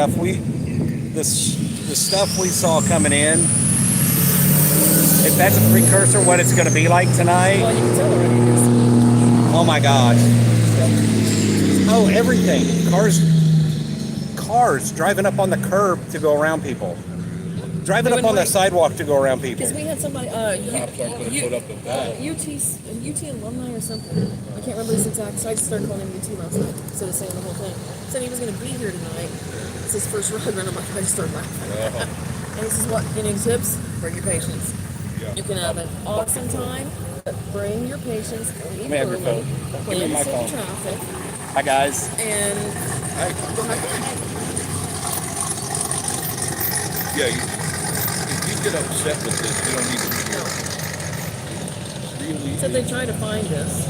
Jeff, the stuff we saw coming in, if that's a precursor what it's going to be like tonight. Well, you can tell already. Oh my gosh. Oh, everything. Cars driving up on the curb to go around people. Driving up on the sidewalk to go around people. Because we had somebody, UT alumni or something. I can't remember his exact, so I just started calling him UT last night instead of saying the whole thing. Said he was going to be here tonight. It's his first run, and I'm like, I just started laughing. And this is what, any tips? Bring your patients. Yeah. You can have an awesome time, but bring your patients, leave early, plan to sit in traffic. Hi, guys. And go have fun. Yeah, if you get upset with this, you don't need to. No. Really? So they try to find us.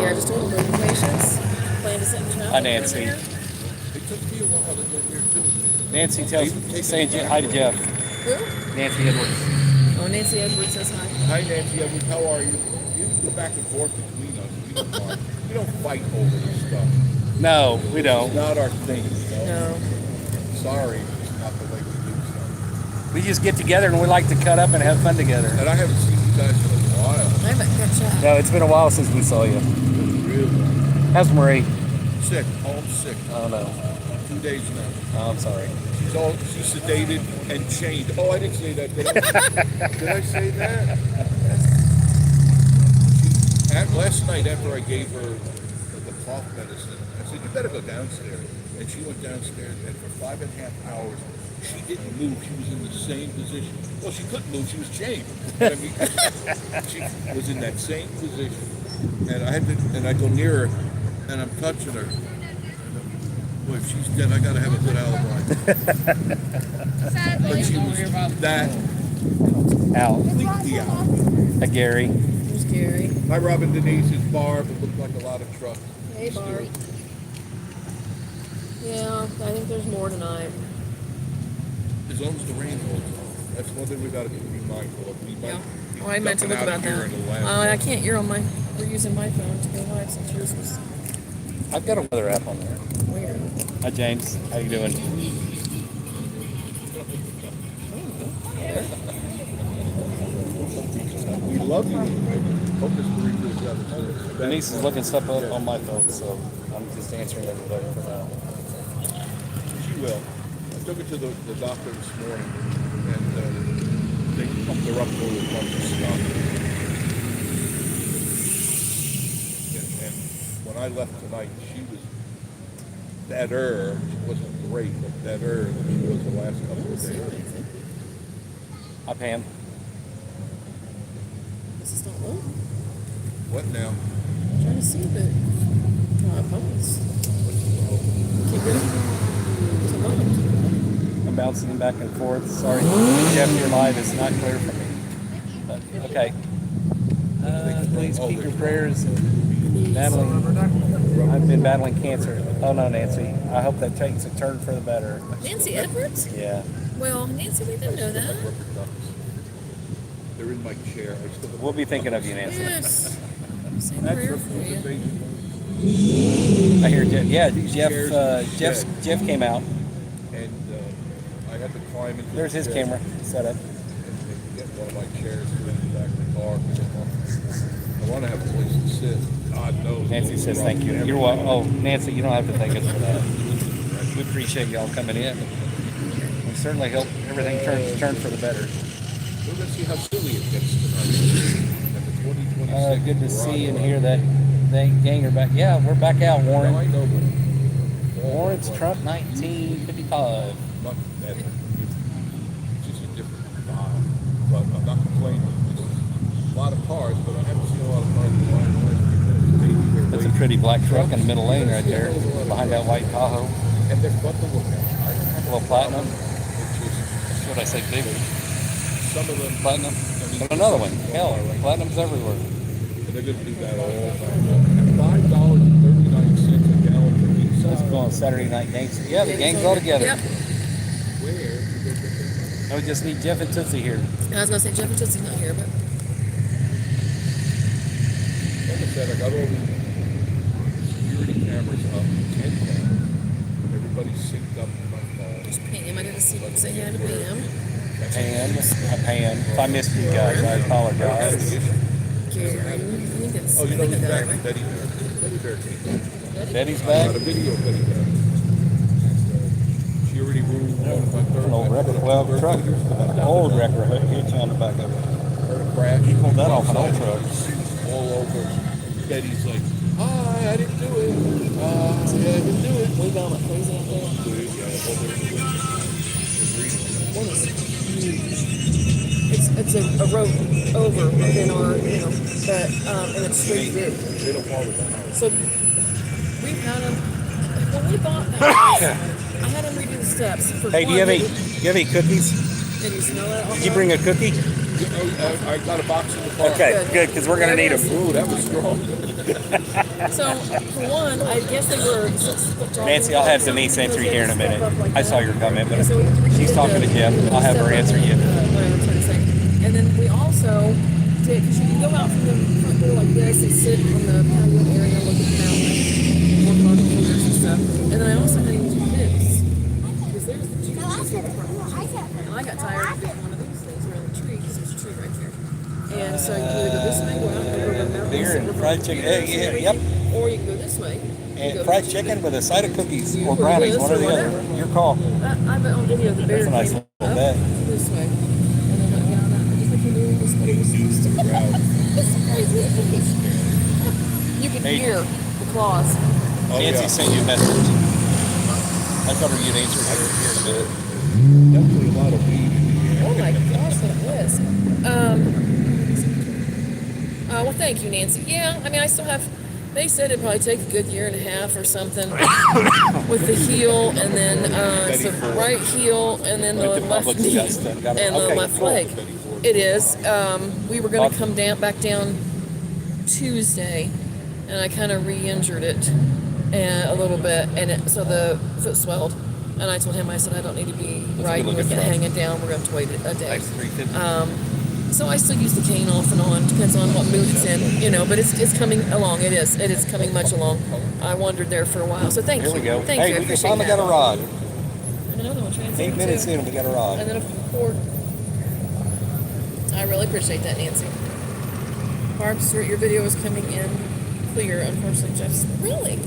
Yeah, I just told them bring patients, plan to sit in traffic. Hi, Nancy. It took me a while to get here too. Nancy saying hi to Jeff. Who? Nancy Edwards. Oh, Nancy Edwards says hi. Hi, Nancy Edwards. How are you? You go back and forth between us. We don't fight over this stuff. No, we don't. It's not our thing. No. Sorry, it's not the way we do stuff. We just get together and we like to cut up and have fun together. And I haven't seen you guys in a while. I haven't catch up. No, it's been a while since we saw you. Really? How's Marie? Sick. Home sick. Oh, no. 2 days now. Oh, I'm sorry. She's sedated and chained. Oh, I didn't say that, did I? Did I say that? Last night, after I gave her the cough medicine, I said, you better go downstairs. And she went downstairs, and for 5.5 hours, she didn't move. She was in the same position. Well, she couldn't move. She was chained. I mean, she was in that same position. And I go near her, and I'm touching her. Boy, if she's dead, I got to have a good alibi. But she was that Al. completely out. Hi, Gary. Who's Gary? My Robin Denise is Barb. It looked like a lot of trucks. Hey, Barb. Yeah, I think there's more tonight. As long as the rain holds on. That's one thing we got to be mindful of. We might be I meant to look about that. I can't. We're using my phone to go live since yours was I've got a weather app on there. weird. Hi, James. How you doing? We love you. Hope this reaches the other side. Denise is looking stuff up on my phone, so I'm just answering everybody for now. She will. I took her to the doctor this morning, and they pumped her up with a bunch of stuff. And when I left tonight, she was better. She wasn't great, but better than she was the last couple of days. Hi, Pam. This is not low. What now? I'm trying to see the phones. Keep it. It's a moment. I'm bouncing back and forth. Sorry, Jeff, your live is not clear for me. But, okay. Please keep your prayers. I've been battling cancer. Oh no, Nancy. I hope that takes a turn for the better. Nancy Edwards? Yeah. Well, Nancy, we didn't know that. They're in my chair. We'll be thinking of you, Nancy. Yes. Say a prayer for you. I hear Jeff. Yeah, Jeff came out. And I had to climb into There's his camera set up. and get one of my chairs to the back of the car. I want to have a place to sit. God knows. Nancy says thank you. You're welcome. Oh, Nancy, you don't have to thank us for that. We appreciate y'all coming in. We certainly hope everything turns for the better. We're going to see how silly it gets tonight. At the 2026 Good to see and hear that gang are back. Yeah, we're back out, Warren. I know, but Warren's Trump 1955. much better. It's just a different vibe. But I'm not complaining. It's a lot of cars, but I haven't seen a lot of cars in the last That's a pretty black truck in the middle lane right there, behind that white Tahoe. And they're fun to look at. I don't have A little platinum. It's What did I say, big? just some of them. Platinum. And another one. Hell, platinum's everywhere. And they're going to do that all the time. $5.39 a gallon for diesel. Let's go on Saturday night gangs. Yeah, the gang's all together. Yep. Where did they get that? I would just need Jeff and Tootsie here. I was going to say Jeff and Tootsie's not here, but said, I got all the security cameras up, 10 cameras. Everybody's synced up in my phone. There's Pam. I didn't see you say hi to Pam. Pam. If I missed you guys, I apologize. Gary. I think it's. Oh, you know I think who's I got back? it right. Betty Bear. Betty Bear came. Betty's I back. got a video of Betty Bear. She already ruled my third. An old record. Well, truck. Old record hitch on the back of it. Heard a crash. He pulled that off an old truck. All over. Betty's like, hi, I didn't do it. I didn't do it. We going like crazy out there. One is huge. It's a road over within our, but and it's straight through. They don't bother the house. So we've had them. When we bought the house, I had them redo the steps. For Hey, do you have any cookies? Did you smell that? Did you bring a cookie? I got a box in the car. Okay, good, because we're gonna need them. Ooh, that was strong. So for one, I guess they were 6 foot tall. Nancy, I'll have Denise answer you here in a minute. I saw your comment, but So we she's did talking to Jeff. I'll have her answer you. What I was trying to say. And then we also did, because you can go out from the front door like this and sit on the patio area, look at the mountain, work on the pictures and stuff. And then I also had to do this. Because there's the chicken just on the front porch. And I got tired of doing one of these things around the tree, because there's a tree right there. And so you can either go this way, go out, and go to the mountain. Beer and fried chicken. Yep. Or you can go this way. And fried chicken with a side of cookies or brownies, one or the other. Your call. I bet on video the bear That's a nice came little up bet. this way. And then went down that way, just like you do this way. It's crazy. You can Hey. hear the claws. Oh, Nancy yeah. sent you a message. I told her you'd answer her here in a bit. Definitely a lot of weed in the Oh my gosh, what it was. Well, thank you, Nancy. Yeah, I mean, I still have. They said it'd probably take a good year and a half or something with the heel, and then it's the right heel, and then the Went to left Publix, knee, got it done. Got it. and the Okay, left cool. leg. It is. We were going to come back down Tuesday, and I kind of re-injured it a little bit, and so the foot swelled. And I told him, I said, I don't need to be riding good with it truck. hanging down. We're going to wait a day. Nice 350. So I still use the cane off and on. Depends on what mood it's in, But it's coming along. It is coming much along. I wandered there for a while. So thank Here you. we go. Thank Hey, you. I we appreciate finally that. got a rod. And another one translated 8 minutes too. in, we got a rod. And then a fork. I really appreciate that, Nancy. Barb Stewart, your video is coming in clear. Unfortunately, Jeff's really.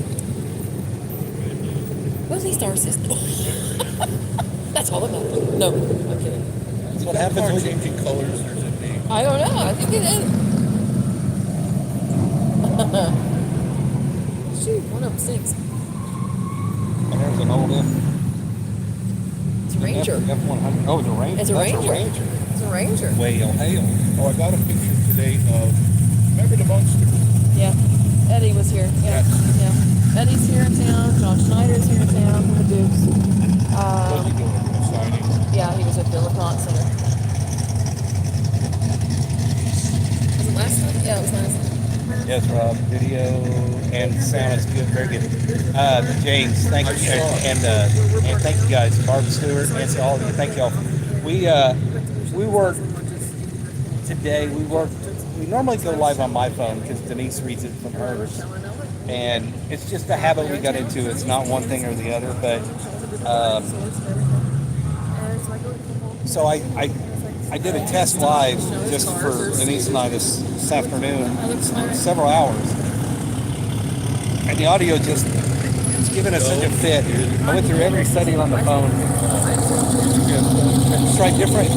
Well, at least ours is. That's all that matters. No, I'm kidding. That's what car happens when you... changing colors. There's a name. I don't know. I think it is. Shoot, one of them stinks. And there's an old It's a Ranger. F100. Oh, it's a Ranger. It's a That's Ranger. a Ranger. It's a Ranger. Whale hail. Oh, I got a picture today of, remember the Munster? Yeah. Eddie was here. Yeah. Yes. Yeah. Eddie's here in town. John Schneider's here in town from the Dukes. What's he doing? A signing? Yeah, he was at the LaPlante Center. Was it last night? Yeah, it was last night. Yes, Rob. Video and sound is good. Very good. James, thank you. And thank you guys. Barb Stewart, Nancy, all of you. Thank y'all. We work today. We normally go live on my phone because Denise reads it from hers. And it's just a habit we got into. It's not one thing or the other, but so I did a test live just for Denise and I this afternoon, several hours, and the audio just it's giving us such a fit. I went through every setting on the phone, tried different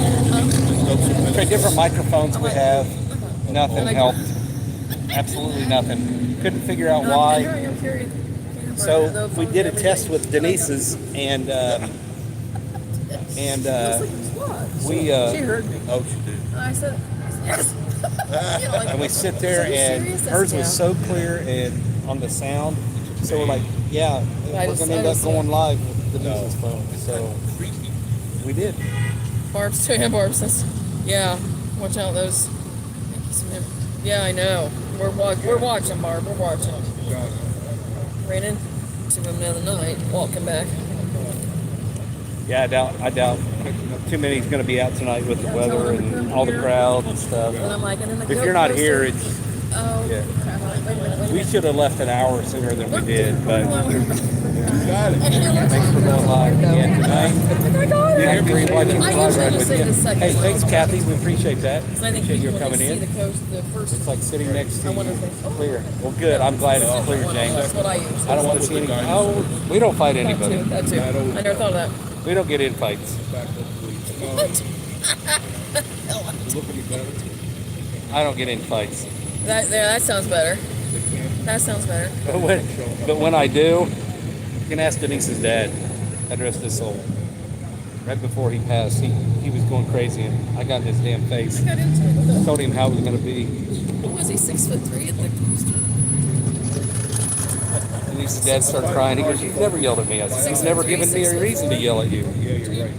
microphones we have. Nothing helped. Absolutely nothing. Couldn't figure out why. So we did a test with Denise's, and we She heard me. Oh, she did. I said, yes. and we sit there, and hers was so clear and on the sound. So we're like, yeah, we're gonna end up going live with Denise's phone. So Creepy. we did. Barb says, yeah, watch out those. Yeah, I know. We're watching, Barb. We're watching. Ran into him the other night, walking back. Yeah, I doubt too many's gonna be out tonight with the weather and all the crowds and stuff. And I'm like, and then the If you're not GoPro here, said, it's Oh, Yeah. crap. Wait a minute. We should have left an hour sooner than we did, but Got it. thanks for going live again tonight. Oh my God. Thank you for watching I the live usually ride just with say the you. second Hey, one. thanks, Kathy. We appreciate that. I think Appreciate you people coming see in. the coast, the first. It's like sitting next to I wonder you. if they. Clear. Well, good. I'm glad it's clear, James. That's what I use. I don't want to see any. Oh, we don't fight That anybody. too. That too. I never thought of that. We don't get in fights. Back up, please. What? Look at you better. I don't get in fights. That sounds better. That sounds better. But when I do, you can ask Denise's dad. I dressed this soul. Right before he passed, he was going crazy, and I got in his damn face. I got into it with Told him how it was going to be. what was he, 6'3" at the coast? Denise's dad started crying. He goes, "You've never yelled at me." I said, "You've never given me a reason to yell at you." Yeah, you're right.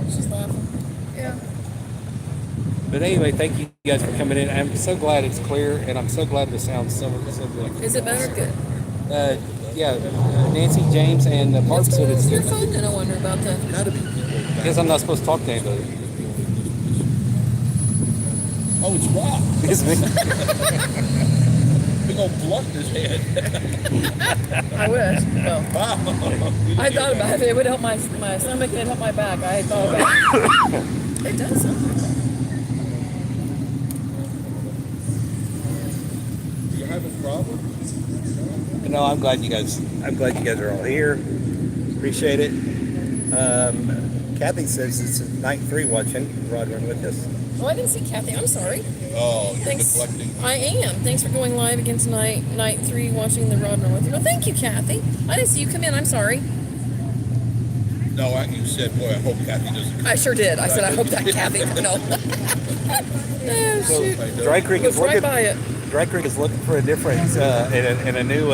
She's laughing. Yeah. But anyway, thank you guys for coming in. I'm so glad it's clear, and I'm so glad the sound's so good. Is it better? Good. Yeah, Nancy, James, and Barb said it's Your good. phone, and I wonder about that. Gotta be people. I guess I'm not supposed to talk to anybody. Oh, it's Rob. It's me. Big old blunt in his head. I wish. No. Wow. I thought about it. It would help my stomach. It'd help my back. I thought about it. It does something. You having problems? No, I'm glad you guys are all here. Appreciate it. Kathy says it's night 3 watching Rod Run with us. Oh, I didn't see Kathy. I'm sorry. Oh, you're Thanks. neglecting. I am. Thanks for going live again tonight, night 3, watching the Rod Run with you. Oh, thank you, Kathy. I didn't see you come in. I'm sorry. No, you said, boy, I hope Kathy doesn't. I sure did. I said, I hope that Kathy. No. Oh, shoot. Dry Creek is Looked right looking. by it. Dry Creek is looking for a different and a new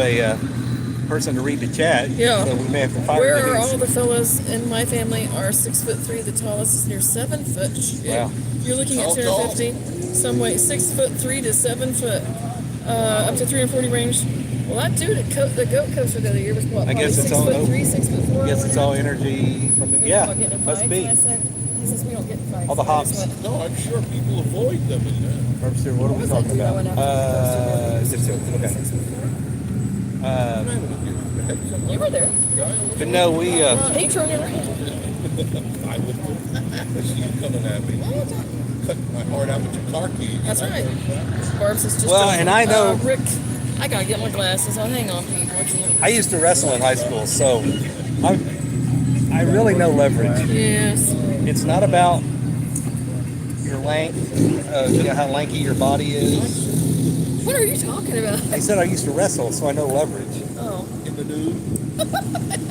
person to read the chat. Yeah. So we may have to fire Where are Denise. all the fellas in my family are 6'3"? The tallest is near 7 foot. Shit. Wow. You're looking at Tall, 250. Some weight 6'3" to 7 foot. Up to 340 range. Well, that dude at the goat coaster the other year was what? I guess probably it's all 6'3", 6'4". I guess it's all energy from the, yeah, must be. I said, he says we don't get in fights. All the I just hops. went, No, I'm sure people avoid them in there. Herbster, what are we was talking that dude I about? went after the coaster with? Okay. 6'4"? You were there. But no, we He turned it around. I would. I see you coming at me. Cut my heart out with your car keys. That's right. Barb's is just. Well, and I know- Rick, I gotta get my glasses. I'll hang on, Pete. I used to wrestle in high school, so I really know leverage. Yes. It's not about your length, you know how lanky your body is. What are you talking about? I said I used to wrestle, so I know leverage. Oh, In the nude.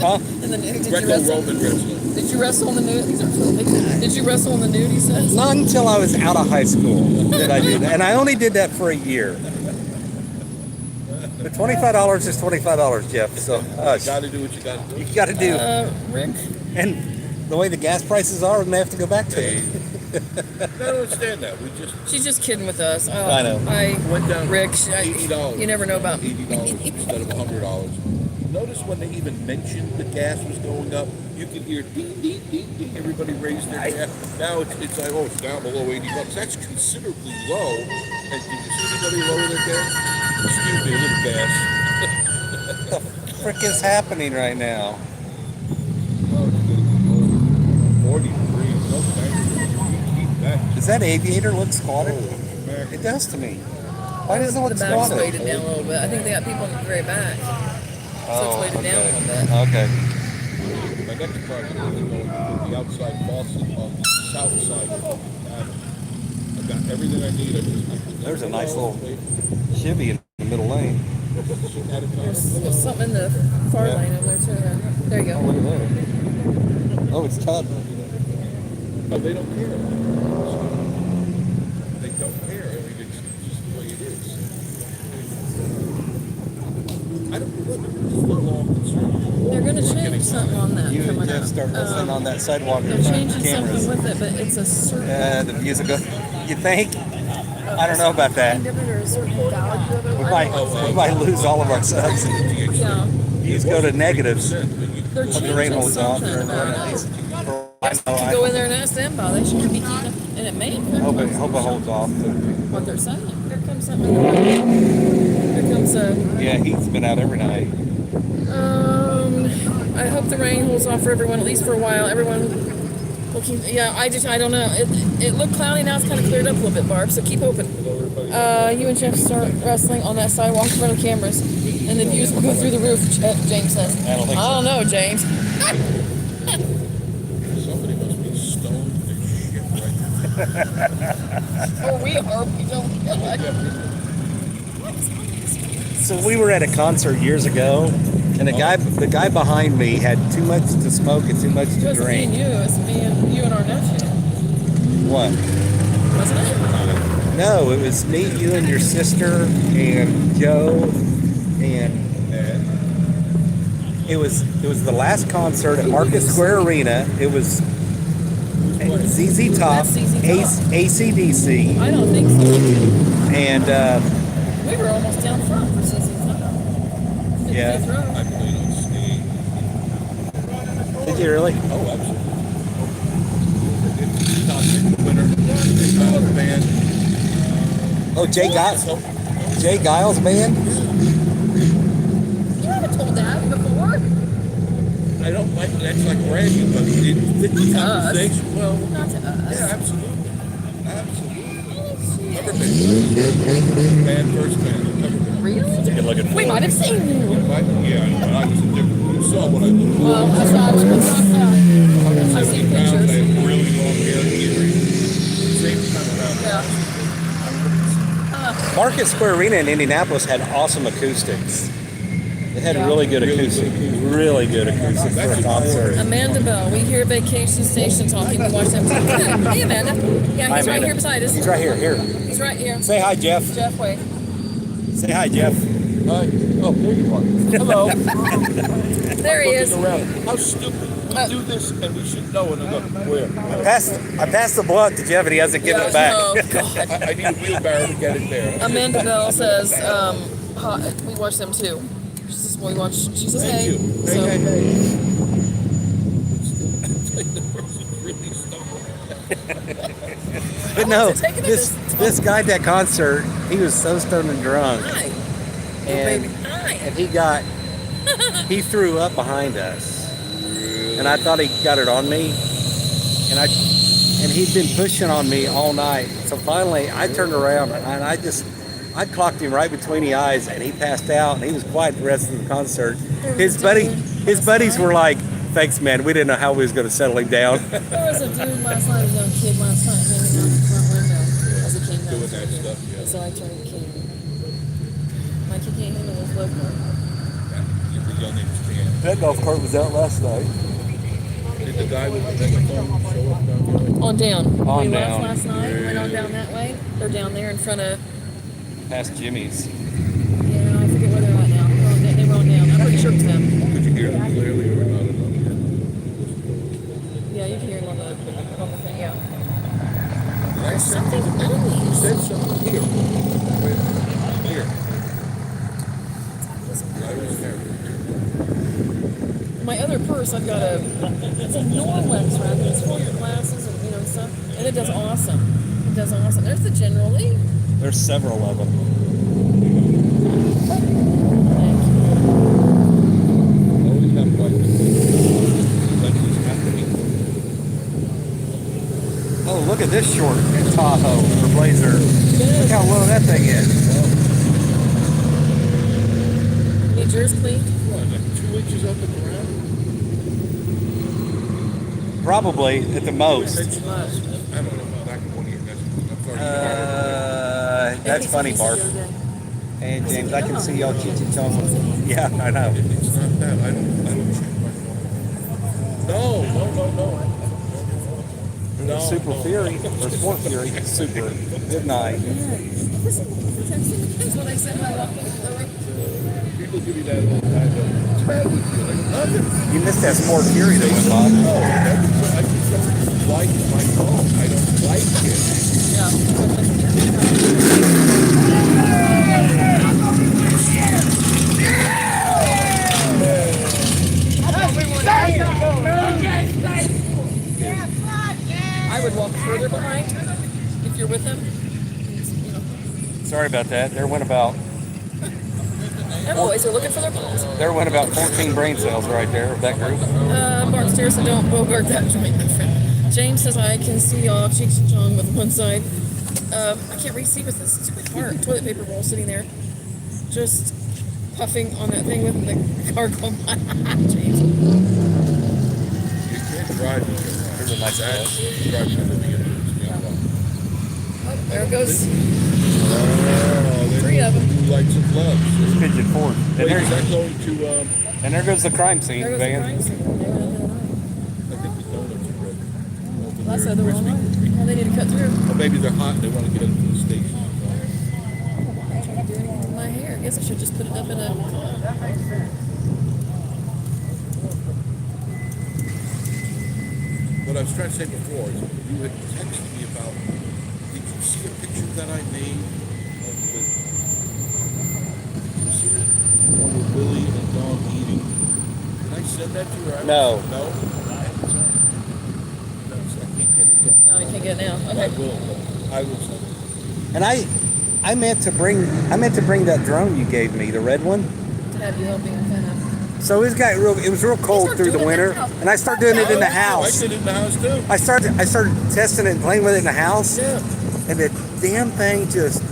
Huh? in the nude. Did you wrestle? Greco-Roman wrestling. Did you wrestle in the nude? These are filthy. Did you wrestle in the nude? He says. Not until I was out of high school did I do that, and I only did that for a year. But $25 is $25, Jeff. So Gotta do what you gotta do. you got to do. Rick. And the way the gas prices are, we may have to go back to it. I don't understand that. We just She's just kidding with us. I know. went down Rick, $80. you never know about $80 instead of $100. Notice when they even mentioned the gas was going up, you could hear ding, ding, ding, ding. Everybody raised their gas. Now it's like, oh, it's down below $80. That's considerably low. And did you see anybody lower their gas? Excuse me, a little gas. What the frick is happening right now? 40 degrees. No, thank you. Keep that. Does that aviator look squatted? American. It does to me. Why does it look the back's squatted? weighted down a little bit. I think they got people in the very back. So it's weighted down a little bit. Okay. My next project is going to be the outside faucet on the south side of the cabin. I've got everything I need. There's a nice little Chevy in the middle lane. There's something in the far lane over there too. There you Oh, go. look at that. Oh, it's Todd. No, they don't care. They don't care. I mean, it's just the way it is. I don't know. It's not all concerned. They're going to change something on that You and coming Jeff up. start wrestling on that sidewalk They're in front of changing the cameras. something with it, but it's a certain. The music goes. You think? I don't know about that. Kind of it or a certain value of it. We might lose all of our subs. Yeah. You just go to negatives. They're When the rain changing holds off. something about it. For a Yes, you can go in there and ask them about it. They should be keen. And it may affect Hope it what holds off. they're saying. Here comes something. Here comes Yeah, he's been out every night. I hope the rain holds off for everyone, at least for a while. Everyone looking, yeah, I don't know. It looked cloudy, now it's kind of cleared up a little bit, Barb, so keep hoping. You and Jeff start wrestling on that sidewalk in front of cameras, and the views will go through the roof, James says. I don't think so. I don't know, James. Somebody must be stoned as shit right now. Oh, we are. We don't feel like it. So we were at a concert years ago, and the guy behind me had too much to smoke and too much It to wasn't me and drink. you, it was me and you and our nephew. What? Wasn't it? No, it was me, you, and your sister, and Joe, and it was the last concert at Market Square Arena. It was ZZ Top, That's ZZ Top. AC/DC, I don't think so. and We were almost down front for CC Top. Yeah. I played on stage. did you really? Oh, absolutely. It's not the winner. It's not a band. Oh, Jay Giles band. You haven't told that before. I don't like that's like bragging, but it fit the To us. conversation. Well, Not to us. yeah, absolutely. Cover band. Band, first band. Cover band. Really? Take a look at We might have seen you. Yeah, but I was a different. You saw what I looked like. Well, I saw it. I've seen 170 pounds. I pictures. had really long hair, earrings. Same kind of around. Yeah. Market Square Arena in Indianapolis had awesome acoustics. It had really good acoustics. Really good acoustics for a concert. Amanda Bell. We hear Vacation Station talking. We watch them. Hey, Amanda. Yeah, Hi, he's right Amanda. here beside us. He's right here. Here. He's right here. Say hi, Jeff. Jeff, wait. Say hi, Jeff. Hi. Oh, there you are. Hello. There he is. Looking around. How stupid. We do this and we should know it. And I go, where? I passed the blunt to Jeff and he hasn't given it back. Oh, God. I need a wheelbarrow to get it there. Amanda Bell says, we watch them too. She says, we watch. She says, Thank hey. you. So, Hey. The person's really stoned. But no, Taking it this guy at that concert, he was so stoned and drunk, hi. and Baby, hi. he threw up behind us, and I thought he got it on me, and he'd been pushing on me all night. So finally, I turned around and I clocked him right between the eyes, and he passed out, and he was quiet the rest of the concert. His buddies were like, "Thanks, man. We didn't know how we was going to settle him down." There was a dude last night, a young kid last night, hanging out the front window as he came down. Doing that stuff, yeah. So I turned the kid. My kid can't handle his local. The young understand. That golf cart was out last night. Did the guy with the megaphone show up down there? On down. On We down. left last night, went on down that way. They're down there in front of, Past Jimmy's. yeah, I forget where they're at now. They were on down. I'm pretty sure it's them. Could you hear them clearly or not enough? Yeah, you can hear them on the thing, yeah. Did I There's say something You ugly. said something here. Wait, here. I was there. My other purse, I've got it's a Norwex wrap. It's full of your glasses and, stuff. And it does awesome. It does awesome. There's the General Lee. There's several of them. Always have like this happening. Oh, look at this short Tahoe or Blazer. Look how low that thing is. Need yours cleaned? What, like 2 inches off the ground? Probably at the most. I don't know. Back in 1 year. That's funny, Barb. Hey, James, I can see y'all chitty-chong. Yeah, I know. It's not that. I don't check my phone. No. Super Fury or Sport Fury. Super. Good night. That's what I said when I walked into the room. People give you that all the time. What's bad with you? Like, nothing. You missed that Sport Fury that went by. No, I just don't like my phone. I don't like it. Yeah. further behind if you're with them. You know. Sorry about that. There went about Always, they're looking for their balls. 14 brain cells right there of that group. Mark Stairs said, don't bogart that joint, my friend. James says, I can see off Cheech and Chong with one side. I can't really see with this stupid toilet paper roll sitting there. Just puffing on that thing with the cargo. James. You can't drive with your Here's a nice That's house. driving under the influence. Oh, there it goes. Oh, Three of them. Who likes of love? It's Pigeon Ford. Wait, is that going to, And there goes the crime scene, There goes the van. crime scene. I think the donuts are ready. That's the other one. Oh, they need to cut through. Or maybe they're hot and they want to get into the station. My hair. I guess I should just put it up in a. What I was trying to say before is you had texted me about, did you see a picture that I made of the, did you see it? One with Willie and Dawn eating. Did I send that to you? No. No? No, so I can't get it yet. No, you can't get it now. I Okay. will. I will send it. And I meant to bring that drone you gave me, the red one. To have you helping kind of. So it was real cold start through the doing it in winter, the house. and I started doing it in the I house. did it in the house too. I started testing it and playing with it in the house, Yeah. and the damn thing just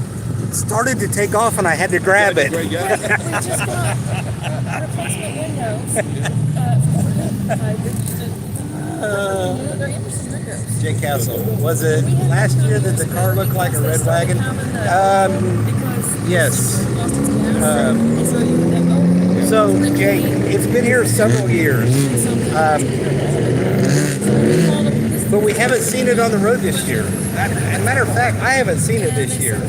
started to take off, and I had to grab it. Great, yeah. We just got replacement windows. They're Anderson windows. Jay Castle, was it last year that the car looked like a red wagon? Yes. So Jay, it's been here several years, but we haven't seen it on the road this year. As a matter of fact, I haven't seen it this year.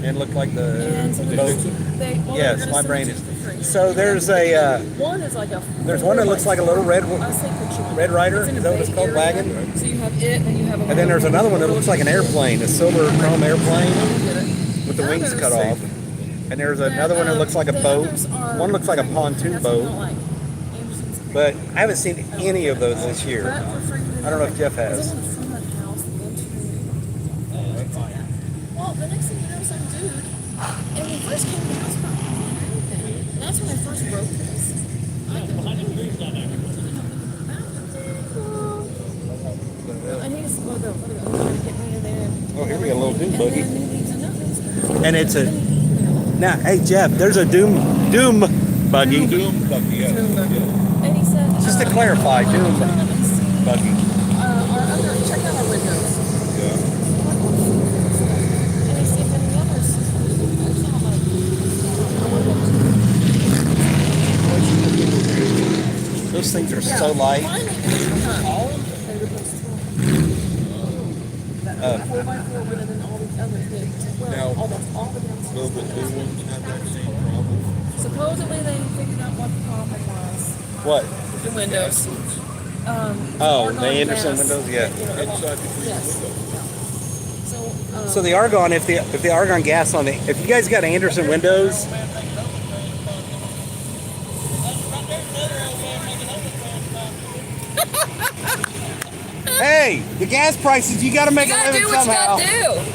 And looked like the boat. Yes, my brain is. So there's a one is like a. there's one that looks like a little red Red Rider. It's in Is a that what it's big called? area. Wagon. So you have it, and you have a. And then there's another one that looks like an airplane, a silver chrome airplane with the wings Others- cut off. And there's another one that looks like a the boat. others are- One looks like a pontoon That's what I don't boat. like. Anderson's. But I haven't seen any of those this year. But for free, I don't know if Jeff has. Well, the next thing you know, some dude, and we first came to the house about anything. And that's when I first wrote this. I need to go though. Get me in there. Oh, here we got a little doom And buggy. then he leaves a note. And it's a now. Hey Jeff, there's a doom buggy. Doom Bucky, yeah. And he said, Just to clarify, doom check buggy. out our windows. Yeah. And he said, any others? Those things are so light. Finally, all of them. They replaced 4x4 and then all these others did. Well, Now, almost all the damn Will the new ones have that same problem? Supposedly they figured out what the problem was. What? The windows. Oh, Argon the Anderson gas. windows. Yeah. Inside between Yes. the windows. So, So the argon, if the argon gas on the, if you guys got Anderson windows, hey, the gas prices, you got to make you a gotta living do what somehow. you gotta do.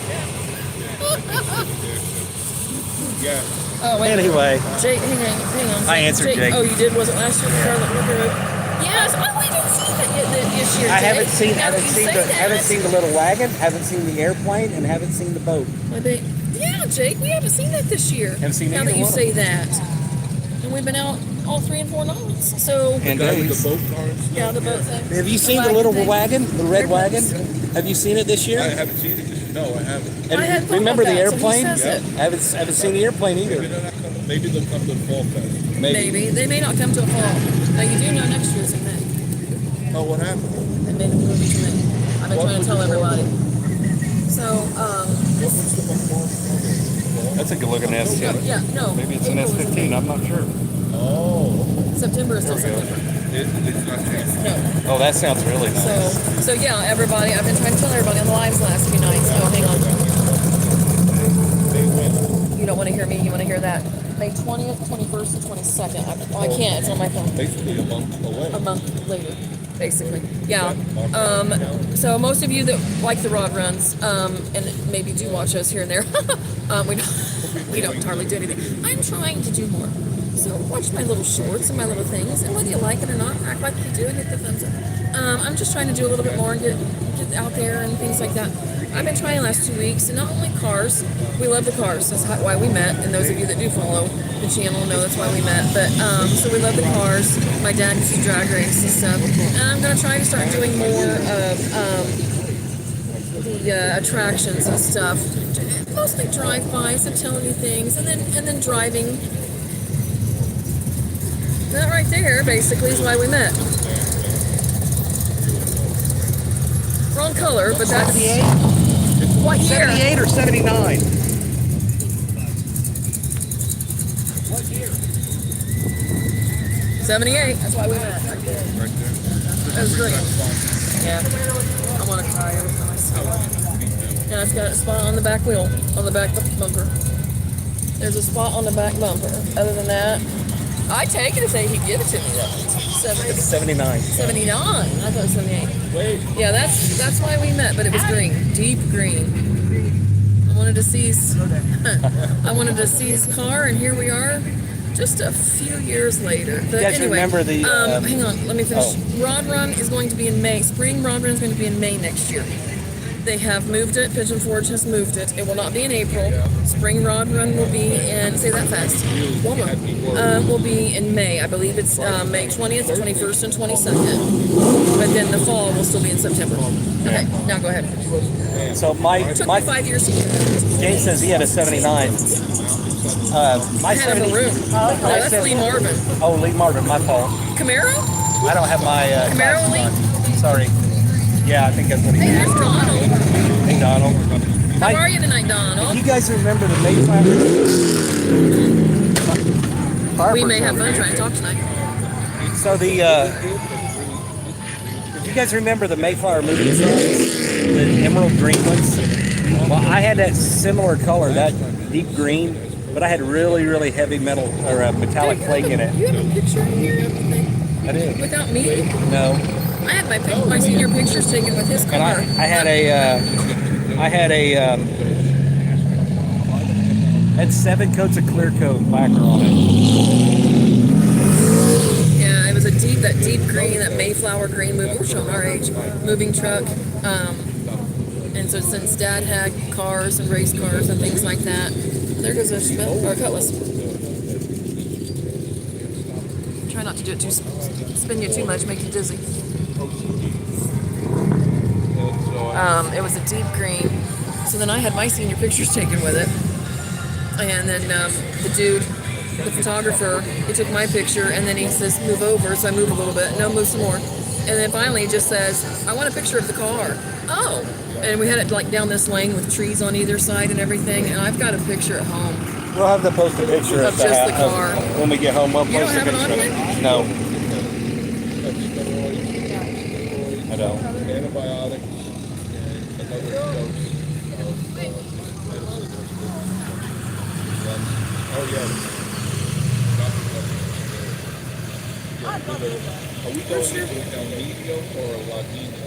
Yeah. Oh, wait. Anyway, Jake, hang on. I answered Jake. Oh, you did? Was it last year? Charlotte River? Yes. Oh, we didn't see that this year. I Jake. haven't seen, Now that you say that. haven't seen the little wagon, haven't seen the airplane, and haven't seen the boat. Yeah, Jake, we haven't seen that this year. Haven't seen now either that you one. say that. And we've been out all 3 and 4 nights. So, And Guy with days. the boat car and stuff. yeah, the boat thing. Have you seen the little wagon, the red wagon? Have you seen it this year? I haven't seen it. No, I haven't. And I hadn't thought remember about the that, so he airplane? says it. Haven't seen the airplane Maybe either. they're not coming. Maybe they'll come to the fall fest. Maybe. They may not come till fall. Now, you do know next year's in May. Oh, what happened? They made a movie to May. I've been What trying was to tell the everybody. So, That's a good looking S10. yeah, no. Maybe it's an April is in S15. May. I'm not sure. Oh. September is still September. It's not changed. No. Oh, that sounds really nice. So yeah, everybody, I've been trying to tell everybody on the lives the last few nights. Oh, hang on. They win. You don't want to hear me, you want to hear that. May 20th, 21st, and 22nd. I can't, it's on my phone. Basically a month away. A month later, basically. Yeah. So most of you that like the rod runs, and maybe do watch us here and there, we don't hardly do anything. I'm trying to do more. So watch my little shorts and my little things, and whether you like it or not, act like you do and hit the thumbs up. I'm just trying to do a little bit more and get out there and things like that. I've been trying the last 2 weeks, and not only cars, we love the cars. That's why we met, and those of you that do follow the channel know that's why we met. But so we love the cars. My dad used to drag race and stuff, and I'm gonna try to start doing more of the attractions and stuff. Mostly drive-bys and telling you things, and then driving. That right there, basically, is why we met. Wrong color, but that's... 78? What year? 78 or 79? What year? 78. That's why we met. Right there. That was great. Yeah. I want to cry every time I see it. And it's got a spot on the back wheel, on the back bumper. There's a spot on the back bumper. Other than that, I take it if they could give it to me. It's 79. 79. I thought it was 78. Wait. Yeah, that's why we met, but it was green, deep green. I wanted to see his car, and here we are, just a few years later. But You guys anyway, remember the? hang on, let me finish. Oh. Rod Run is going to be in May. Spring Rod Run is going to be in May next year. They have moved it. Pigeon Forge has moved it. It will not be in April. Spring Rod Run will be in, say that fast, will be in May. I believe it's May 20th, 21st, and 22nd. But then the fall will still be in September. Okay, now go ahead. So It took me 5 years to get it. James says he had a 79. My I had a 70 maroon. Oh, that's Lee Marvin. Oh, Lee Marvin, my fault. Camaro? I don't have my Camaro glasses Lee? on. Sorry. Yeah, I think that's what he Hey, did. there's Donald. Hey, Donald. How are you tonight, Donald? You guys remember the Mayflower? We may have fun trying to talk tonight. So the, you guys remember the Mayflower movie signs? The emerald green ones? Well, I had that similar color, that deep green, but I had really, really heavy metal or metallic flake in it. You have a picture here I did. without me? No. I had my senior pictures taken with his car. And I had 7 coats of clear coat lacquer on it. Yeah, it was that deep green, that Mayflower green moving. We're showing our age. Moving truck. And so since Dad had cars and race cars and things like that, there goes a cutlass. Try not to do it spin you too much, make you dizzy. It was a deep green. So then I had my senior pictures taken with it. And then the dude, the photographer, he took my picture and then he says, move over. So I move a little bit. No, move some more. And then finally he just says, I want a picture of the car. Oh. And we had it like down this lane with trees on either side and everything. And I've got a picture at home. We'll have to post a picture Of just the car. when we get home. We'll You don't post a have it on picture. here? No, I don't. Antibiotics and another dose of medicine. Oh, yeah. Are we going to El Nino or a La Nina?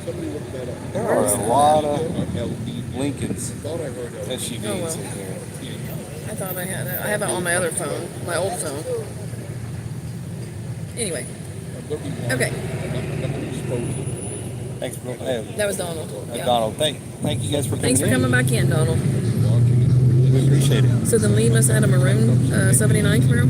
Somebody looked that up. There are a lot of El Nino. Lincolns I thought I heard El SUVs Oh, well. in here. I thought I had it. I have it on my other phone, my old phone. Anyway, okay. Thanks, bro. Hey, That was Donald. Yeah. Donald. Thank you guys for coming. Thanks for coming back in, Donald. We appreciate it. So then Lee must have had a maroon 79 Camaro?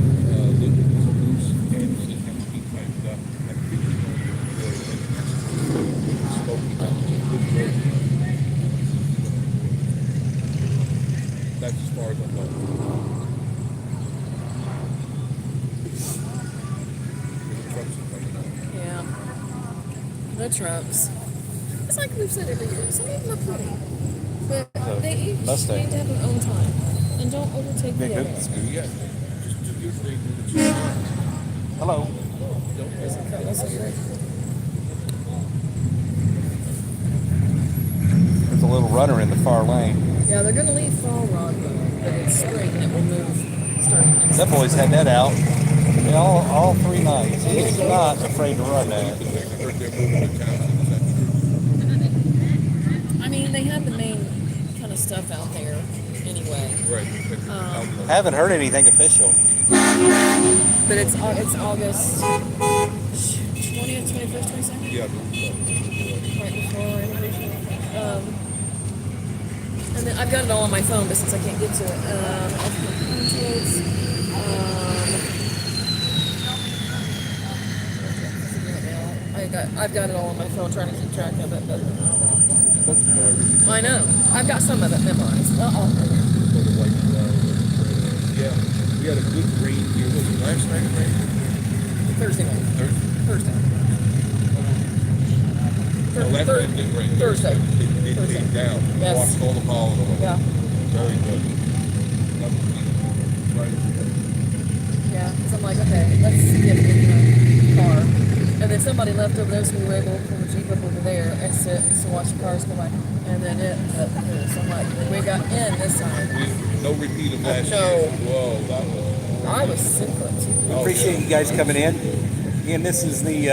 That's as far as I know. Yeah. The trucks. It's like we've said every year. Some of them are pretty. But they each Mustang. need to have their own time. And don't overtake the Big other. goodness. Yeah, just do your thing. Hello. There's a little runner in the far lane. Yeah, they're gonna leave fall rod, but it's spring and it will move starting next. That boy's had that out. Yeah, all 3 nights. He's not afraid to run that. They're moving to town. I mean, they have the main kind of stuff out there anyway. Right. Haven't heard anything official. But it's August 20th, 21st, 22nd? Yeah. Right before anniversary. And then I've got it all on my phone, but since I can't get to it, I've got it all on my phone, trying to keep track of it, but I know. I've got some of it memorized. Yeah. We had a good rain here. Was it last night rain? Thursday night. Thursday. No, that night it didn't rain. Thursday. It came down. Yes. Washed all the pollen away. Yeah. Very good. Right. Yeah, because I'm like, okay, let's get in the car. And then somebody left over there, so we were able to pull the Jeep up over there and sit and watch the cars go by. And then it, so I'm like, we got in this time. No repeat of last No. year. Whoa, that was... I was sick of it. Appreciate you guys coming in. Again, this is the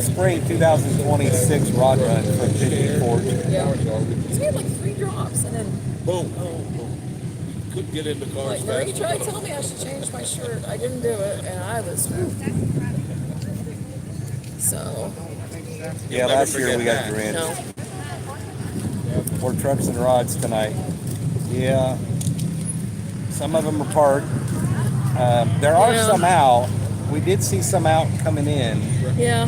spring 2026 rod run from Pigeon Forge. Yeah. So we had like 3 drops, and then Boom. Couldn't get in the cars like Marie tried to tell me I should change my shirt. I didn't do it, and I was. So. Yeah, last year we got drenched. No. 4 trucks and rods tonight. Yeah. Some of them are parked. There are Yeah. some out. We did see some out coming in. Yeah.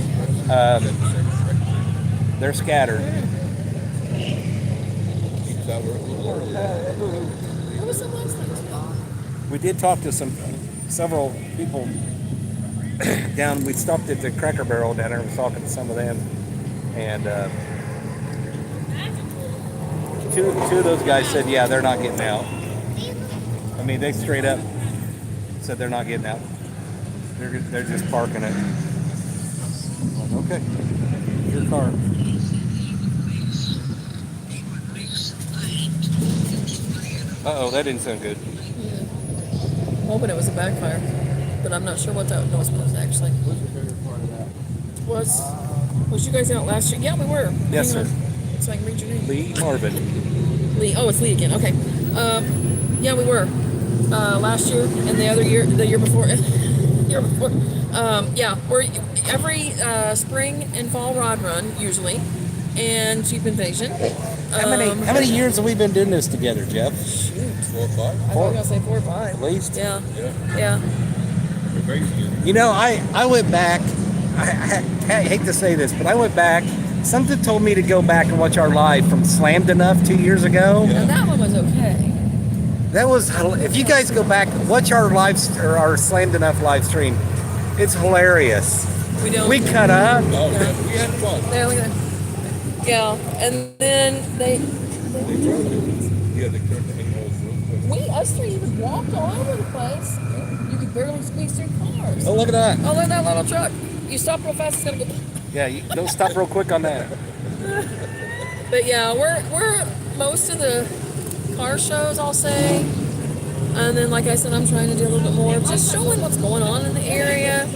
They're scattered. What was the last night? We did talk to several people down. We stopped at the Cracker Barrel down there and was talking to some of them. And two of those guys said, yeah, they're not getting out. I mean, they straight up said they're not getting out. They're just parking it. Okay, your car. Uh-oh, that didn't sound good. Hoping it was a backfire, but I'm not sure what that noise was actually. Was you guys out last year? Yeah, we were. Yes, Hang sir. on. So I can read your name. Lee Marvin. Lee. Oh, it's Lee again. Okay. Yeah, we were last year and the year before. Yeah, we're every spring and fall rod run usually, and Jeep Invasion. How many years have we been doing this together, Jeff? Shoot. 4 or 5? I was gonna say 4 or 5. At least. Yeah. Yeah. Yeah. You know, I went back. I hate to say this, but I went back. Something told me to go back and watch our live from Slammed Enough 2 years ago. Now that one was okay. That was, if you guys go back, watch our our Slammed Enough live stream. It's hilarious. We cut up. Oh, yeah. We had fun. Yeah, look at that. Yeah, and then they Yeah, they turned the angles real quick. us 3 even walked all over the place. You could barely squeeze through cars. Oh, look at that. Oh, look at that little truck. You stop real fast, it's gonna go. Yeah, don't stop real quick on that. But yeah, we're most of the car shows, I'll say. And then, like I said, I'm trying to do a little bit more of just showing what's going on in the area.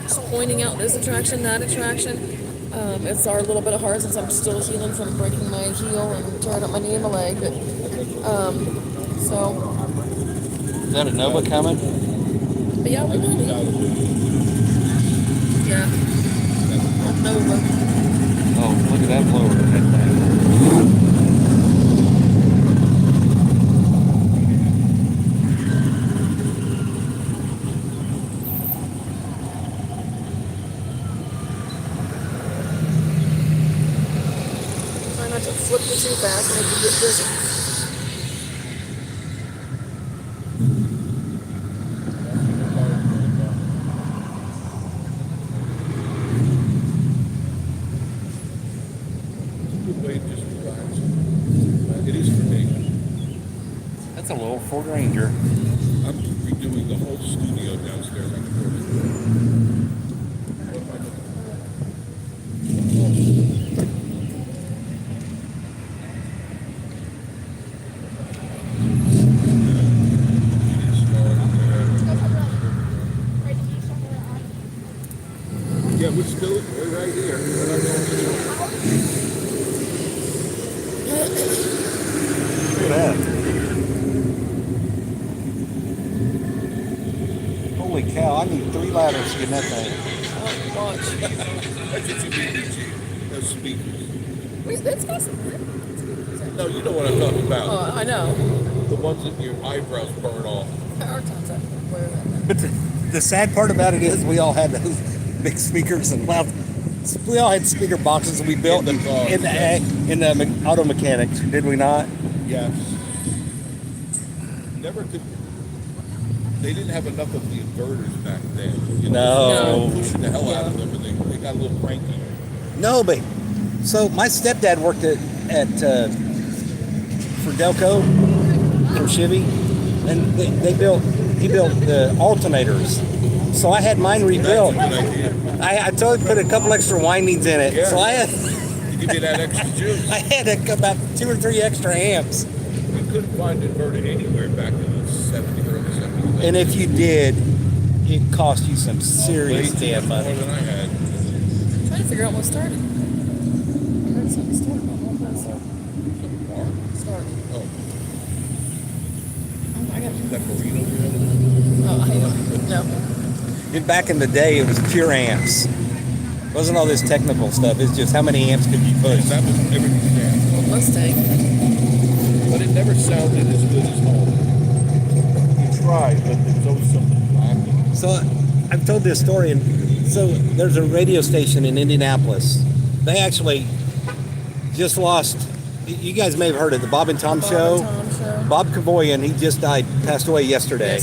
Just pointing out this attraction, that attraction. It's our little bit of heart since I'm still healing from breaking my heel and tearing up my knee and my leg. But so. Is that a Nova coming? But yeah, we're doing it. Yeah. Nova. Oh, look at that blower. That thing. Try not to flip you too fast, make you get dizzy. It is for me. That's a little Ford Ranger. I'm redoing the whole studio downstairs. I'm we're right here. We're not going anywhere. Look at that. Holy cow, I need 3 ladders to get in that thing. Oh, watch. That's what you need, Richie. Those speakers. Wait, that's got some good. No, you know what I'm talking about. Oh, I know. The ones that your eyebrows burn off. Our time's up. Where are they? But the sad part about it is we all had those big speakers and loud. We all had speaker boxes we built In the car, in the auto mechanics, did we not? Yes. Never could. They didn't have enough of the inverters back then. You know, No. they pushed the hell out of them, and they got a little cranky. No, but so my stepdad worked at for Delco for Chevy, and he built the alternators. So I had mine rebuilt. That's a good idea. I totally put a couple extra windings in it. Yeah. So I To give you that extra juice. had about 2 or 3 extra amps. You couldn't find inverter anywhere back in the 70s, early 70s. And if you did, it cost you some serious Way too damn much money. more than I had. I'm trying to figure out what started. I heard something start about one myself. Start. Oh, Oh, I got is that burrito here? Oh, I no. Back in the day, it was pure amps. It wasn't all this technical stuff. It's just how many amps could you push. That was everything there. Mustang. But it never sounded as good as home. You tried, but there was always something lacking. So I've told this story, and so there's a radio station in Indianapolis. They actually just lost. You guys may have heard of the Bob and Tom Show. Bob Kavoyan, he just died, passed away yesterday.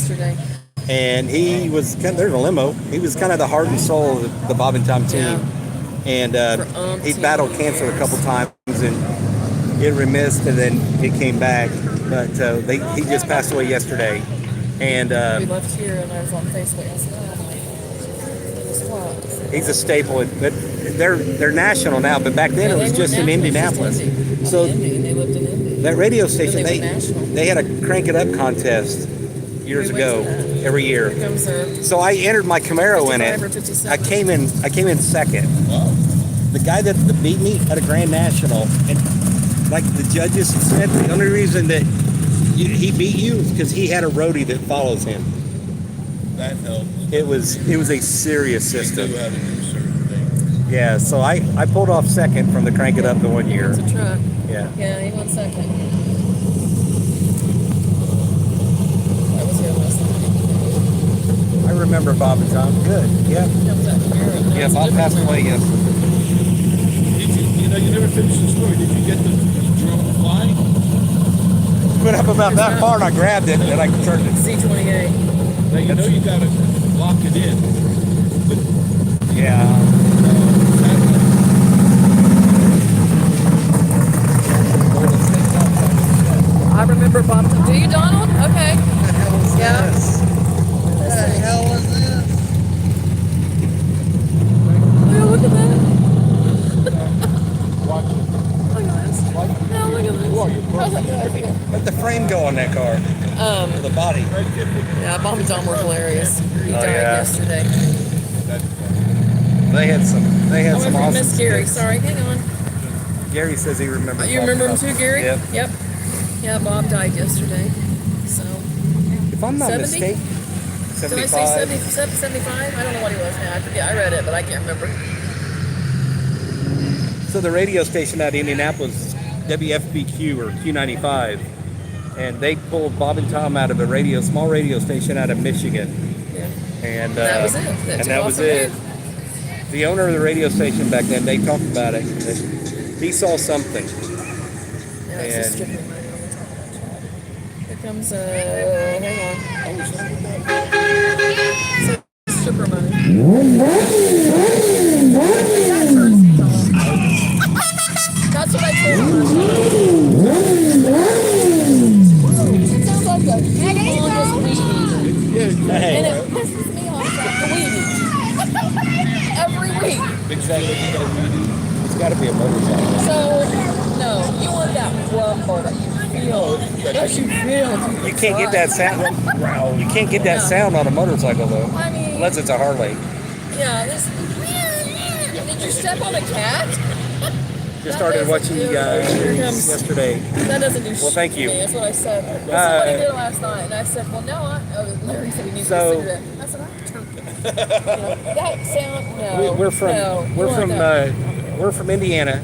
And he was there's a limo. He was kind of the heart and soul of the Bob and Tom team. Yeah. And he battled cancer a couple times, and it remissed, and then it came back. But he just passed away yesterday. And we left here, and I was on Facebook. I said, "Oh my God, he's a staple. But they're national now. But back then it was just in Indianapolis. So they lived in Indy. that radio station, They went national. they had a Crank It Up contest years We went ago, to that. every year. Here comes our So I entered my Camaro in 55 or it. 57. I came in second. Wow. The guy that beat me at a Grand National, and like the judges said, the only reason that he beat you is because he had a roadie that follows him. That helped. It was a serious They system. knew how to do certain things. Yeah, so I pulled off second from the Crank It Up the one year. It's a truck. Yeah. Yeah, he went second. That was here last night. I remember Bob and Tom. Good. Yeah. That was that Camaro. Yeah, Bob passed away yesterday. You never finished the story. Did you get the drone flying? Went up about that far and I grabbed it and I turned it. Z28. Now you know you gotta lock it in. But Yeah. I remember Bob. Do you, Donald? Okay. Yeah. What the hell was this? Oh, look at that. watch it. Look at this. No, look at Whoa, this. you're How's that go? Let the frame go on that car. The body. Yeah, Bob and Tom were hilarious. He died yeah. yesterday. They had some I awesome went for Miss Gary. sticks. Sorry, hang on. Gary says he remembers. You remember him too, Gary? Yep. Yep. Yeah, Bob died yesterday. So, If I'm not 70? mistaken, did I say 75? I don't know what he was now. I forget. I read it, but I can't remember. So the radio station out of Indianapolis, WFBQ or Q95, and they pulled Bob and Tom out of a small radio station out of Michigan. Yeah. And That was it. and took that off was from it. there. The owner of the radio station back then, they talked about it. And he saw something. Yeah, it's just And- stripping money on the top of that shot. Here comes, hang on. So, stripper money. That's what I told him. It sounds like a humongous weed. And Hey, it pisses me off like the weed. Every week. Big fat lady got a weed. it's got to be a motorcycle. So, no, you want that rumble that you feel. That you feel. You can't get that sound. You can't get that sound on a motorcycle though, I mean, unless it's a Harley. yeah, this. Did you step on a cat? Just started watching you guys yesterday. That doesn't do shit. Well, thank you. To me. That's what I said. Well, somebody did it last night, and I said, well, no, Larry said he needs a cigarette. I said, I don't. That sound, no. We're from Indiana.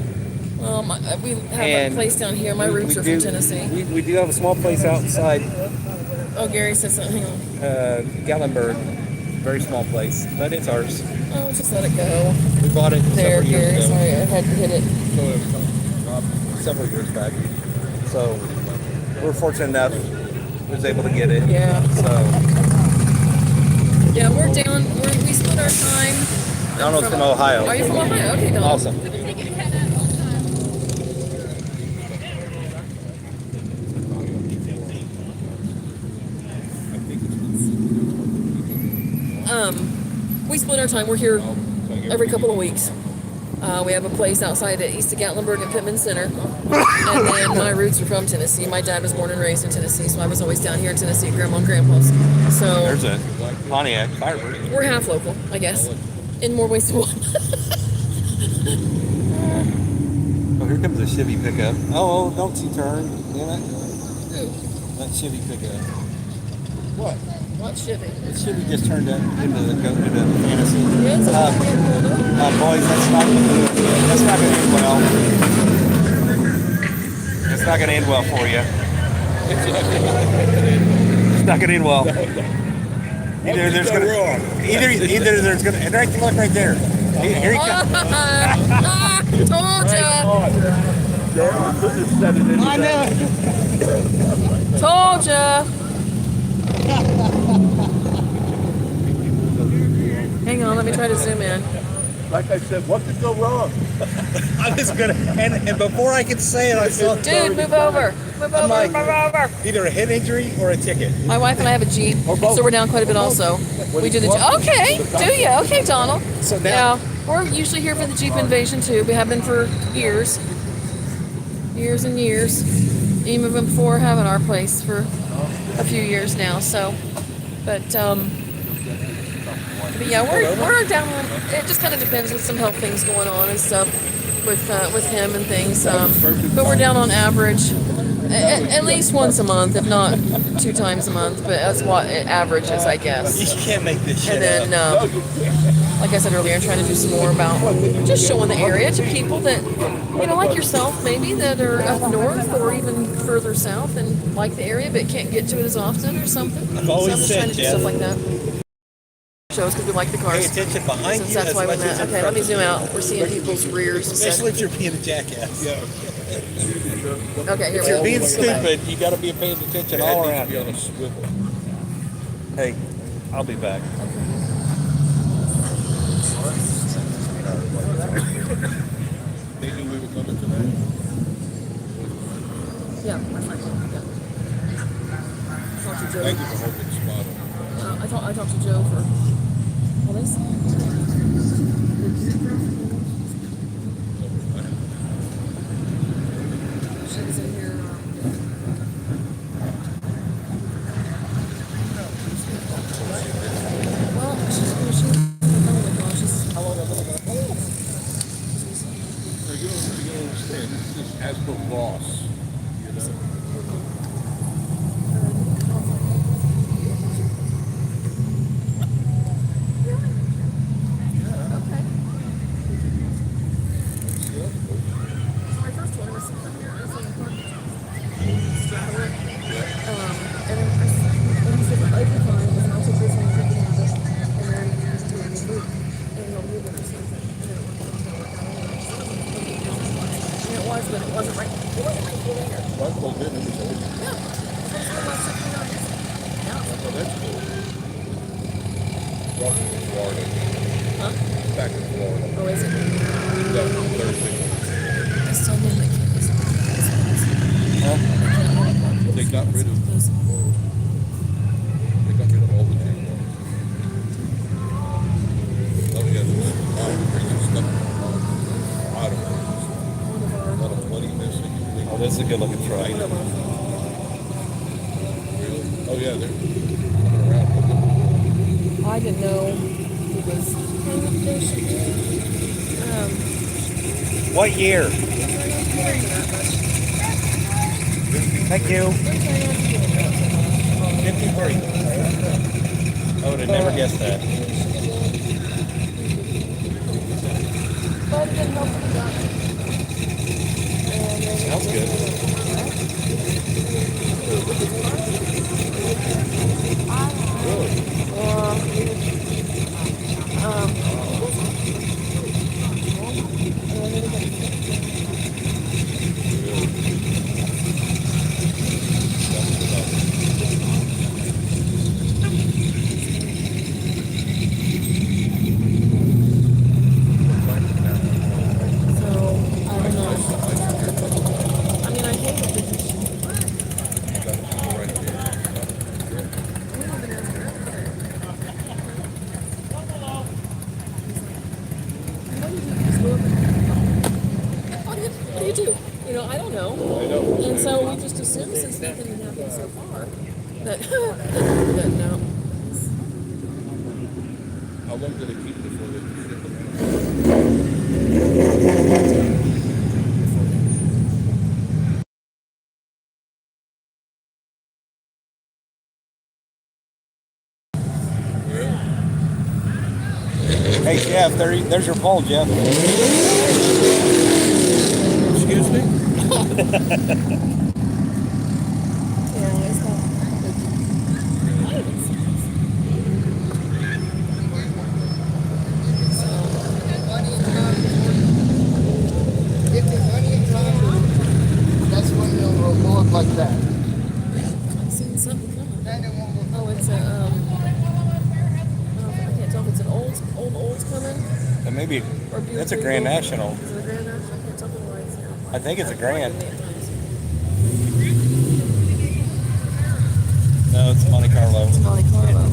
We have a place down here. My roots are from Tennessee. We do have a small place outside Oh, Gary said something. Hang on. Gatlinburg. Very small place, but it's ours. Oh, just let it go. We bought it There, several years Gary. ago. Sorry, I had to hit it. Several years back. So we're fortunate enough was able to get it. Yeah. So Yeah, we're down. We split our time. Donald's from Ohio. Are you from Ohio? Okay, Donald. Awesome. We split our time. We're here every couple of weeks. We have a place outside at East of Gatlinburg and Pittman Center. And then my roots are from Tennessee. My dad was born and raised in Tennessee, so I was always down here in Tennessee at Grandma and Grandpa's. So There's a Pontiac Firebird. we're half local, I guess, in more ways than one. Oh, here comes a Chevy pickup. Oh, don't you turn. Damn it. That Chevy pickup. What? What Chevy? The Chevy just turned up into fantasy. Yeah, it's a Boys, that's not going to end well. It's not going to end well for you. It's not going to end well. Either there's going to and right, look right there. Here he comes. Told ya. I know. Told ya. Hang on, let me try to zoom in. Like I said, what could go wrong? I was gonna, and before I could say it, I saw. Dude, move over. Move over, like- move over. Either a head injury or a ticket. My wife and I have a Jeep, so we're down quite a bit also. We do the Jeep. Okay, do you? Okay, Donald. So now, Yeah, we're usually here for the Jeep invasion too. We have been for years. Years and years. Even before having our place for a few years now, so. But yeah, we're down. It just kind of depends with some health things going on and stuff with him and things. But we're down on average at least once a month, if not 2 times a month. But that's what it averages, I guess. you can't make this shit And then, up. like I said earlier, I'm trying to do some more about just showing the area to people that, like yourself maybe, that are up north or even further south and like the area but can't get to it as often or something. I've always so I'm just said, trying to do Jeff, stuff like that. Shows because we like the Pay cars. attention behind Since you that's as why much when as that. in Okay, front let me of zoom you. out. We're seeing people's rears. Especially if you're being a jackass. Yeah. Okay, here If we you're go. being Let's go back. stupid, you got to be paying attention all around. Be on a swivel. Hey, I'll be back. They knew we were coming tonight. Yeah, my friend. Yeah. Talked to Joe. Thank you for holding the spot on. I talked to Joe for. Well, they she was in here. Well, she's how long ago? So you don't understand. This is as per Ross. You know? Okay. My first one was from here. I was in the park. And then he said, "I can find it, and I'll take this one and take it out." And then he was doing the boot, and he'll move it or something. And it was, but it wasn't right. It wasn't right for there. Well, well, then it was over. Yeah. That's what I was thinking of. Yeah. Oh, that's cool. Ross is in Florida. Huh? Back in Florida. Oh, is it? Yeah, Thursday. I still know my kids. They got rid of all the jailbirds. Oh yeah, there's a lot of crazy stuff. A lot of crazy stuff. A lot of money missing. Oh, this is a good looking truck. Really? Oh yeah, they're coming around. I didn't know he was. What year? Thank you. 53. I would have never guessed that. But it didn't help that we got it. Sounds good. I don't know. And so we just assumed since nothing had happened so far that, that no. How long did it keep before they ship them Hey, Jeff, there's your poll, Jeff. Excuse me? Get the money in time, that's when they'll go up like that. I've seen something coming. Oh, it's a, I can't tell if it's an old coming. And maybe Or that's a Grand National. Is it a Grand National? I can't tell if it's right. I think it's a Grand. No, it's Monte Carlo. It's Monte Carlo.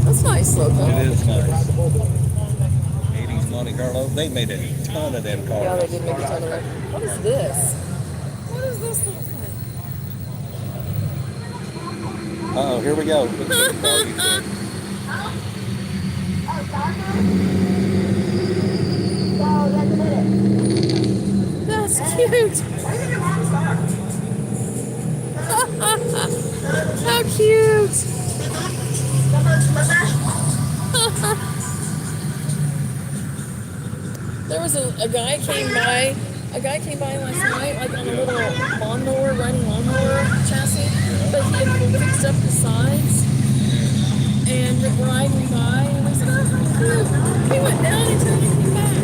That's nice logo. It is nice. 80s Monte Carlo. They made a ton of them cars. Yeah, they did make a ton of it. What is this? What is this little thing? Uh-oh, here we go. That's cute. How cute. There was a guy came by. A guy came by last night, like on a little lawnmower, riding lawnmower chassis, but he had fixed up the sides and riding by, and I said, "Oh, how cute!" He went down until he came back.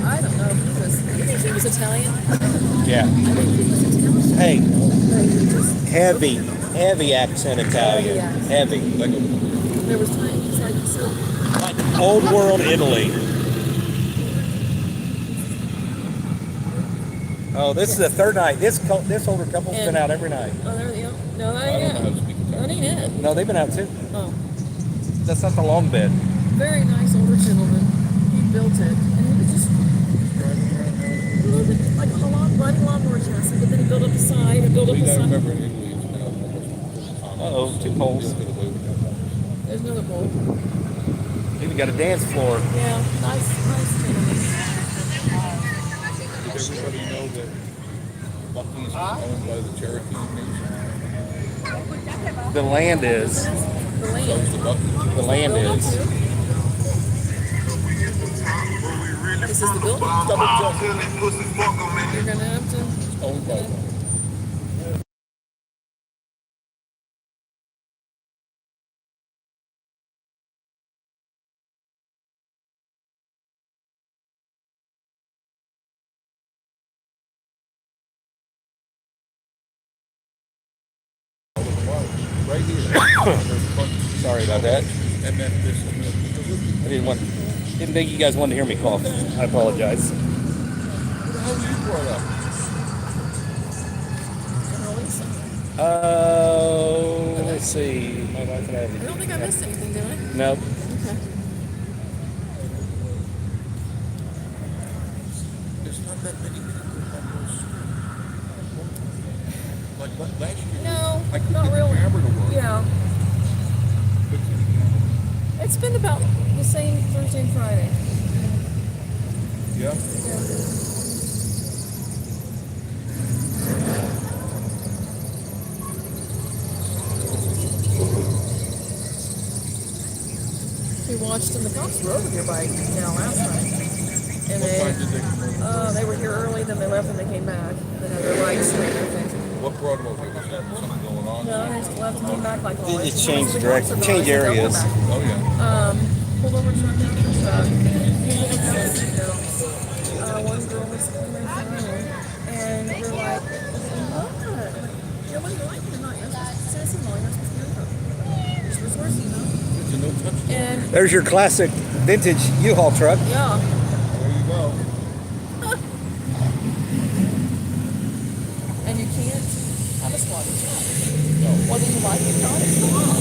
I don't know if he was. You think he was Italian? Yeah. I think he was Italian. Hey, But he just, heavy accent Italian. Heavy. there was times he was like so. Like old world Italy. Oh, this is the third night. This older couple's been out every night. Oh, there you go. No, that I don't know how to ain't speak it. That ain't it. No, they've been out too. Oh, That's not the long bed. very nice older gentleman. He built it, and he was just a little bit like a riding lawnmower chassis, but then he built up the side and built up You the gotta side. remember, Italy is now almost Uh-oh, two poles. get away with that. There's another bowl. Even got a dance floor. Yeah, nice gentleman. Did everybody know that Bucky's is owned by the Cherokee Nation? The land is. The So land. is the Bucky. The land is. This is the building. You're gonna have to. It's owned by them. Right here. Sorry about that. And then this one. I didn't think you guys wanted to hear me cough. I apologize. How were you brought up? Let's see. My wife and I I don't think I missed anything, did I? Nope. Okay. There's not that many people on those streets. Like last year. No, I could not get really. the camera to work. Yeah. It's been about the same Thursday and Friday. Yeah. We watched and the cops were over here by now last night. And What time did they come over? they were here early, then they left and they came back. They had their lights and everything. What brought them over? Was there something going on? No, they just left and came back like always. It changed The direct, cops are change gone, so they'll areas. come back. Oh, yeah. Pulled over truck down to truck. One girl was in their phone, and we're like, what? Yeah, what do you like? You're not. You're supposed to say this is Molly. You're supposed to be over. Just resource, you know. It's a no touch. And There's your classic vintage U-Haul truck. yeah, There you go. and you can't have a squatty truck. Whether you like it or not, it's the law.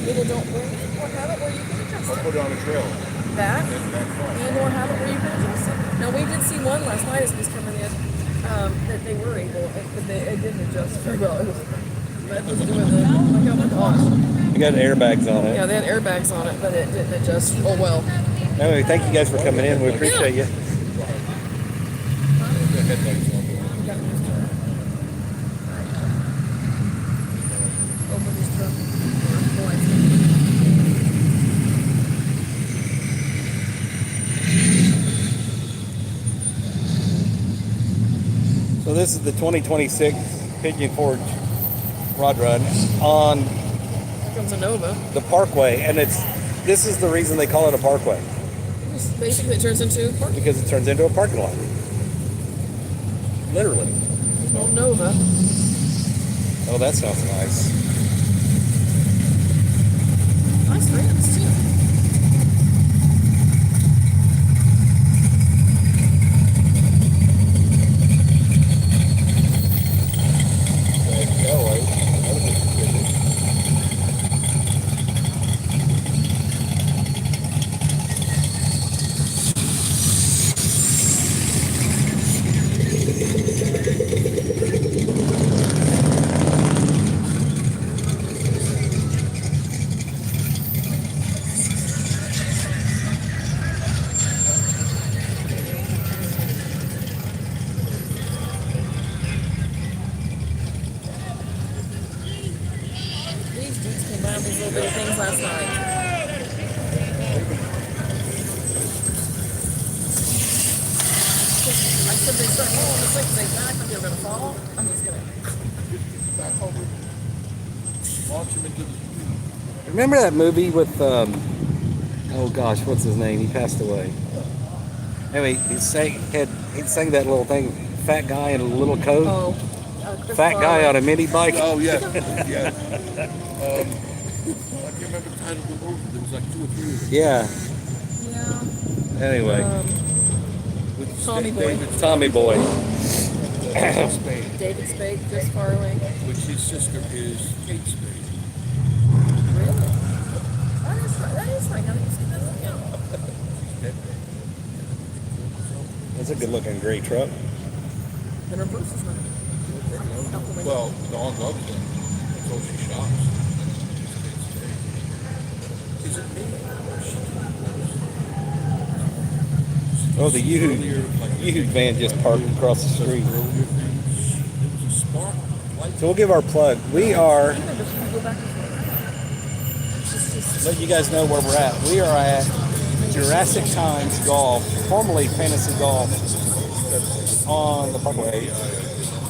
Either don't bring it or have it where you can adjust I'll it. put it on a trailer. That, And that's fine. and or have it where you can adjust it. Now we did see one last night as we was coming in that they were able, but it didn't adjust very well. It was doing the like, oh my gosh. You got airbags on it. Yeah, they had airbags on it, but it didn't adjust. Oh well. Anyway, thank you guys for coming in. We appreciate you. The headlights on. Open his truck. So this is the 2026 Pigeon Forge Rod Run on Here comes a Nova. the Parkway, and this is the reason they call it a parkway, Basically, it turns into a parking. because it turns into a parking lot. Literally. Old Nova. Oh, that sounds nice. Nice rims too. These dudes came by with these little bitty things last night. I said they start falling asleep. They back like they were gonna fall. I'm just gonna back over. Launch them into the street. Remember that movie with, oh gosh, what's his name? He passed away. Anyway, he sang that little thing, fat guy in a little coat. Oh, Chris Fat guy Farley. on a mini bike. Oh, yeah. Yeah. I can't remember the title of the movie. There was like 2 or 3 of them. Yeah. Yeah. Anyway, With Tommy Boy. David Tommy Boy. Spade, David Spade, Chris Farley. which his sister is Kate Spade. Really? That is right. That is right. Now that you say that, yeah. She's dead. That's a good-looking gray truck. The reverse is not. Well, Dawn loves them. That's all she shops. Is it me? Or is she Oh, the Yoo-Hoo van just parked across the street. earlier things? There was a spark light. So we'll give our plug. We are, Go back and forth. let you guys know where we're at. We are at Jurassic Times Golf, formerly Fantasy Golf, on the Parkway.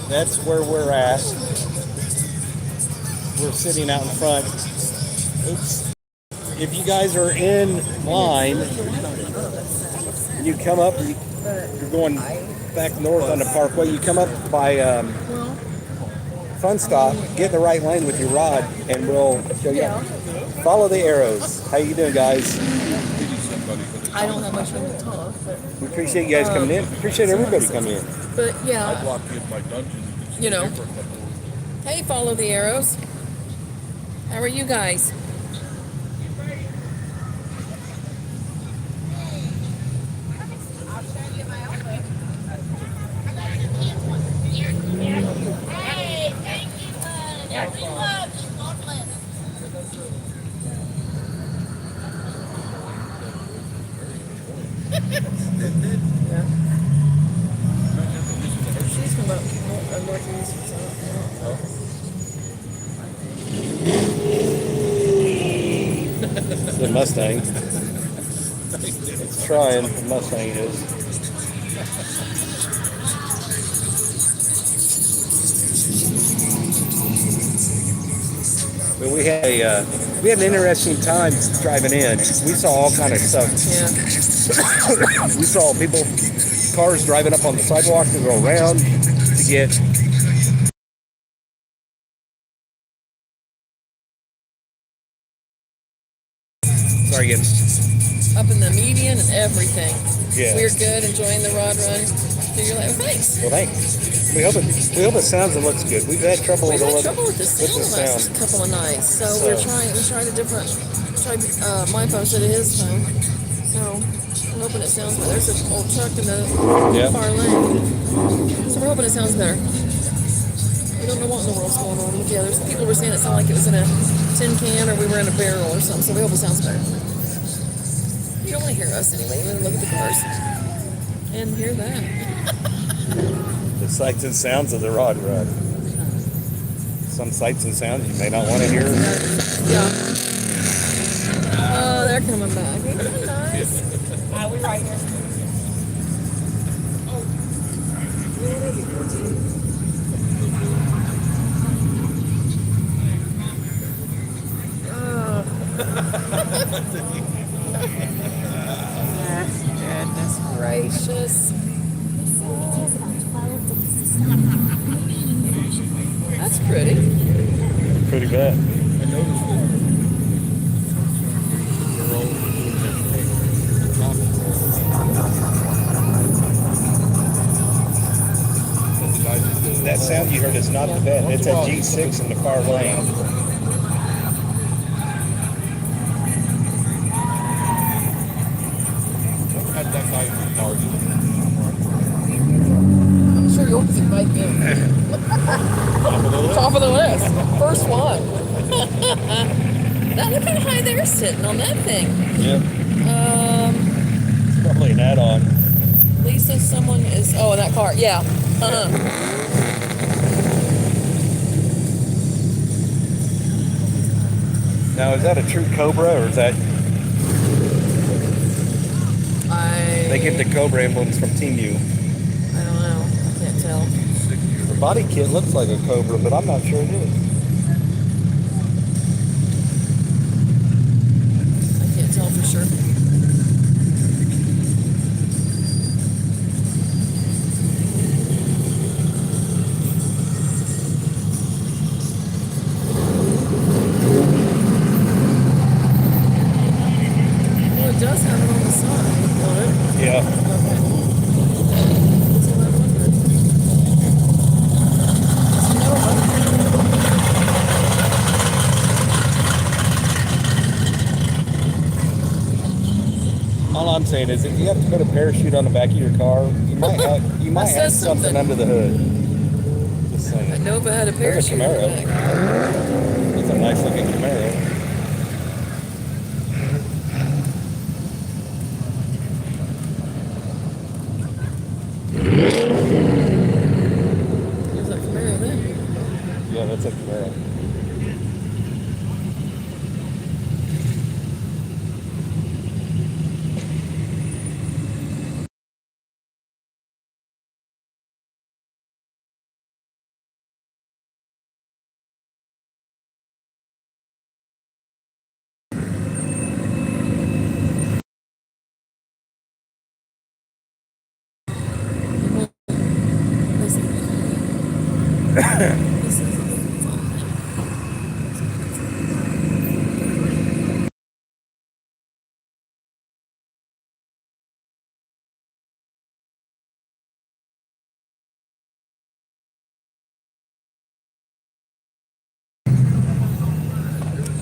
That's where we're at. We're sitting out in front. Oops. If you guys are in line, you come up, you're going back north on the Parkway, you come up by Fun Stop, get in the right lane with your rod, and we'll show you. Follow the arrows. How you doing, guys? I don't have much room to talk, but We appreciate you guys coming in. Appreciate everybody coming in. but I yeah, block you in my dungeon. you know. Hey, follow the arrows. How are you guys? Rookies. So, The Mustang. It's trying. The Mustang is. But we had an interesting time driving in. We saw all kind of stuff. yeah. We saw cars driving up on the sidewalk to go around to get. Sorry again. Up in the median and everything. Yeah. We're good, enjoying the rod run. So you're like, well, thanks. Well, thanks. We hope it sounds and looks good. We've had trouble We've with had trouble with the sound the last sound. couple of nights. So we tried my phone instead of his phone. So I'm hoping it sounds better. There's an old truck in the far lane. So we're hoping it sounds better. We don't know what in the world's going on with the others. People were saying it sounded like it was in a tin can or we were in a barrel or something. So we hope it sounds better. You don't want to hear us anyway. You want to look at the cars and hear that. The sights and sounds of the rod run. Some sights and sounds you may not want to hear. Yeah. Oh, they're coming back. Ain't that nice? We're right here. Goodness gracious. That's pretty. Pretty bad. I noticed that they're all doing that thing. That sound you heard is not the bed. It's a G6 in the far lane. Had that guy in the car. I'm sure yours would make me top of the list. First one. That look how high they're sitting on that thing. Yep. Probably an add-on. Lisa, someone is. Oh, in that car. Yeah. Now, is that a true Cobra or is that they get the Cobra emblems from Team U? I don't know. I can't tell. The body kit looks like a Cobra, but I'm not sure it is. I can't tell for sure. Well, it does have it on the side, don't it? Yeah. Okay. That's what I wondered. All I'm saying is, if you have to put a parachute on the back of your car, you might have says something something. under the hood. Just saying. I know if I had a There's a parachute. Camaro. in the back. It's a nice looking Camaro. There's that Camaro there. Yeah, that's a Camaro.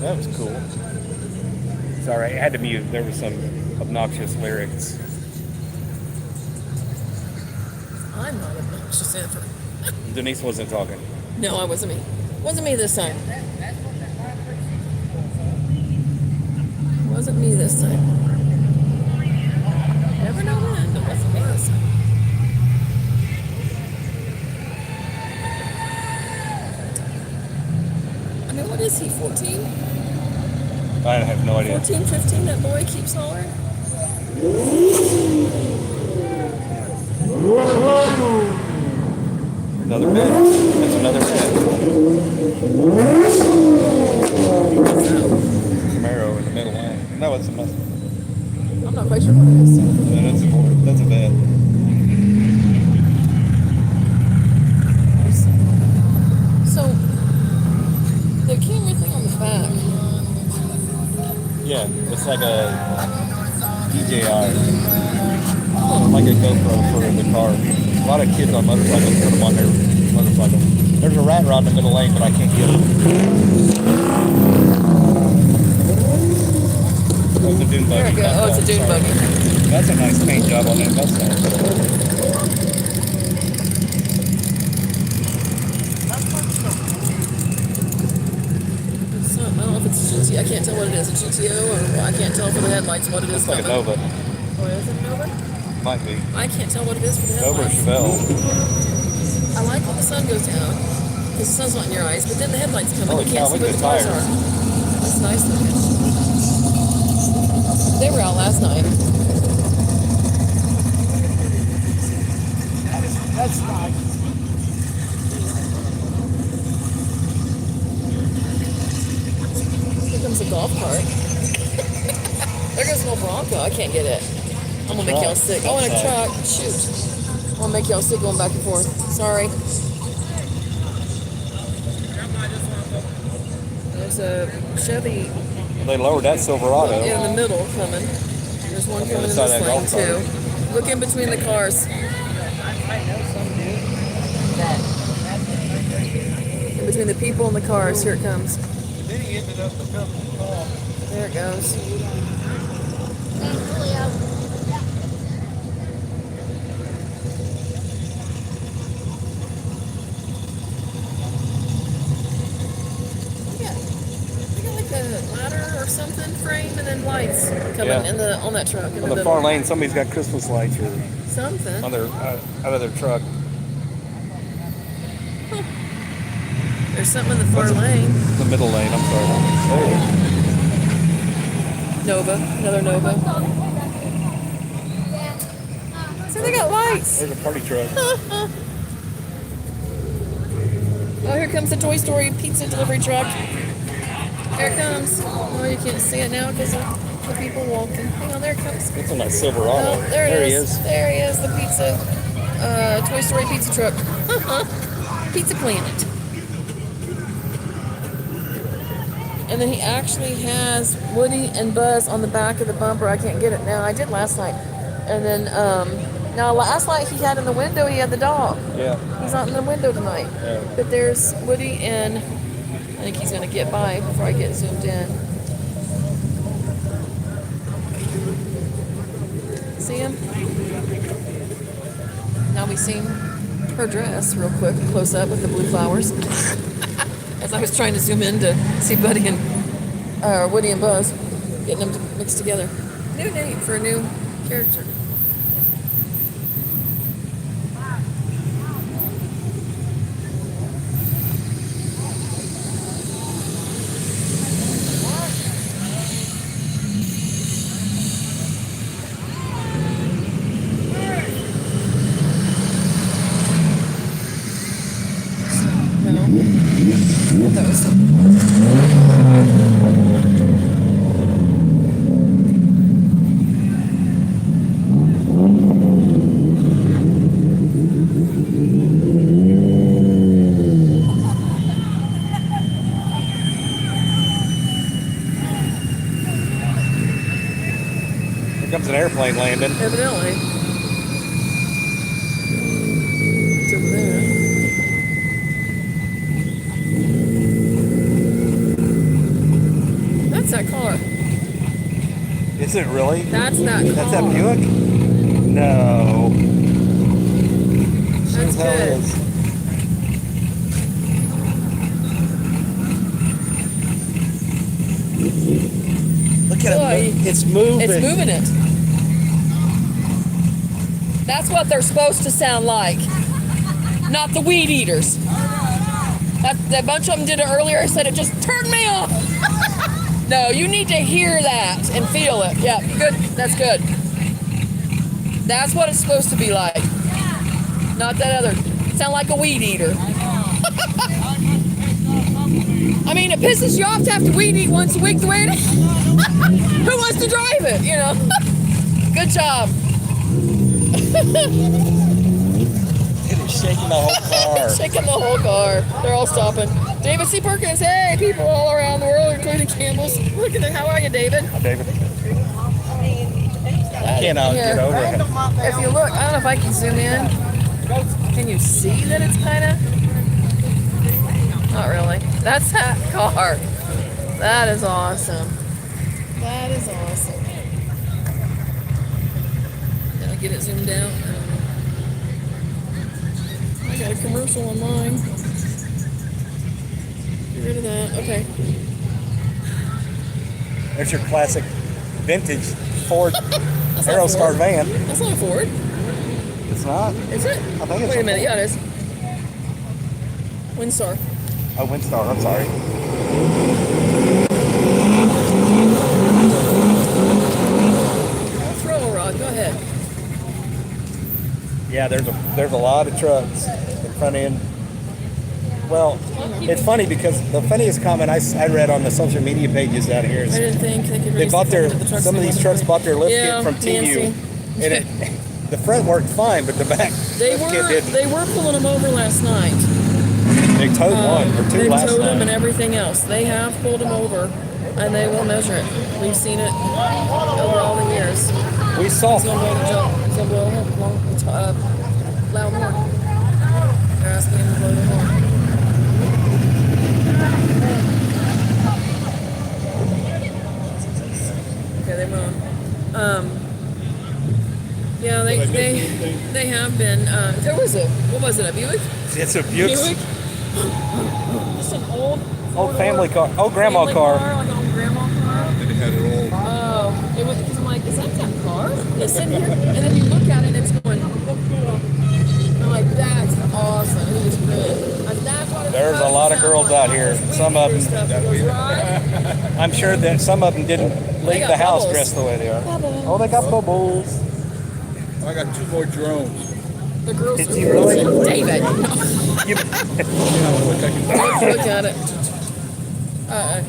That was cool. Sorry, I had to mute. There was some obnoxious lyrics. I'm not obnoxious, Anthony. Denise wasn't talking. No, I wasn't me. Wasn't me this time. Wasn't me this time. Never know when. It wasn't me this time. What is he, 14? I have no idea. 14, 15, that boy keeps hollering? Another bed. That's another bed. Camaro in the middle lane. No, it's a Mustang. I'm not quite sure what it is. No, that's a bed. So, the camera thing on the back. Yeah, it's like a DJI. Like a GoPro for the car. A lot of kids on motorcycles put them on their motorcycle. There's a rat rod in the middle lane, but I can't get it. Oh, it's a dune buggy. There we go. Oh, it's a dune Sorry. buggy. That's a nice paint job on that Mustang. So, I don't know if it's a GTO. I can't tell what it is. A GTO or I can't tell for the headlights what it is. It's like a coming. Nova. Oh, is it a Nova? Might be. I can't tell what it is for the Nova or headlights. Chevelle. I like when the sun goes down because the sun's not in your eyes, but then the headlights come Holy and you can't cow, see look what at the the cars tires. are. That's nice looking. They were out last night. That's nice. Here comes a golf cart. There goes an old Bronco. I can't get it. I'm gonna make y'all sick. Oh, in a truck. Shoot. I'm gonna make y'all sick going back and forth. Sorry. There's a Chevy They lowered that Silverado. in the middle coming. There's one On the coming other in side of this that lane golf too. Look in between the cars. In between the people and the cars. Here it comes. Then he ended up becoming the car. There it goes. They got like a ladder or something frame and then lights coming Yeah. in the on that truck. In On the the far lane, somebody's got Christmas lights or something. on their out of their truck. There's something in the far lane. The middle lane. I'm sorry. There it is. Nova, another Nova. So they got lights. There's a party truck. Oh, here comes the Toy Story pizza delivery truck. Here it comes. Oh, you can't see it now because of the people walking. Hang on, there it comes. It's a nice Silverado. Oh, there it he is. is. There he is, the pizza, Toy Story pizza truck. Pizza Planet. And then he actually has Woody and Buzz on the back of the bumper. I can't get it now. I did last night. And then, now last night he had in the window, he had the dog. Yeah. He's not in the window tonight. Yeah. But there's Woody and I think he's going to get by before I get zoomed in. See him? Now we seen her dress real quick, close up with the blue flowers. As I was trying to zoom in to see Buddy and Woody and Buzz, getting them mixed together. New name for a new character. That was Here comes an airplane landing. evidently. It's over there. That's that car. Is it really? That's that car. That's that Buick? No. That's Sure as hell good. is. Look at Boy, it. It's moving. It's moving it. That's what they're supposed to sound like. Not the weed eaters. A bunch of them did it earlier. I said it just turned me off. No, you need to hear that and feel it. Yeah, good. That's good. That's what it's supposed to be like. Not that other. Sound like a weed eater. I mean, it pisses you off to have to weed eat once a week the way it is. Who wants to drive it, you know? Good job. It is shaking the whole car. Shaking the whole car. They're all stopping. David C. Perkins, hey, people all around the world, including Campbell's. Look at that. How are you, David? Hi, David. I cannot get over it. If you look, I don't know if I can zoom in. Can you see that it's kind of? Not really. That's that car. That is awesome. That is awesome. Did I get it zoomed out? I got a commercial on mine. Get rid of that. Okay. There's your classic vintage Ford Aerostar van. That's not a Ford. It's not? Is it? I think it's Wait a minute. Ford. Yeah, it is. Windstar. Oh, Windstar. I'm sorry. Throw a rod. Go ahead. Yeah, there's a lot of trucks in front end. Well, it's funny because the funniest comment I read on the social media pages out here I is didn't think they could they raise bought the their front of the trucks some of they these wanted trucks to. bought their lift Yeah, kit from TU, Nancy. and the front worked fine, but the back They lift kit were didn't. they were pulling them over last night. They towed one or two They last towed them and night. everything else. They have pulled them over, and they will measure it. We've seen it over all the years. We saw. It's gonna blow the jump. It's gonna blow a loud horn. They're asking him to blow the horn. Okay, they moan. Yeah, they have been. There was what was it? A Buick? It's a Buick, Just an old family car, old grandma family car. like an old grandma car. And they had it all. Oh, it was because I'm like, is that car? It's sitting here, and then you look at it, and it's going. I'm like, that's awesome. It is good. That's what There's a lot of girls out here. Some of them, Right? I'm sure that some of them didn't leave got the house bubbles. dressed the way they are. Bubbles. Oh, they got bubbles. I got 2 more drones. The girls Did are you really? David. No. You- Look at it.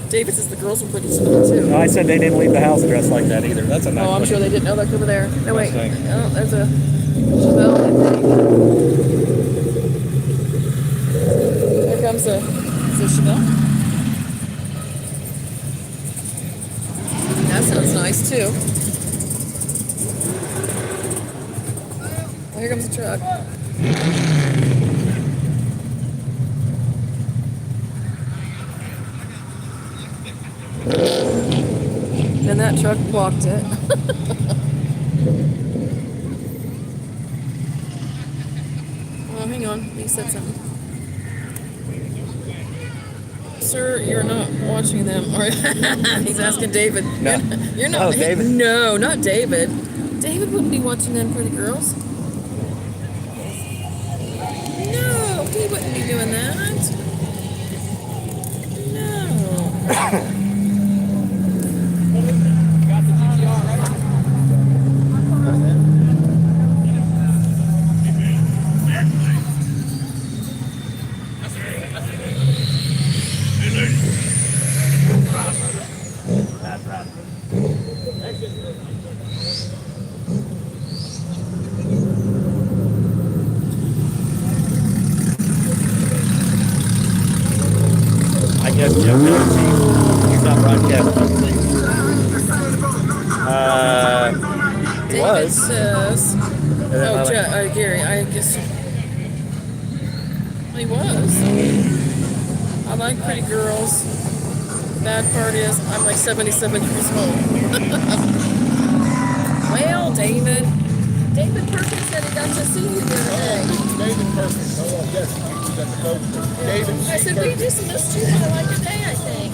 David says the girls were pretty smart too. No, I said they didn't leave the house dressed like that either. That's a nice Oh, I'm one. sure they didn't. Oh, look over there. No, wait. Mustang. Oh, there's a Chevelle. Here comes a Chevelle. That sounds nice too. Oh, here comes a truck. And that truck blocked it. Oh, hang on. He said something. Sir, you're not watching them. Or he's asking David. No. You're not. Oh, David. No, not David. David wouldn't be watching them pretty girls. No, he wouldn't be doing that. No. I guess Jeff Miller, he's not broadcasting. He David was. says. Oh, Gary, I guess. He was. I like pretty girls. Bad part is, I'm like 77 years old. Well, David. David Perkins said he got to see you the other day. David Perkins. Oh, yes, he's at the coach. David I said, we just missed you for like a day, I think.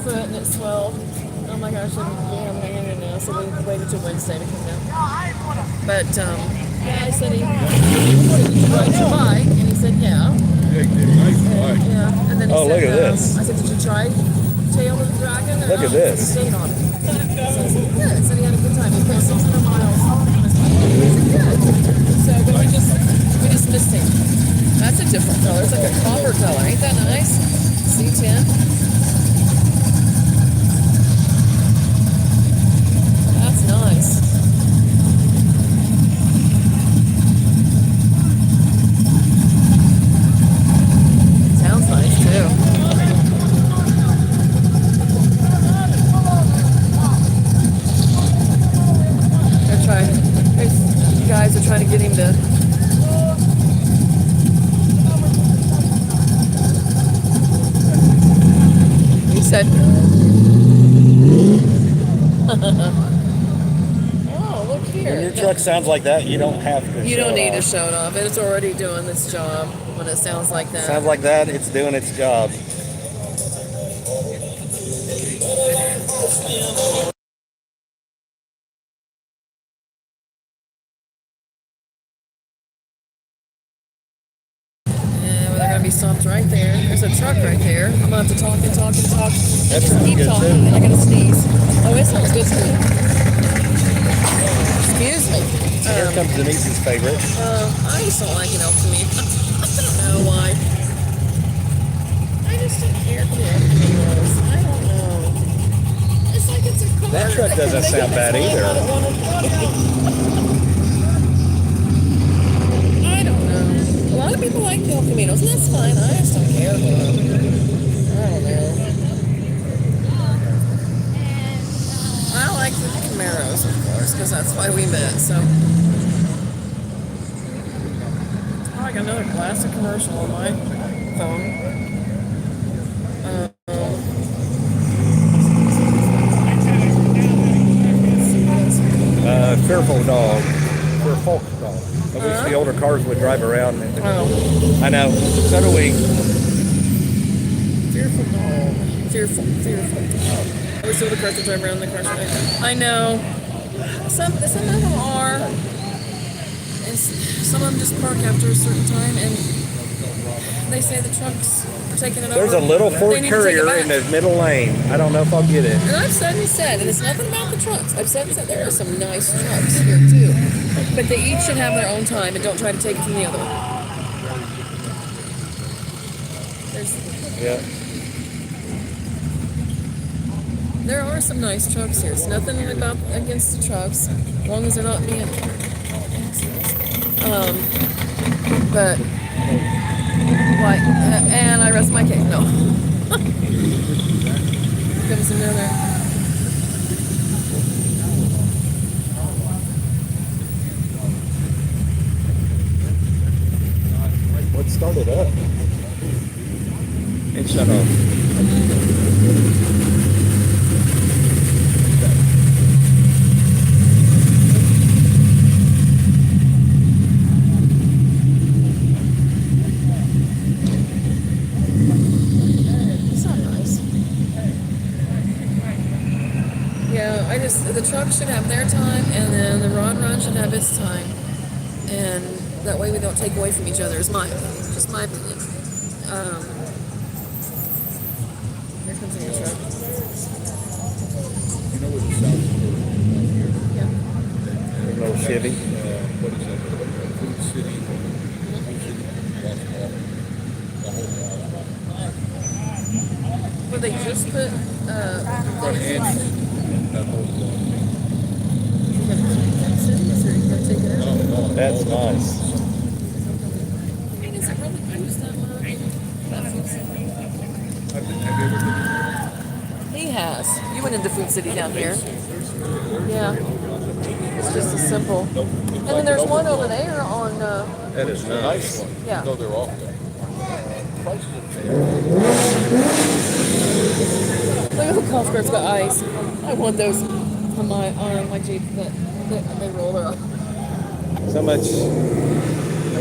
Foot and it's 12. Oh my gosh, I'm hanging in now, so we waited till Wednesday to come down. But, yeah, I said he wanted to ride your bike. Look at this. I said, did you try Tail of the Dragon? Or Look not? at this. He stayed on it. So I said, good. Said he had a good time. He put 600 miles on his bike. I said, good. So, but we just missed him. That's a different color. It's like a copper color. Ain't that nice? C10. That's nice. Sounds nice too. They're trying. You guys are trying to get him to. He said. Oh, look here. When your truck sounds like that, you don't have to. You show don't it need to off. show it off. It's already doing its job when it sounds like that. Sounds like that. It's doing its job. Yeah, well, they're gonna be stopped right there. There's a truck right there. I'm gonna have to talk and talk and talk. That Just sounds keep good, talking, too. and I gotta sneeze. Oh, it sounds good too. Excuse me. Here comes Denise's favorite. I just don't like it up to me. I don't know why. I just don't care for the Camino's. I don't know. It's like it's a car. That truck can doesn't make sound it bad fly either. out at 1 o'clock. I don't know. A lot of people like the Caminos, and that's fine. I just don't care for them. I don't know. I like the Camaros, of course, because that's why we met. So. Oh, I got another classic commercial on my phone. Fearful dog. Fearful dog. I wish the older cars would drive around. Oh, I know. So do we. fearful dog. Fearful dog. I wish the older cars would drive around the cars. I know. Some of them are. And some of them just park after a certain time, and they say the trucks are taking it over. There's a little They Ford need to take it Courier back. in the middle lane. I don't know if I'll get it. And I've said and said, and it's nothing about the trucks. I've said and said there are some nice trucks here too, but they each should have their own time, and don't try to take it from the other one. Yeah. There are some nice trucks here. It's nothing about against the trucks, as long as they're not being. But like, and I rest my case. No. Here comes another. What started up? It shut off. It's not nice. Yeah, the truck should have their time, and then the rod run should have its time, and that way we don't take away from each other. Is my opinion, just my opinion. Here comes the truck. You know where the South here? Yeah. Little Chevy. What is that? Food City. The whole Well, they just put. front end. That whole You gonna keep them cities, or you gonna take it out? That's nice. I mean, is it really used that much? Have you ever been? He has. You went into Food City down here. Yeah. It's just a simple. And then there's one over there on. That is nice. one. Yeah. No, they're awful. Prices are Look at the golf carts got ice. I want those on my Jeep that they roll their. So much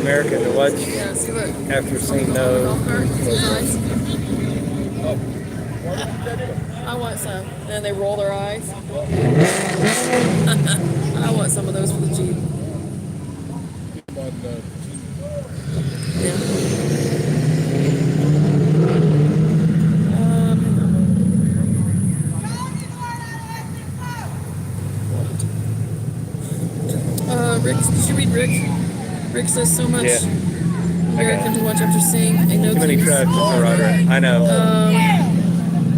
America to watch Yeah. See what? after seeing The golf no. cart. See what's nice. I want some. And they roll their eyes. I want some of those for the Jeep. Yeah. Rick says so much Yeah. American to watch after seeing a no Too many Kings. trucks. I know.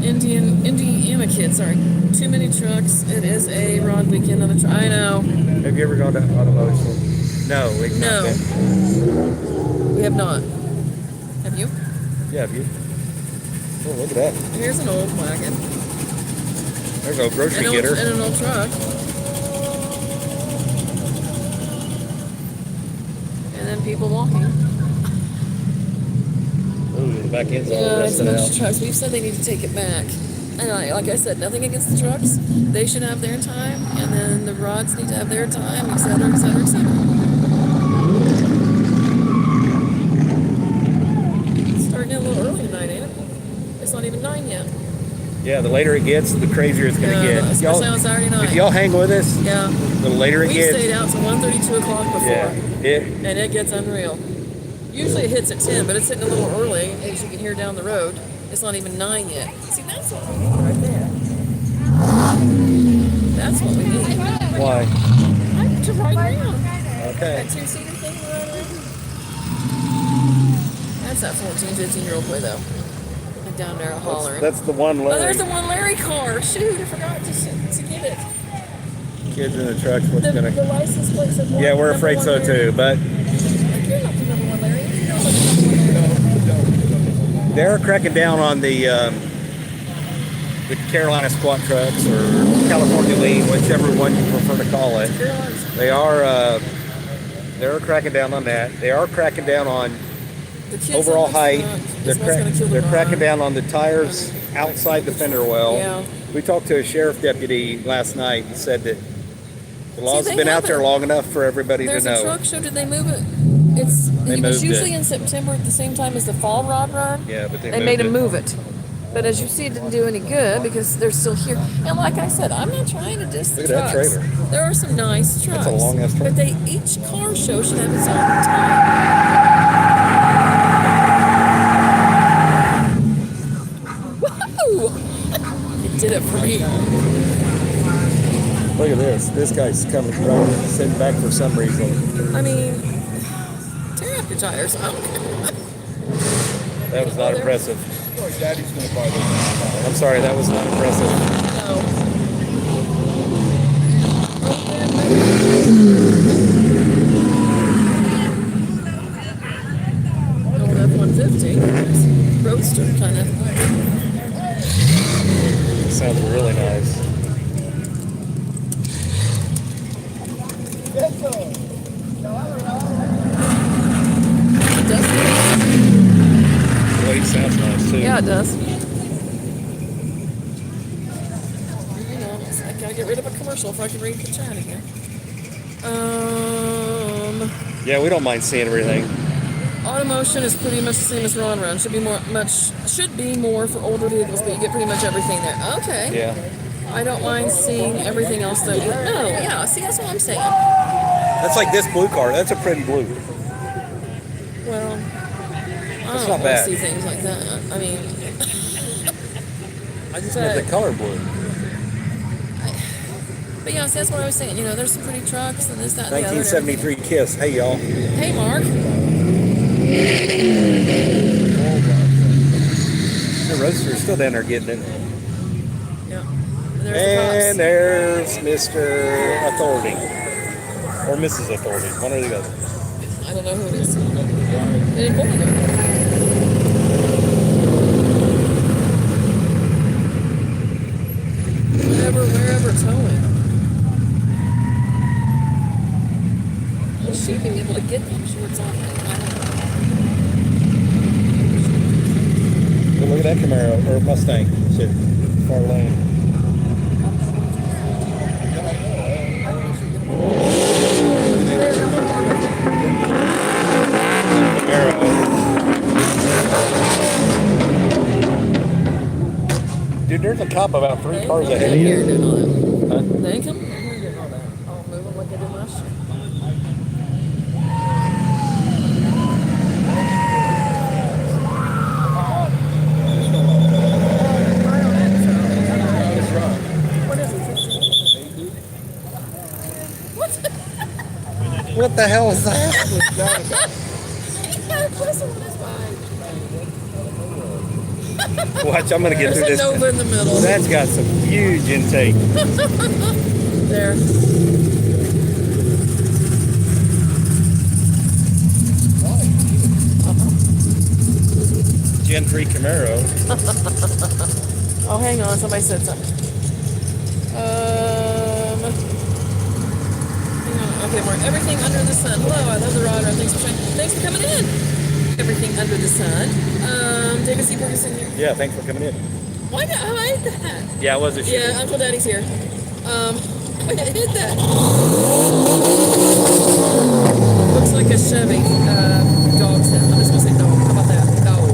Indiana kid, sorry. Too many trucks. It is a Rod weekend on the truck. I know. Have you ever gone to automotive school? No, we've not No. been. We have not. Have you? Yeah, have you? Oh, look at that. Here's an old wagon. There's a grocery getter. And an old truck. And then people walking. Ooh, the back end's all Yeah, it's a rusted bunch out. of trucks. We've said they need to take it back. And like I said, nothing against the trucks. They should have their time, and then the rods need to have their time, et cetera, et cetera, et cetera. It's starting a little early tonight, ain't it? It's not even 9 yet. Yeah, the later it gets, the crazier it's going to get. Especially on Saturday night. If y'all hang with us, Yeah. the later it We gets. stayed out till 1:30, 2 o'clock before. Yeah, And it gets unreal. Usually it hits at 10, but it's hitting a little early, as you can hear down the road. It's not even 9 yet. See, that's what we need right there. That's what we need. why? To ride around. Okay. That two-seater thing to ride around. That's that 14, 15-year-old boy, though. Like down there hollering. That's the one Oh, Larry. there's the one Larry car. Shoot, I forgot to get it. Kids in the trucks, what's The going to... license plate said Yeah, we're afraid so too, but You're not the number one Larry. You're not the number one Larry. they're cracking down on the Carolina squat trucks or California lean, whichever one you prefer to call it. Caroline's They're cracking down on that. They are cracking down on the kids overall in the height. truck They're, is what's gonna kill the they're ride. cracking down on the tires outside the fender well. Yeah. We talked to a sheriff deputy last night and said that the law's they been out have there it. long enough for everybody There's to a know. truck show. Did they move it? It was moved usually it. in September at the same time as the fall rod run. Yeah, but they made them moved move it. But as you see, it didn't do any good because they're still here. And like I said, I'm not trying to diss the Look at that trucks. trailer. There are some nice trucks. a long-ass trailer. But each car show should have its own time. Woohoo! It did it for me. Look at this. This guy's coming, sitting back for some reason. I mean, tear up your tires. I don't care. That was not impressive. Sorry, Daddy's going to buy this. I'm sorry, that was not impressive. No. Old F-150. Roadster kind of. Sounds really nice. It does. The way it sounds nice too. Yeah, it does. You know, I gotta get rid of a commercial if I can read the chat again. Yeah, we don't mind seeing everything. Automotion is pretty much the same as Ron Run. Should be more for older vehicles, but you get pretty much everything there. Okay. Yeah. I don't mind seeing everything else that we... No, yeah, see, that's what I'm saying. That's like this blue car. That's a pretty blue. Well, I It's don't not want to bad. see things like that. I mean... I just meant the color blue. But yeah, see, that's what I was saying. You know, there's some pretty trucks and this, that, and the other. 1973 Kiss. Hey, y'all. Hey, Mark. The Roadster's still down there getting it. Yeah. And there's Mr. Authority. Or Mrs. Authority. One or the other. I don't know who it is. They didn't pull me there. Wherever towing. Will she be able to get them shorts on? I don't know. But look at that Camaro or Mustang. Shit. Far lane. Dude, there's a cop about 3 cars ahead of Here you. doing all that. Huh? They ain't coming here doing all that. I'll move them like I did last year. What is it? 15? What? What the hell is that? What's that about? Yeah, plus one is fine. Watch, I'm gonna get There's through a this. Nova in the middle. That's got some huge intake. There. Gen 3 Camaro. Oh, hang on. Somebody said something. Hang on. Okay, Mark. Everything under the sun. Hello, I love the rod. Thanks for coming in. Everything under the sun. David C. Ferguson here. Yeah, thanks for coming in. Why did I hide that? Yeah, it was a shit. Yeah, Uncle Daddy's here. Why did I hit that? Looks like a Chevy dog sound. I'm just gonna say dog. How about that? Dog.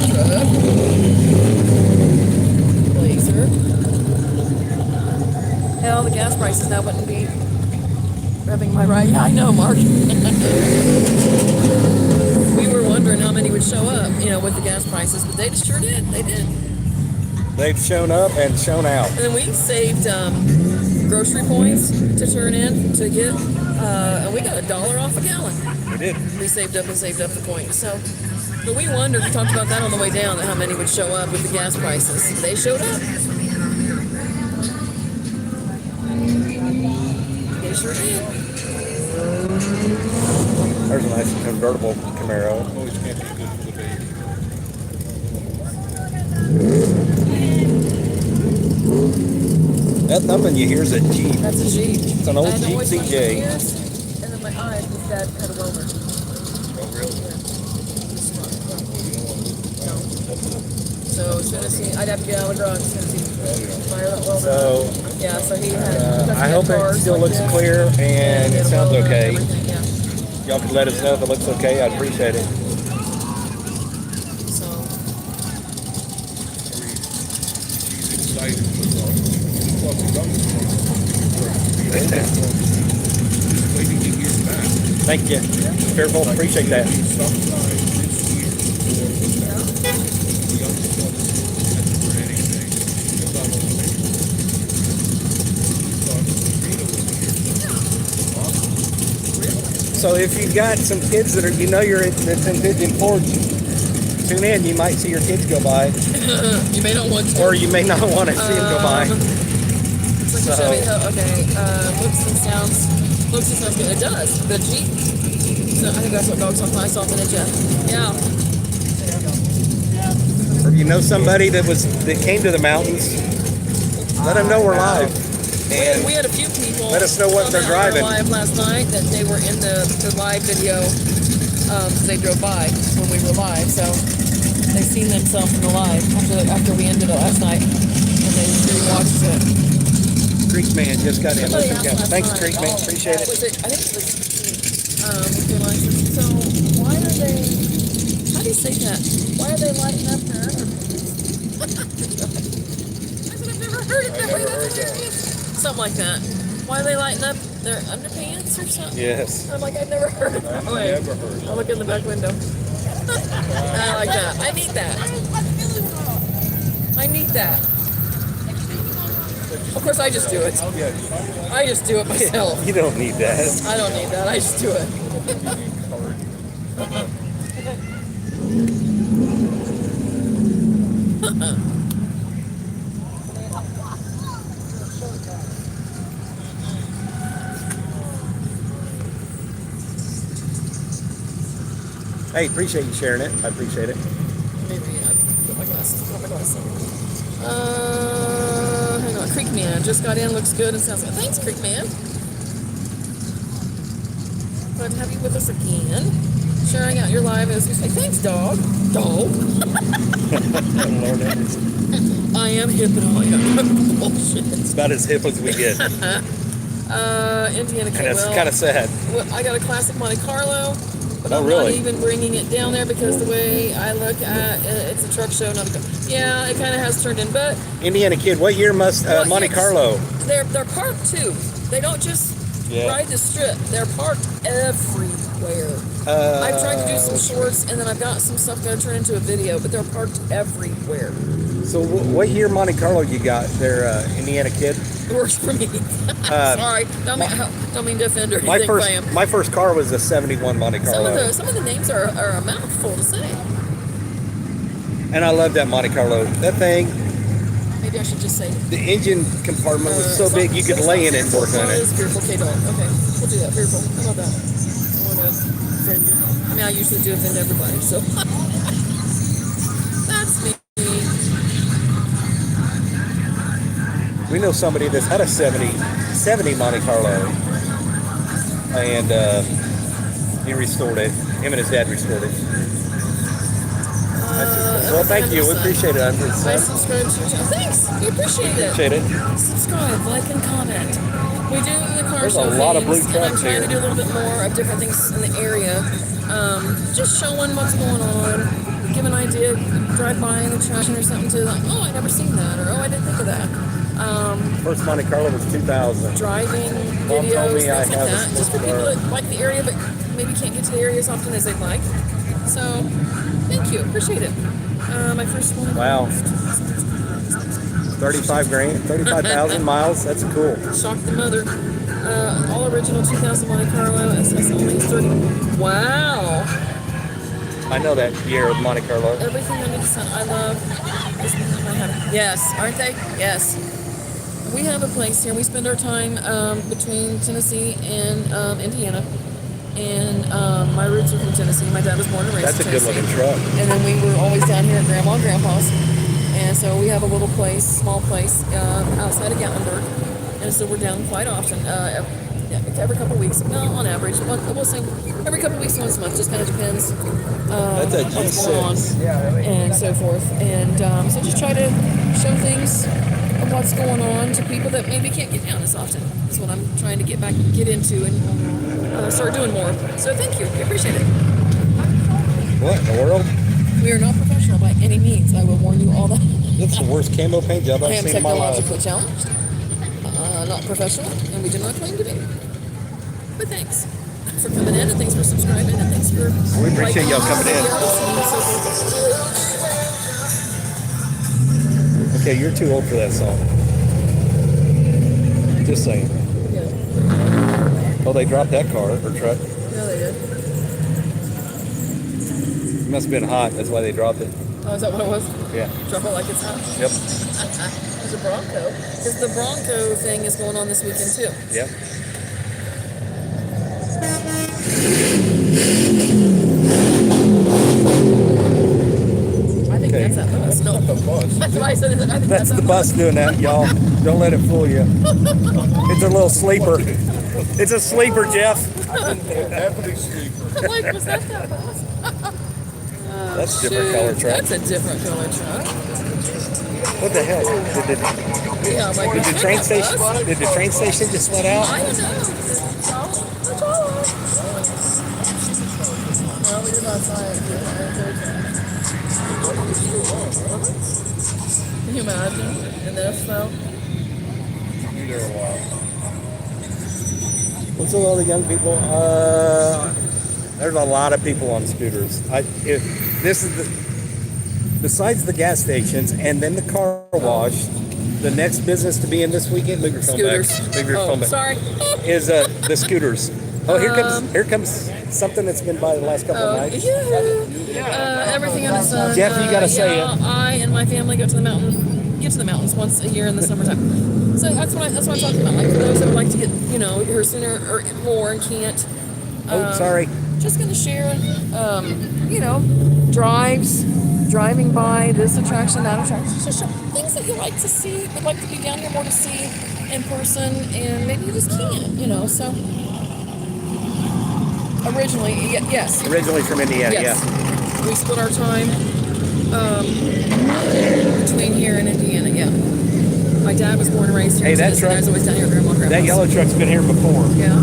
Truck. Blazer. Hell, the gas prices now wouldn't be rubbing my right. Yeah, I know, Mark. We were wondering how many would show up, with the gas prices, but they just sure did. They did. They've shown up and shown out. And then we saved grocery points to turn in to get, and we got $1 off a gallon. We did. We saved up the points. So, but we wondered, we talked about that on the way down, how many would show up with the gas prices. They showed up. They sure did. There's a nice convertible Camaro. Always can't be good for the baby. That thumping you hear is a Jeep. That's a Jeep. It's an old I had to Jeep always watch my CJ. ears, and then my eyes, because Dad had a welder. Oh, really? So as soon as I'd have to get out of the garage as soon as he fired that welder. So, Yeah, so he had. I hope it still looks clear and it sounds okay. Yeah. Y'all could let us know if it looks okay. I'd appreciate it. So She's excited. Plus, it's done. Waiting to hear back. Thank you. Careful. Appreciate that. Sometime this year, or the young son for anything. He'll not only make it. So if you've got some kids that are, that's in Pigeon Forge, tune in. You might see your kids go by, you may not want to. or you may not want to see them go by. It's like a Chevy. Okay. Looks and sounds good. It does. The Jeep. So I think that's what dogs I saw in it, Jeff. Yeah. Or if you know somebody that came to the mountains, let them know we're live. And We had a few people. let us know what they're driving. Live last night that they were in the live video because they drove by when we were live. So they seen themselves in the live after we ended it last night, and they watched it. Creek Man just got in. Somebody asked last Thanks, night, Creek Man. Appreciate it. I think it was. So why are they? How do you say that? Why are they lighting up their underpants? I said I've never heard it that way. That's hilarious. Something like that. Why are they lighting up their underpants or something? Yes. I'm like, I've never heard it that way. Never heard. I'll look in the back window. I like that. I need that. I need that. Of course, I just do it. I just do it myself. You don't need that. I don't need that. I just do it. Hey, appreciate you sharing it. I appreciate it. Maybe put my glasses. Hang on. Creek Man just got in. Looks good and sounds good. Thanks, Creek Man. Glad to have you with us again. Sharing out your live as we say. Thanks, dog. Dog. I am hip and all. Bullshit. It's about as hip as we get. And Indiana. it's kind of sad. Well, I got a classic Monte Carlo. But Oh, I'm really? not even bringing it down there because the way I look at it, it's a truck show. Not a, yeah, it kind of has turned in. But Indiana Kid, what year must Monte Carlo? They're parked too. They don't just Yeah. ride the strip. They're parked everywhere. I've tried to do some shorts, and then I've got some stuff going to turn into a video, but they're parked everywhere. So what year Monte Carlo you got there, Indiana kid? It works for me. Sorry, don't mean to offend or anything, fam. My first car was a 71 Monte Carlo. Some of the names are a mouthful to say. And I love that Monte Carlo. That thing, Maybe I should just say. the engine compartment was so big you could lay in it and work on it. Fearful K-Dog. Okay, we'll do that. Fearful. How about that? I want to offend you. I mean, I usually do offend everybody, so. That's me. We know somebody that's had a 70 Monte Carlo, and he restored it. Him and his dad restored it. Well, thank you. We appreciate it. I subscribe to your channel. Thanks. We appreciate it. Appreciate it. Subscribe, like, and comment. We do the car There's show a lot of blue things, and I'm trucks trying here. to do a little bit more of different things in the area. Just showing what's going on, give an idea, drive by in the trash or something to like, oh, I never seen that, or oh, I didn't think of that. First Monte Carlo was 2000. Driving Mom told videos, me things I like have a that, just for small people car. that like the area but maybe can't get to the area as often as they'd like. So, thank you, appreciate it. My first one. Wow. 35,000 miles. That's cool. Shocked the mother. All original 2000 Monte Carlo. SS only 30. Wow. I know that year of Monte Carlo. Everything under the sun. I love. Yes, aren't they? Yes. We have a place here. We spend our time between Tennessee and Indiana. And my roots are from Tennessee. My dad was born and raised That's a in good Tennessee. looking truck. And then we were always down here at Grandma and Grandpa's. And so we have a little place, small place, outside of Gatlinburg. And so we're down quite often, every couple of weeks. No, on average. We'll say every couple of weeks, once a month. Just kind of depends That's a what's going on G6. and so forth. And so just try to show things of what's going on to people that maybe can't get down as often. Is what I'm trying to get into and start doing more. So thank you. I appreciate it. What in the world? We are not professional by any means. I will warn you all that. It's the worst camo paint job I I've am seen in my life. technologically challenged, not professional, and we do not claim to be. But thanks for coming in, and thanks for subscribing, and thanks for. We appreciate y'all coming in. Okay, you're too old for that song. Just saying. Yeah. Oh, they dropped that car or truck. No, they did. It must have been hot. That's why they dropped it. Oh, is that what it was? Yeah. Drop it like it's hot. Yep. There's a Bronco. Because the Bronco thing is going on this weekend too. Yep. I think Okay. that's that bus. No, The bus. that's why I said it. I think That's the that bus doing that, y'all. Don't let it fool you. It's a little sleeper. It's a sleeper, Jeff. Definitely sleeper. I'm like, was that bus? That's a different color truck. That's a different color truck. What the hell? Yeah, I'm like, Did was the that train that station? bus? Did the train station just let out? I don't know. Well, we did not sign it. Can you imagine? In this though? Be there a while. What's with all the young people? There's a lot of people on scooters. Besides the gas stations and then the car wash, the next business to be in this weekend, move your phone Scooters. back. Move your phone back. Sorry. Is the scooters. Oh, here comes something that's been by the last couple of nights. Yeah. Everything on the sun. Jeff, you gotta say it. I and my family get to the mountains once a year in the summertime. So that's what I'm talking about. Like for those that would like to get, here sooner or more and can't. Sorry. Just gonna share, driving by this attraction, that attraction. Just things that you like to see, would like to be down here more to see in person, and maybe you just can't, So originally, yes. Originally from Indiana, Yes. We split our time between here and Indiana, yeah. My dad was born and raised here. Hey, in that Tennessee, truck- and I was always down here at Grandma and That Grandpa's. yellow truck's been here before. Yeah.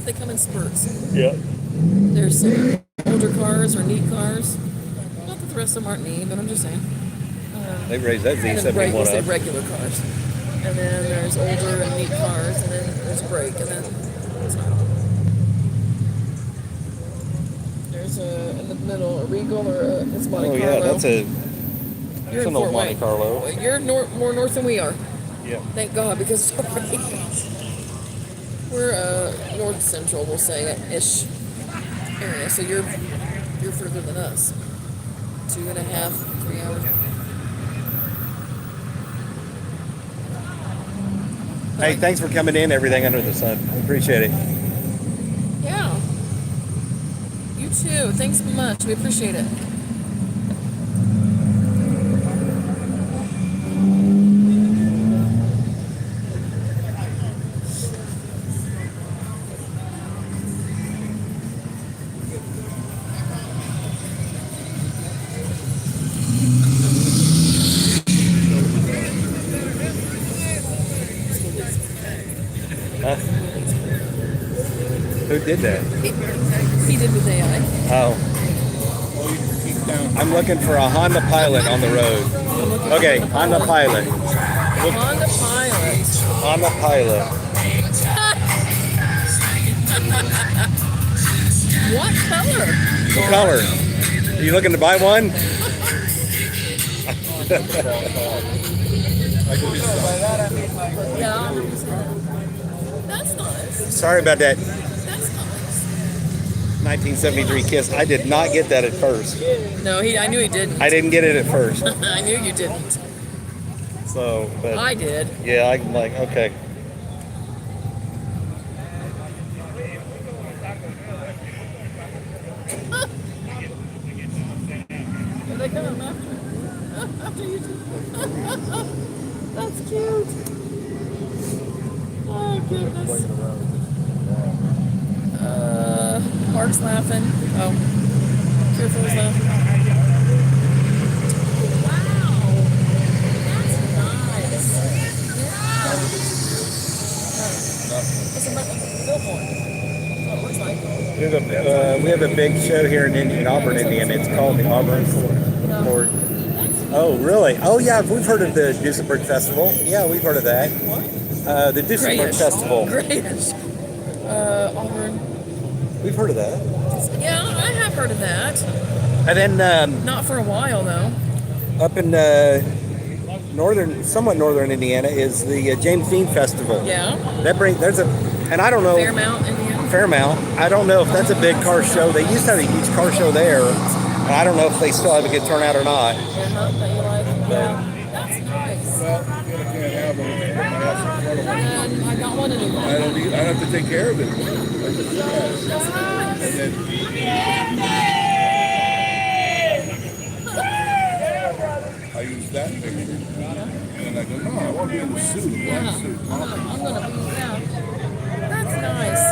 they come in spurts. Yeah. There's some older cars or neat cars. Not that the rest of them aren't neat, but I'm just saying. They raised that And then Z71 up. regular cars. And then there's older and neat cars, and then there's brake, and then it's not. There's in the middle a Regal or it's Monte Carlo. Yeah, that's a. You're It's in an old Fort Monte Wayne. Carlo. You're more north than we are. Yeah. Thank God, because we're north central, we'll say ish area. So you're further than us. 2.5, 3 hours. Hey, thanks for coming in. Everything under the sun. Appreciate it. Yeah. You too. Thanks so much. We appreciate it. Huh? Who did that? He did with AI. Oh. I'm looking for a Honda Pilot on the road. Okay, Honda Pilot. Honda Pilot. Honda Pilot. What color? What color? Are you looking to buy one? Yeah. That's nice. Sorry about that That's nice. 1973 Kiss. I did not get that at first. No, I knew he didn't. I didn't get it at first. I knew you didn't. So, but I did. yeah, I'm like, okay. Here they come after you. That's cute. Oh goodness. Mark's laughing. Oh, Careful is laughing. Wow, that's nice. Yeah. It's a billboard. That's what it looks like. We have a big show here in Auburn, Indiana. It's called the Auburn Ford. Oh, really? Oh, yeah. We've heard of the Duesenberg Festival. Yeah, we've heard of that. What? The Duesenberg Grayish. Festival. Grayish. Auburn. We've heard of that. Yeah, I have heard of that. And then Not for a while, though. up in somewhat northern Indiana is the James Dean Festival. Yeah. And I don't know. Fairmount, Indiana. Fairmount. I don't know if that's a big car show. They used to have a huge car show there. And I don't know if they still have a good turnout or not. That you like? Yeah. That's nice. Well, you can't have them. And I got one anymore. I don't have to take care of it. That's nice. And then I use that picture. And I go, no, I want to be in the suit. Yeah. Black suit. I'm gonna be, yeah. That's nice.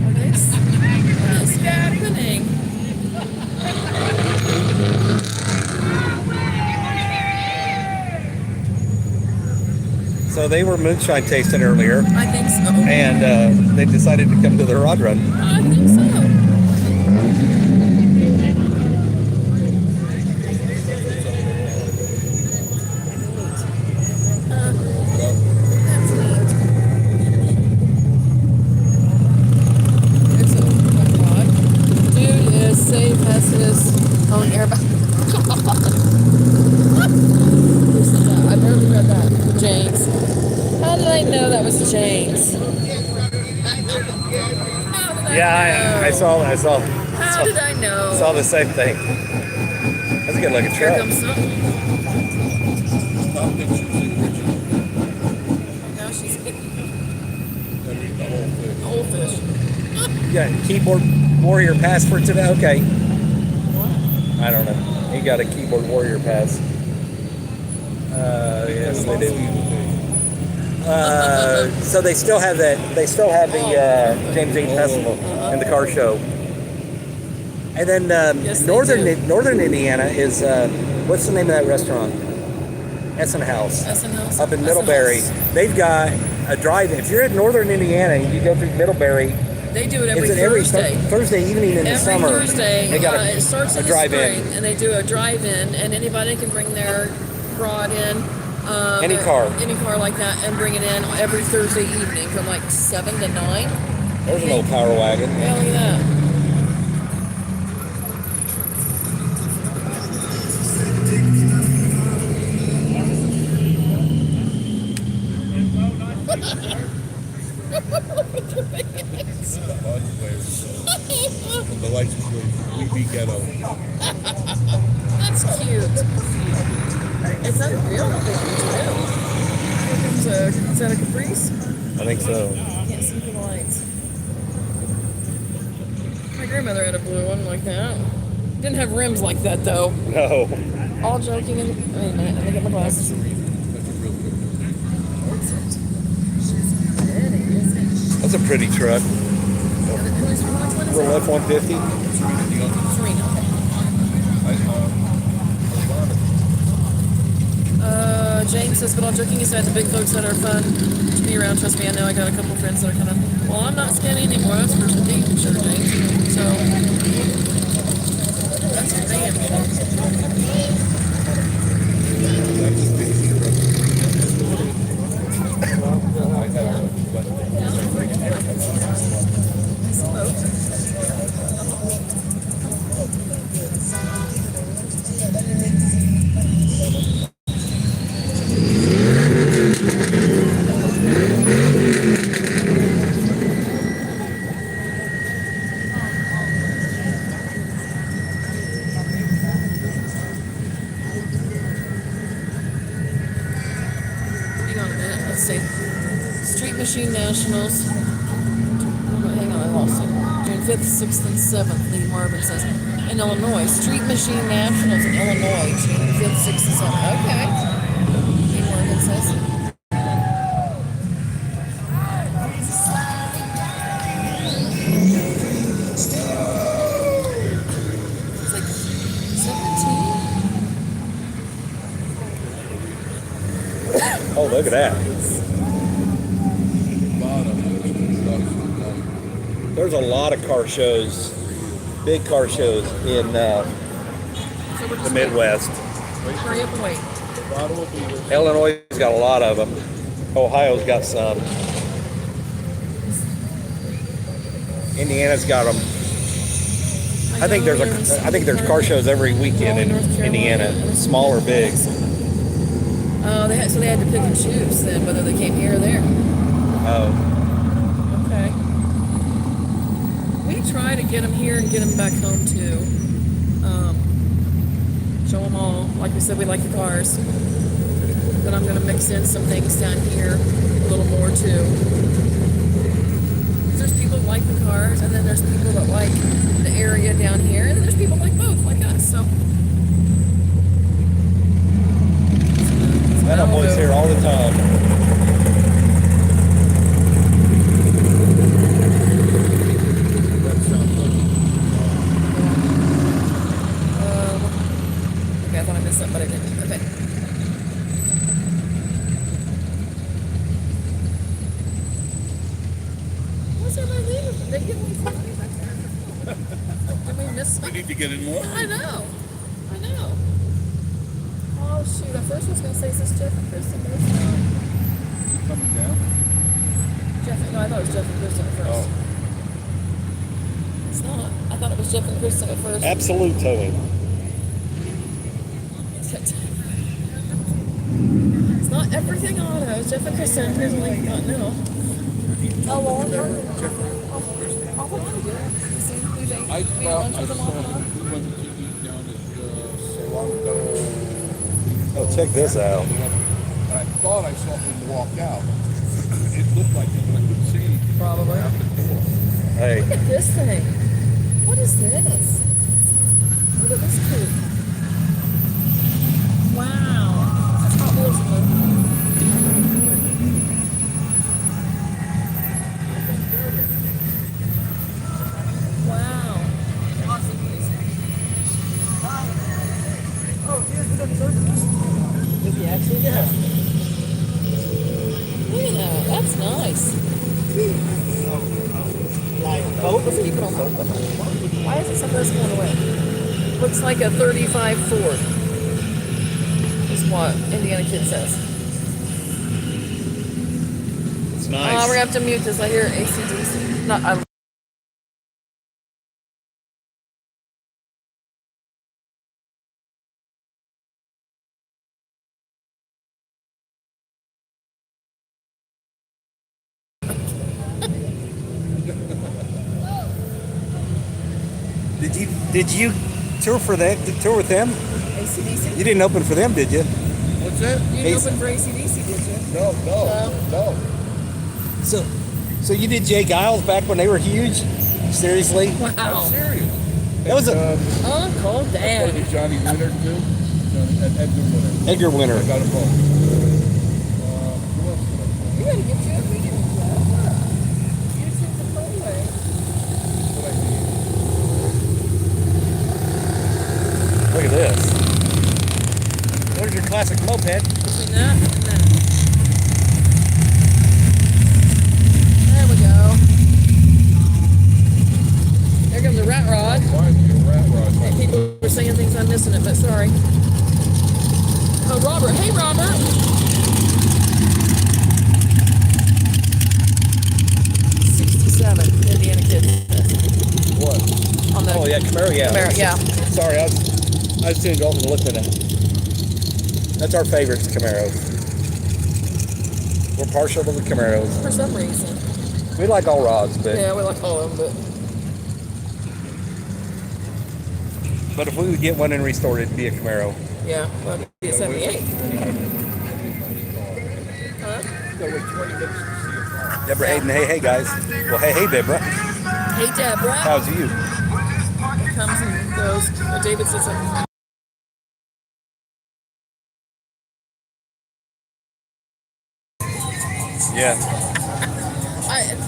What is happening? So they were moonshine tasting earlier, I think so. and they decided to come to the rod run. I think so. That's neat. There's a pod. Dude is safe, has his own airbag. Who said that? I barely read that. James. How did I know that was James? Yeah, I saw. How did I know? Saw the same thing. That's a good looking Here truck. comes something. top pictures of the original. Now she's getting I read the whole thing. old fish. Yeah, keyboard warrior pass for today. Okay. I don't know. He got a keyboard warrior pass. Yes, they did. So they still have that. They still have the James Dean Festival and the car show. And then Yes, they northern do. Indiana is what's the name of that restaurant? Essen House. Essen House. Up in Essen Middlebury. House. They've got a drive-in. If you're in northern Indiana and you go through Middlebury, They do it every it's Thursday. Thursday evening in the Every summer. Thursday, They got it starts a in the drive-in. spring, and they do a drive-in, and anybody can bring their quad in. Any car. Any car like that, and bring it in every Thursday evening from like 7 to 9. There's an old power wagon. Yeah, look at that. From the license plate, we be ghetto. That's cute. It's unreal what they can do. Is that a Caprice? I think so. Can't see the lights. My grandmother had a blue one like that. Didn't have rims like that though. No. All joking and wait a minute, let me get my glasses. That's a real good That's a pretty truck. Little F-150. Serena. James says, but all joking aside, the big folks that are fun to be around. Trust me, I know I got a couple friends that are kind of, well, I'm not skinny anymore, that's for sure, James. So, that's a fan. Hang on a minute, let's see. Street Machine Nationals. Hang on, I lost it. June 5th, 6th, and 7th, Lee Marvin says. In Illinois. Street Machine Nationals in Illinois. June 5th, 6th, and 7th. Okay. Lee Marvin says. It's like 17? Oh, look at that. There's a lot of car shows, big car shows in the Midwest. Hurry up and wait. Illinois has got a lot of them. Ohio's got some. Indiana's got them. I think there's car shows every weekend in Indiana, small or big. Oh, so they had to pick and choose then whether they came here or there. Oh, Okay. We try to get them here and get them back home too. Show them all. Like we said, we like the cars. But I'm going to mix in some things down here a little more too. There's people that like the cars, and then there's people that like the area down here, and then there's people like both, like us. So. that boy's here all the time. Okay, I thought I missed something, but I didn't. Okay. What's everybody leaving? They give me some money back there. Did we miss We something? need to get in more. I know. Oh shoot! At first I was gonna say, is this Jeff and Kristen? But it's not. Coming down. Jeff. No, I thought it was Jeff and Kristen at first. Oh. It's not. I thought it was Jeff and Kristen at first. Absolute towing. It's not everything auto. It's Jeff and Kristen. Here's like, not no. Oh, well, I'll do it. See who they I eat lunch saw with them him. all the time. We went to eat down at Solano. Oh, check this out. And I thought I saw him walk out. It looked like him, but I couldn't see him. Probably. Out the door. Hey, Look at this thing. What is this? Look at this coupe. Wow. It's a Hot Wheels coupe. Wow. Oh, here's the service. Is he actually? Yeah. that. That's nice. Like Let's keep it on both of them. Why is it some of this going away? Looks like a 35 Ford. Is what Indiana Kid says. It's We're nice. gonna have to mute this. I hear ACDC. Not. Did you tour for that? Tour with them? ACDC. You didn't open for them, did you? What's that? You didn't open for ACDC, did you? No. So you did Jay Giles back when they were huge? Seriously? I'm Wow. serious. That was a Uncle Maybe Dad. Johnny Winter too. And Edgar Winter. Edgar Winter. I got them both. Who else did I call? You gotta get you a vegan. You just hit the freeway. What I did? Look at this. There's your classic moped. Between that and that. There we go. There comes a rat rod. Reminds me of Rat Rod. And people were saying things I'm missing it, but sorry. Oh, Robert. Hey, Robert. '67 Indiana Kid. What? On the Oh yeah, Camaro. Yeah. Camaro, yeah. Sorry, I was sitting off and looking at it. That's our favorite, Camaros. We're partial to the Camaros. For some reason. We like all rods, but Yeah, we like all of them, but if we would get one and restore it, it'd be a Camaro. but yeah, well, it'd be a 78. Huh? So wait 20 minutes to see a car. Deborah Hayden, hey guys. Well, hey Deborah. Hey, Deborah. How's you? It comes and goes. David says something. Yeah.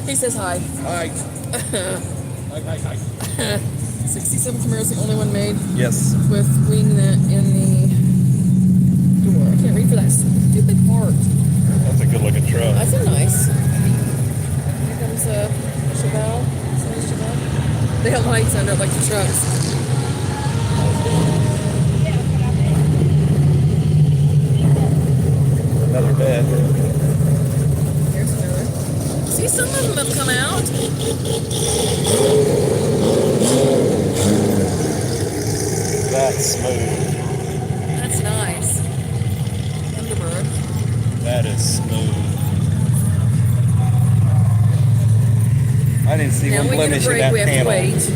He says hi. Hi. Hi. 67 Camaro's the only one made Yes. with wingnet in the door. I can't read for that stupid part. That's a good looking truck. That's a nice. Here comes a Chevelle. Is that a Chevelle? They have lights under it like the trucks. Another bed. Here's another. See, some of them have come out. That's smooth. That's nice. Thunderbird. That is smooth. I didn't see Now one we get a blemish in break, that we have panel. to wait.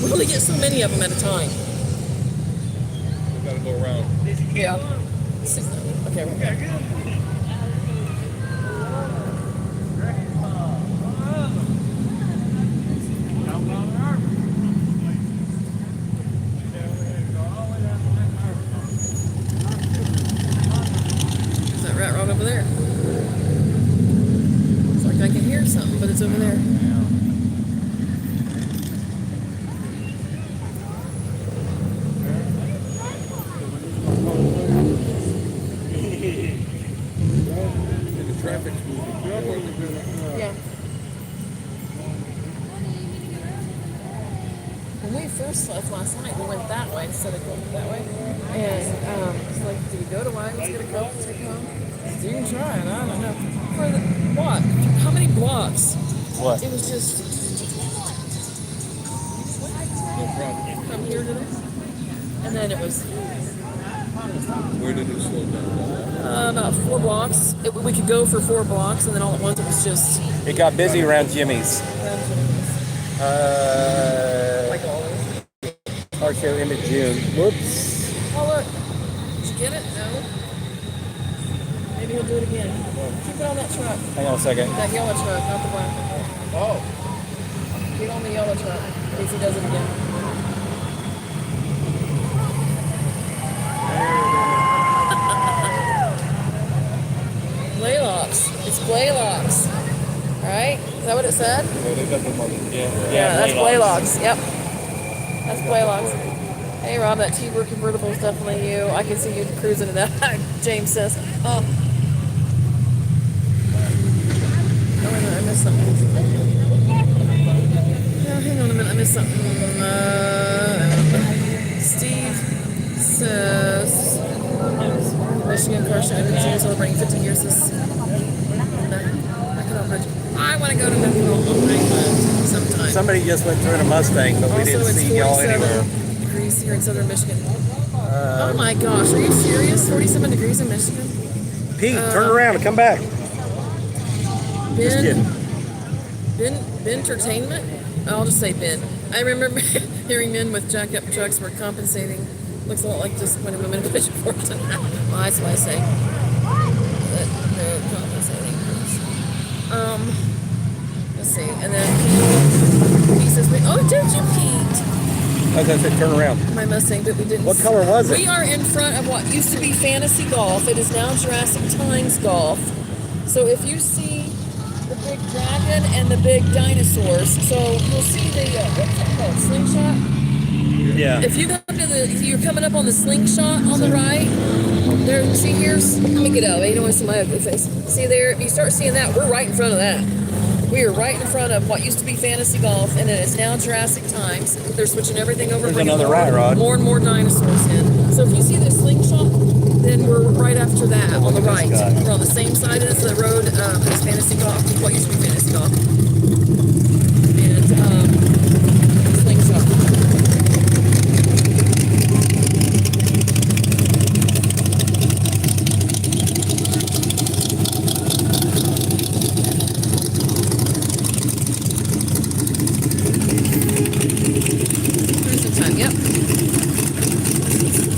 We only get so many of them at a time. We gotta go around. Yeah. Okay, we're good. There's that rat rod over there. It's like I can hear something, but it's over there. And the traffic's moving. Yeah. When we first left last night, we went that way instead of going that way. And it's like, do we go to Wagons, get a Coke, take home? You can try it, I don't know. For the, what? How many blocks? What? It was just No problem. from here to there. And then it was Where did it slow down? about 4 blocks. We could go for 4 blocks, and then all at once it was just It got busy around Jimmy's. like always. Car show ended June. Whoops. Oh, look. Did you get it? No. Maybe he'll do it again. Keep it on that truck. Hang on a second. That yellow truck, not the black one. Oh. Get on the yellow truck in case he does it again. Blaylocks. It's Blaylocks. Alright? Is that what it said? Well, they got the money. Yeah, that's Blaylocks. Yep. That's Blaylocks. Hey Rob, that T-Bird convertible is definitely you. I can see you cruising in that. James says. Oh. missed something. Hang on a minute, I missed something. Steve says Michigan car show is celebrating 15 years this. I want to go to Methanol on Greenland sometime. Somebody just went through in a Mustang, but we Also, didn't it's see y'all anywhere. 47 degrees here in southern Michigan. Oh my gosh, are you serious? 47 degrees in Michigan? Pete, turn around and come back. Just kidding. Ben Entertainment? I'll just say Ben. I remember hearing men with jacked up trucks were compensating. Looks a lot like disappointed women in Pigeon. Well, that's what I say. But they're compensating. Let's see. And then he says, oh, did you, Pete? I was going to say, turn around. My Mustang, but we didn't. What color was it? We are in front of what used to be Fantasy Golf. It is now Jurassic Times Golf. So if you see the big dragon and the big dinosaurs, so you'll see the what's that called? Slingshot. Yeah. If you go if you're coming up on the slingshot on the right, there. See here's. Let me get out. You don't want to see my ugly face. See there. If you start seeing that, we're right in front of that. We are right in front of what used to be Fantasy Golf, and it is now Jurassic Times. They're switching everything over. There's another rat rod. More and more dinosaurs in. So if you see the slingshot, then we're right after that on the right. We're on the same side of the road as Fantasy Golf, what used to be Fantasy Golf. And slingshot. Yep.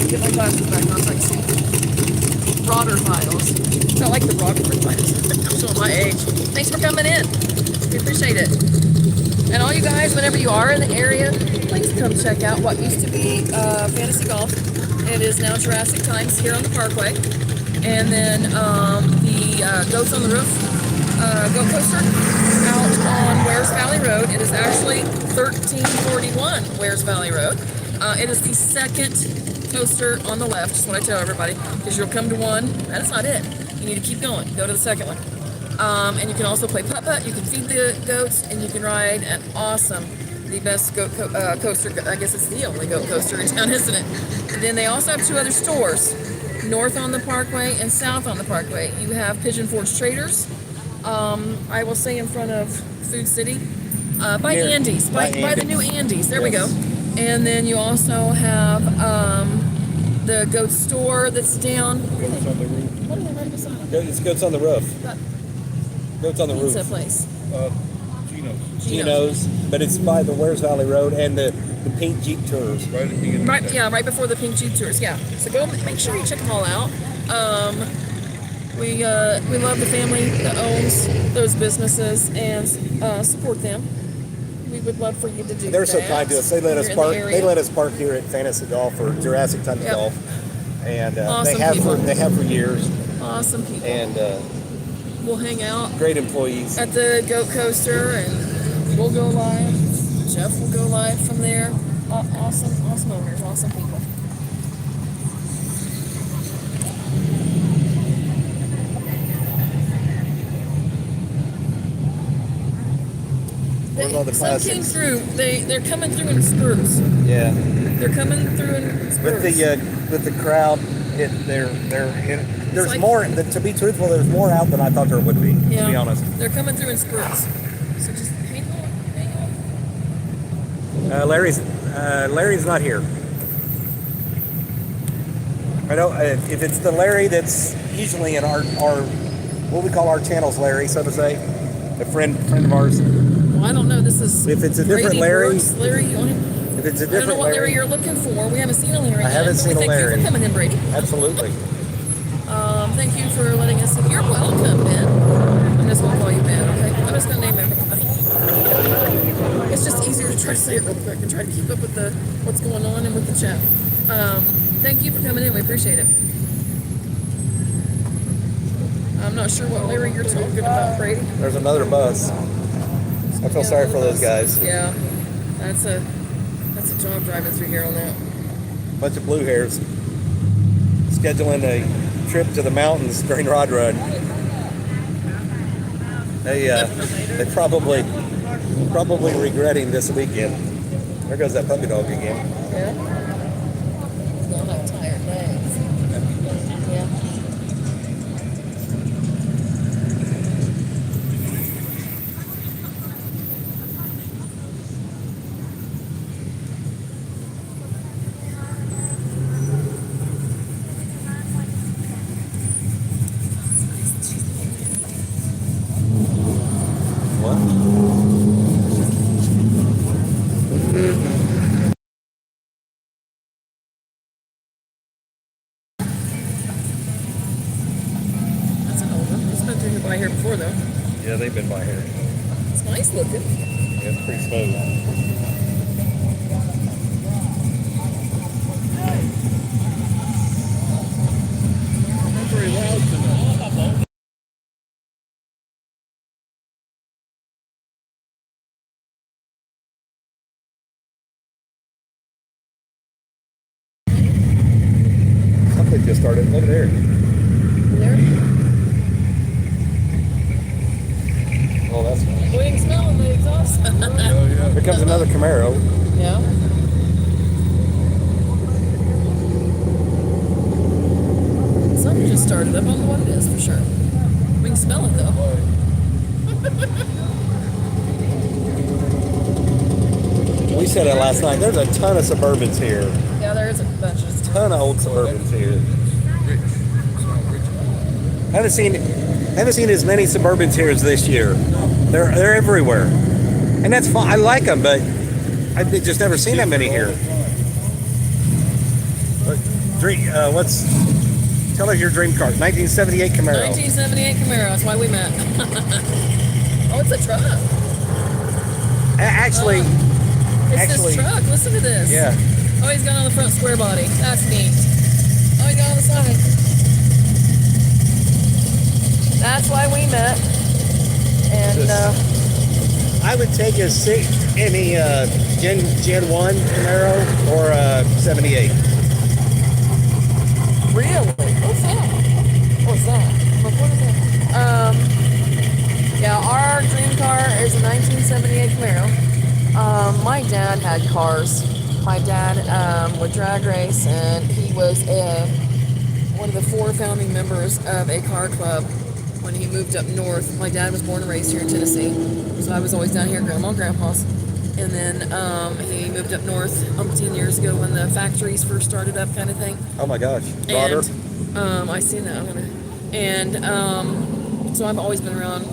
Get my glasses back on so I can see. Broader files. I like the broader files. I'm showing my age. Thanks for coming in. We appreciate it. And all you guys, whenever you are in the area, please come check out what used to be Fantasy Golf. It is now Jurassic Times here on the Parkway. And then the Goats on the Roof goat coaster out on Wares Valley Road. It is actually 1341 Wares Valley Road. It is the second coaster on the left, just what I tell everybody, because you'll come to one, that's not it. You need to keep going, go to the second one. And you can also play putt-putt, you can feed the goats, and you can ride an awesome, the best goat coaster, I guess it's the only goat coaster in town, isn't it? And then they also have two other stores, north on the Parkway and south on the Parkway. You have Pigeon Forge Traders, I will say in front of Food City, by Here, Andy's, by the new Andy's, there we go. Yes. And then you also have the goat store that's down. Goats on the roof. What are they right beside? It's Goats on the Roof. That Goats on the pizza Roof. place. Geno's. Geno's, but it's by the Wares Valley Road and the Pink Jeep Tours. Right at the beginning. Right, yeah, right before the Pink Jeep Tours. Yeah, so go make sure you check them all out. We love the family that owns those businesses and support them. We would love for you to do They're that. so kind to us. They let us If you're in park. the They area. let us park here at Fantasy Golf or Jurassic Times Yep. Golf, and Awesome they have people. for years. Awesome people. And We'll hang out great employees. at the goat coaster and we'll go live. Jeff will go live from there. Awesome owners, awesome people. Where's all the Some came classics? through. They're coming through in spurts. Yeah, They're coming through in spurts. with the crowd, there's like- more. To be truthful, there's more out than I thought there would be. Yeah. To be honest, They're coming through in spurts. So just hang on. Larry's not here. I know if it's the Larry that's usually in our what we call our channels, Larry, so to say, a friend of ours. Well, I don't know. This is If it's a different Brady Larry- Works. Larry, you want him? If it's a I don't know different what Larry Larry, you're looking for. We haven't seen a Larry I yet. haven't but seen a Thank Larry. you for coming in, Brady. absolutely. Thank you for letting us in. You're welcome, Ben. I'm just going to call you Ben, okay? I'm just going to name everybody. It's just easier to try to say it real quick and try to keep up with what's going on and with the chat. Thank you for coming in. We appreciate it. I'm not sure what Larry you're talking about, Brady. There's another bus. I feel sorry for those guys. Yeah, that's a job driving through here on that. Bunch of blue hairs scheduling a trip to the mountains during Rod Run. They probably regretting this weekend. There goes that puppy dog again. Yeah. They'll have tired legs. Yeah. What? That's an old one. It's been through by here before, though. Yeah, they've been by here. It's nice looking. Yeah, it's pretty smooth. Not very loud tonight. Something just started. Look at there. There. Oh, that's nice. We can smell the exhaust. Oh, yeah. Here comes another Camaro. Yeah. Something just started up. I don't know what it is for sure. We can smell it though. We said it last night. There's a ton of Suburbans here. Yeah, there is a bunch of stuff. Ton of old Suburbans here. Rich. It's not rich. Haven't seen as many Suburbans here as this year. They're everywhere, and that's fine. I like them, but I've just never seen that many here. Tell us your dream car. 1978 Camaro. 1978 Camaro. That's why we met. Oh, it's a truck. Actually, It's this truck. Listen to this. yeah. Oh, he's got on the front square body. That's neat. Oh, he's got on the side. That's why we met. And I would take any Gen 1 Camaro or 78. really, what's that? What's that? What is that? Yeah, our dream car is a 1978 Camaro. My dad had cars. My dad would drag race, and he was one of the 4 founding members of a car club when he moved up north. My dad was born and raised here in Tennessee, so I was always down here at Grandma and Grandpa's. And then he moved up north 10 years ago when the factories first started up, kind of thing. Oh my gosh, daughter. And I seen that. So I've always been around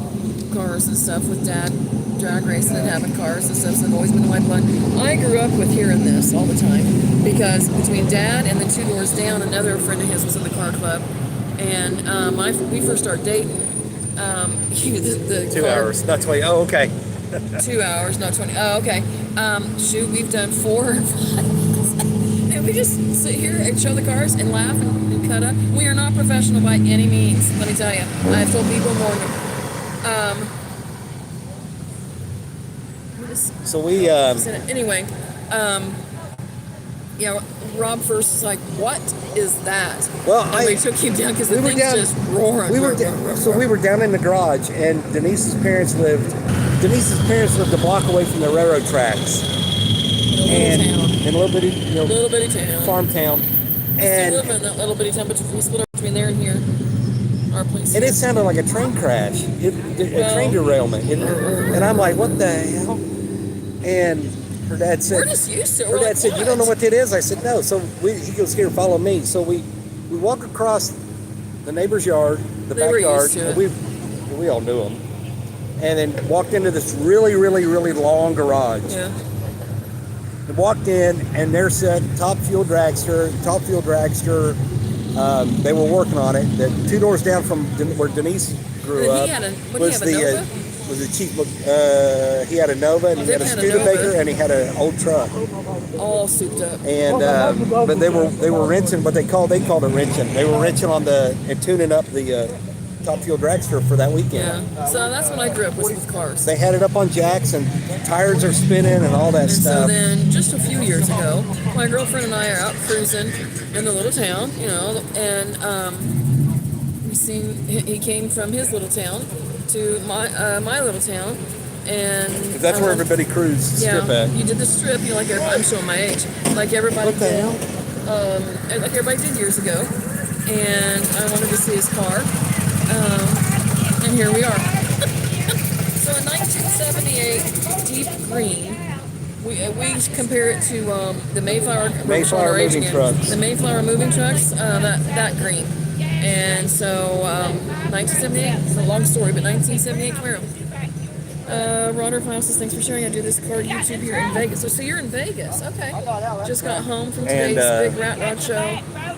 cars and stuff with Dad, drag racing and having cars and stuff. So I've always been in my blood. I grew up with hearing this all the time because between Dad and then 2 doors down, another friend of his was in the car club, and we first started dating. The 2 car, hours, not 20. Oh, okay. 2 hours, not 20. Oh, okay. Shoot, we've done 4 or 5. And we just sit here and show the cars and laugh and cut up. We are not professional by any means, let me tell you. I have told people more than So we anyway, yeah, Rob first was like, "What is that?" Well, and we took him down because the thing's just roaring. We were down in the garage, and Denise's parents lived a block away from the railroad tracks, in in a little bitty, little bitty town, farm town, We and live in that little bitty town, but we split up between there and here. Our place. it sounded like a train crash, a train derailment, and I'm like, what the hell? And her dad said, We're just used to it. her We're dad like, said, you don't know what that is? I said, no. So he goes, here, follow me. So we walk across the neighbor's yard, the They were backyard, used to and we all knew him, and then walked into this really, really, really long garage. Yeah. And walked in, and there said Top Fuel Dragster. They were working on it. That 2 doors down from where Denise grew up was the chief. He had a Nova, and he had a Studebaker, and he had an old truck. All souped up. And but they were wrenching what they called it wrenching. They were wrenching on and tuning up the Top Fuel Dragster for that weekend. Yeah. So that's when I grew up, was with cars. They had it up on jacks, and tires are spinning, and all that And so stuff. then, just a few years ago, my girlfriend and I are out cruising in the little town, and we he came from his little town to my little town, and 'Cause that's where everybody cruised yeah, strip at. you did the strip. You like I'm showing my age, like everybody What the did. hell? Like everybody did years ago, and I wanted to see his car, and here we are. So in 1978, deep green. We compare it to the Mayflower Moving trucks. The Mayflower moving trucks. That green. And so 1978. It's a long story, but 1978 Camaro. Ronald File says, thanks for sharing. I do this car YouTube here in Vegas. So you're in Vegas. Okay. Just got home from today's big Rat Rod show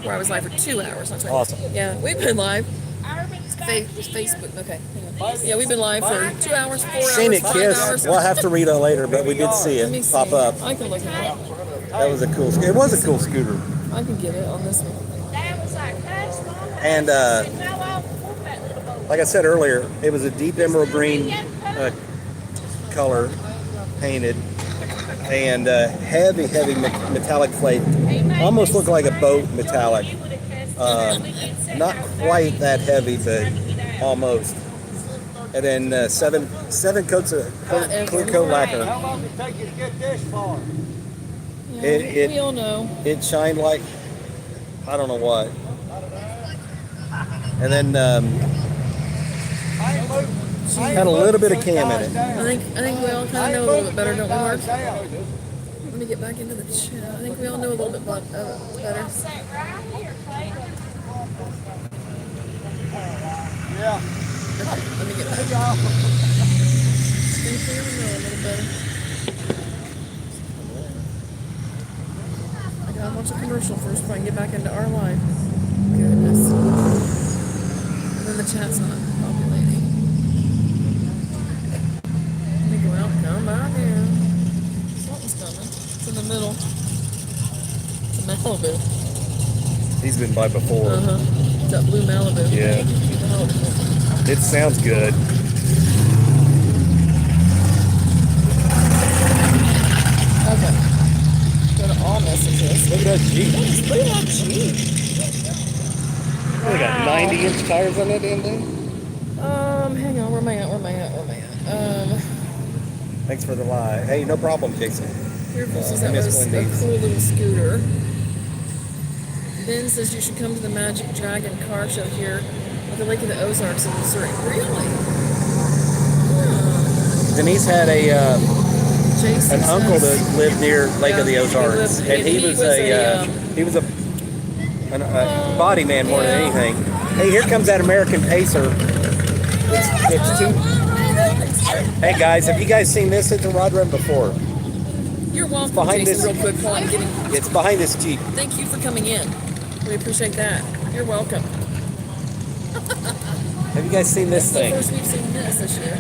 where I was live for 2 hours. That's right. Awesome. Yeah, we've been live. Facebook. Okay. Yeah, we've been live for 2 hours, 4 hours, Seen it, 5 Kiss. hours. We'll have to read it later, but we did see Let me it see. pop up. I can look at it. That was a cool. It was a cool scooter. I can get it on this one. And like I said earlier, it was a deep emerald green color painted, and heavy metallic plate. Almost looked like a boat metallic. Not quite that heavy, but almost. And then seven coats of clear coat lacquer. How long did it take you to get this far? Yeah, we all know. It shined like I don't know what. And then had a little bit of cam in it. I think we all kind of know a little bit better, don't we, Mark? Let me get back into the chat. I think we all know a little bit better. Yeah. Let me get back. I think we all know a little better. I gotta watch a commercial first before I can get back into our live. Goodness. And then the chat's not populating. Let me go out and come back in. Something's coming. It's in the middle. It's a Malibu. He's been by before. It's that blue Malibu. Yeah. Malibu. It sounds good. Okay. Go to all messages. Look at that Jeep. Look at that Jeep. We got 90-inch tires on that damn thing. Hang on. Where am I at? Thanks for the lie. Hey, no problem, Jason. Fearful says I that miss was a Wendy's. cool little scooter. Ben says you should come to the Magic Dragon car show here at the Lake of the Ozarks in Missouri. Really? Denise had Jason an uncle says- that lived near Lake of the Yeah, Ozarks, and he was a body man more than anything. Hey, here comes that American Pacer. It's two. Hey guys, have you guys seen this? It's a rod run before. You're welcome, behind Jason, this- real quick while I'm getting... It's behind this Jeep. Thank you for coming in. We appreciate that. You're welcome. Have you guys seen this This is the thing? first we've seen this year.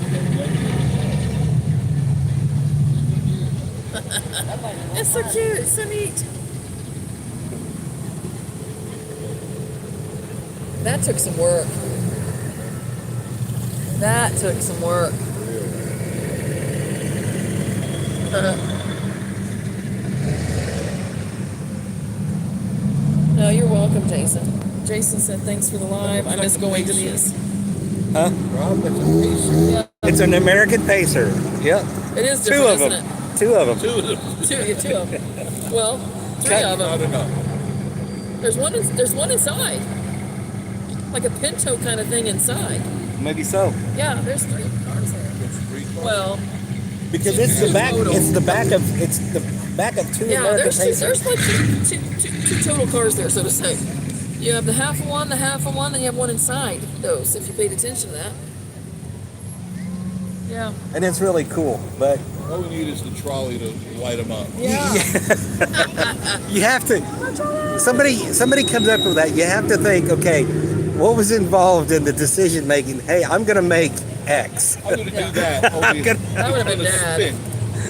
It's so cute. It's so neat. That took some work. No, you're welcome, Jason. Jason said thanks for the live. I miss going to these. Huh? Rob, it's a piece. Yeah, It's an American Pacer. Yep. it is Two different, of isn't them. it? Two of them. Two of them. Two of them. Well, three of Not them. enough. There's one inside, like a Pinto kind of thing inside. Maybe so. Yeah, there's 3 cars there. It's 3 cars. Well, Because it's the back. It's the back of. It's the back of two yeah, American there's Pacers. like two total cars there, so to say. You have the half of one, then you have one inside those. If you paid attention to that. Yeah. And it's really cool, but All we need is the trolley to light them up. Yeah. you have to. Somebody comes up with that. You have to think. Okay, what was involved in the decision making? Hey, I'm gonna make X. I'm going to do that. Only gonna- That would have been it's Dad.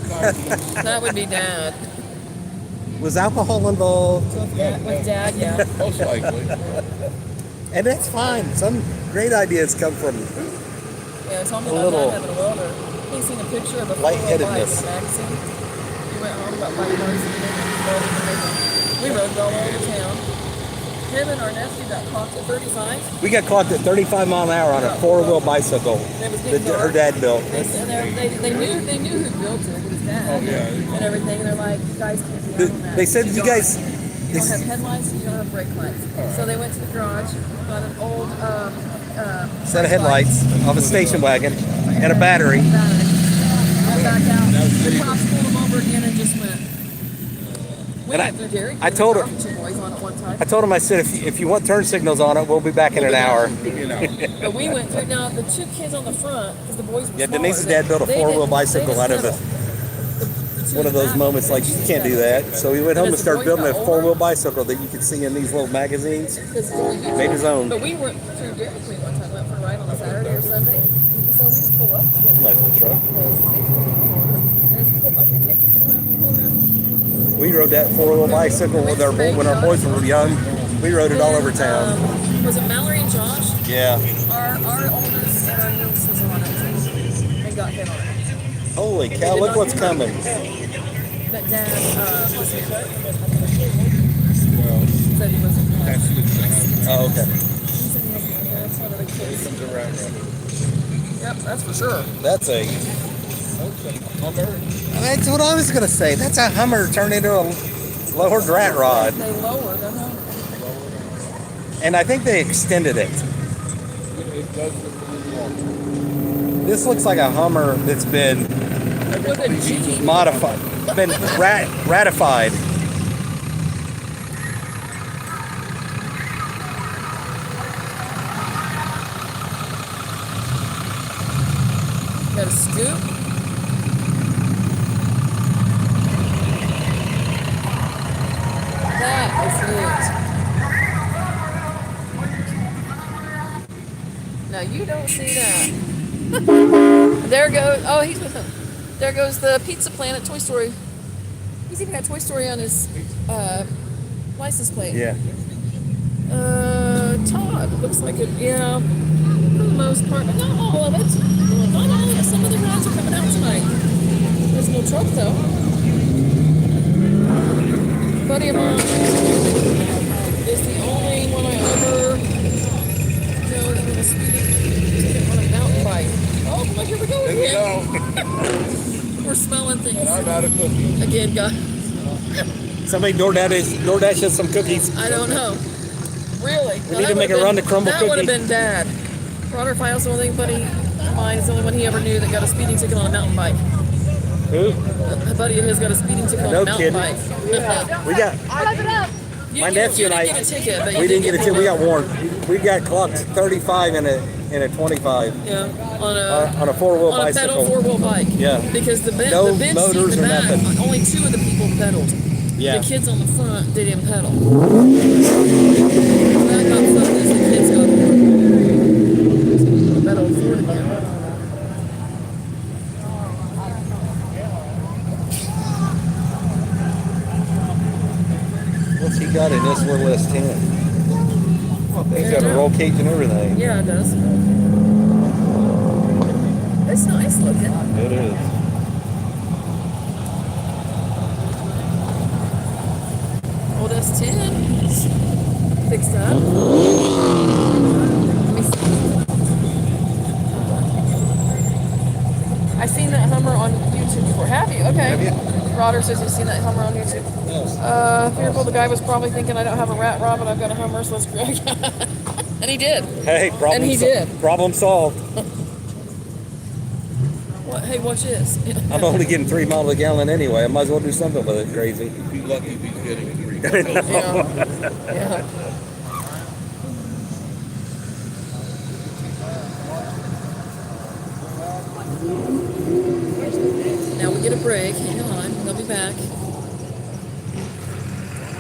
gonna spin. That would be Dad. Was alcohol involved? With Dad, yeah. Most likely. And that's fine. Some great ideas come from. Yeah, tell me A about little Dad having a welder. He's seen a picture of a lightheadedness. bike in a magazine. He went home about bike parts and we rode it all over town. him and our nephew got clocked at 35. We got clocked at 35 mile an hour on a four-wheel bicycle And it was that getting her dark. dad built. They knew who built it. It was dad. Oh, yeah. And everything. And they're like, you guys can't be out on that. They said you guys. You don't have headlights. You don't have brake lights. So they went to the garage, got an old Set of headlights of a station wagon and a battery. Went back out. The cops pulled them over again and just went. We And went through Dairy Queen I told her- with our two boys on it one time. I told him, I said, if you want turn signals on it, we'll be back in an hour. But we went through. Now the two kids on the front, because the boys were Yeah, smaller, Denise's dad built a they four-wheel didn't- bicycle they out of didn't a, The two one of in the those back, moments like, you can't do that. So he went home and started building a four-wheel bicycle that you could see in these little magazines. Made his own. But we went through Dairy Queen one time, went for a ride on a Saturday or Sunday. So we just pull up to the Nice little truck. Just pull up and take people around, pull around. We rode that four-wheel bicycle with when our boys were young. We rode it all over town. Was it Mallory and Josh? Yeah. Our oldest and our niece was on it and got hit on it. Holy cow, look what's coming. But Dad was hit. Well, Said he wasn't. that's it. Oh, okay. He said he wasn't. That's one of the kids. Comes around. Yep, that's for sure. That's a. Hummer. That's what I was gonna say. That's a Hummer turned into a lowered rat rod, They lower the home. and I think they extended it. It does look a little long. This looks like a Hummer that's been With a G. modified, been ratified. Got a scoop. That is neat. Now you don't see that. There goes. Oh, he's with him. There goes the Pizza Planet Toy Story. He's even got Toy Story on his license plate. Yeah. Todd looks like it. Yeah, for the most part, but not all of it. Not all of it. Some of the rides are coming out tonight. There's no truck though. Buddy of mine is the only one I ever know that was speeding on a mountain bike. Oh, well, here we go There you again. go. We're smelling things And I'm out of cookies. again, guys. Somebody DoorDash us some cookies. I don't know. Really? We need to make a run to Crumble That would have Cookie. been Dad. Robert Files, the only buddy of mine, is the only one he ever knew that got a speeding ticket on a mountain bike. Who? A buddy of his got a speeding ticket on No a mountain kidding. bike. We got. My nephew and I. You didn't get a ticket, but you We did didn't get a pulled ticket. We got over. warned. We got clocked 35 in a 25 Yeah, on a four-wheel on a pedal bicycle. four-wheel bike. Yeah. Because the bench No seat motors in the or back, nothing. only two of the people pedaled. Yeah. The kids on the front didn't pedal. So that got fun as the kids got pedal forward again. What's he got in this little S10? He's got a roll cage and everything. Yeah, it does. It's nice looking. It is. Old S10 fixed up. Let me see. I seen that Hummer on YouTube before. Have you? Okay. Have you? Rodder says you've seen that Hummer on YouTube. Fearful, the guy was probably thinking I don't have a rat rod, but I've got a Hummer, so let's go. And he did. Hey, problem And he did. Problem solved. What? Hey, watch this. I'm only getting 3 miles a gallon anyway. I might as well do something with it. Crazy. Be lucky if he's getting 3. Yeah. Yeah. Now we get a break. Hang on. They'll be back.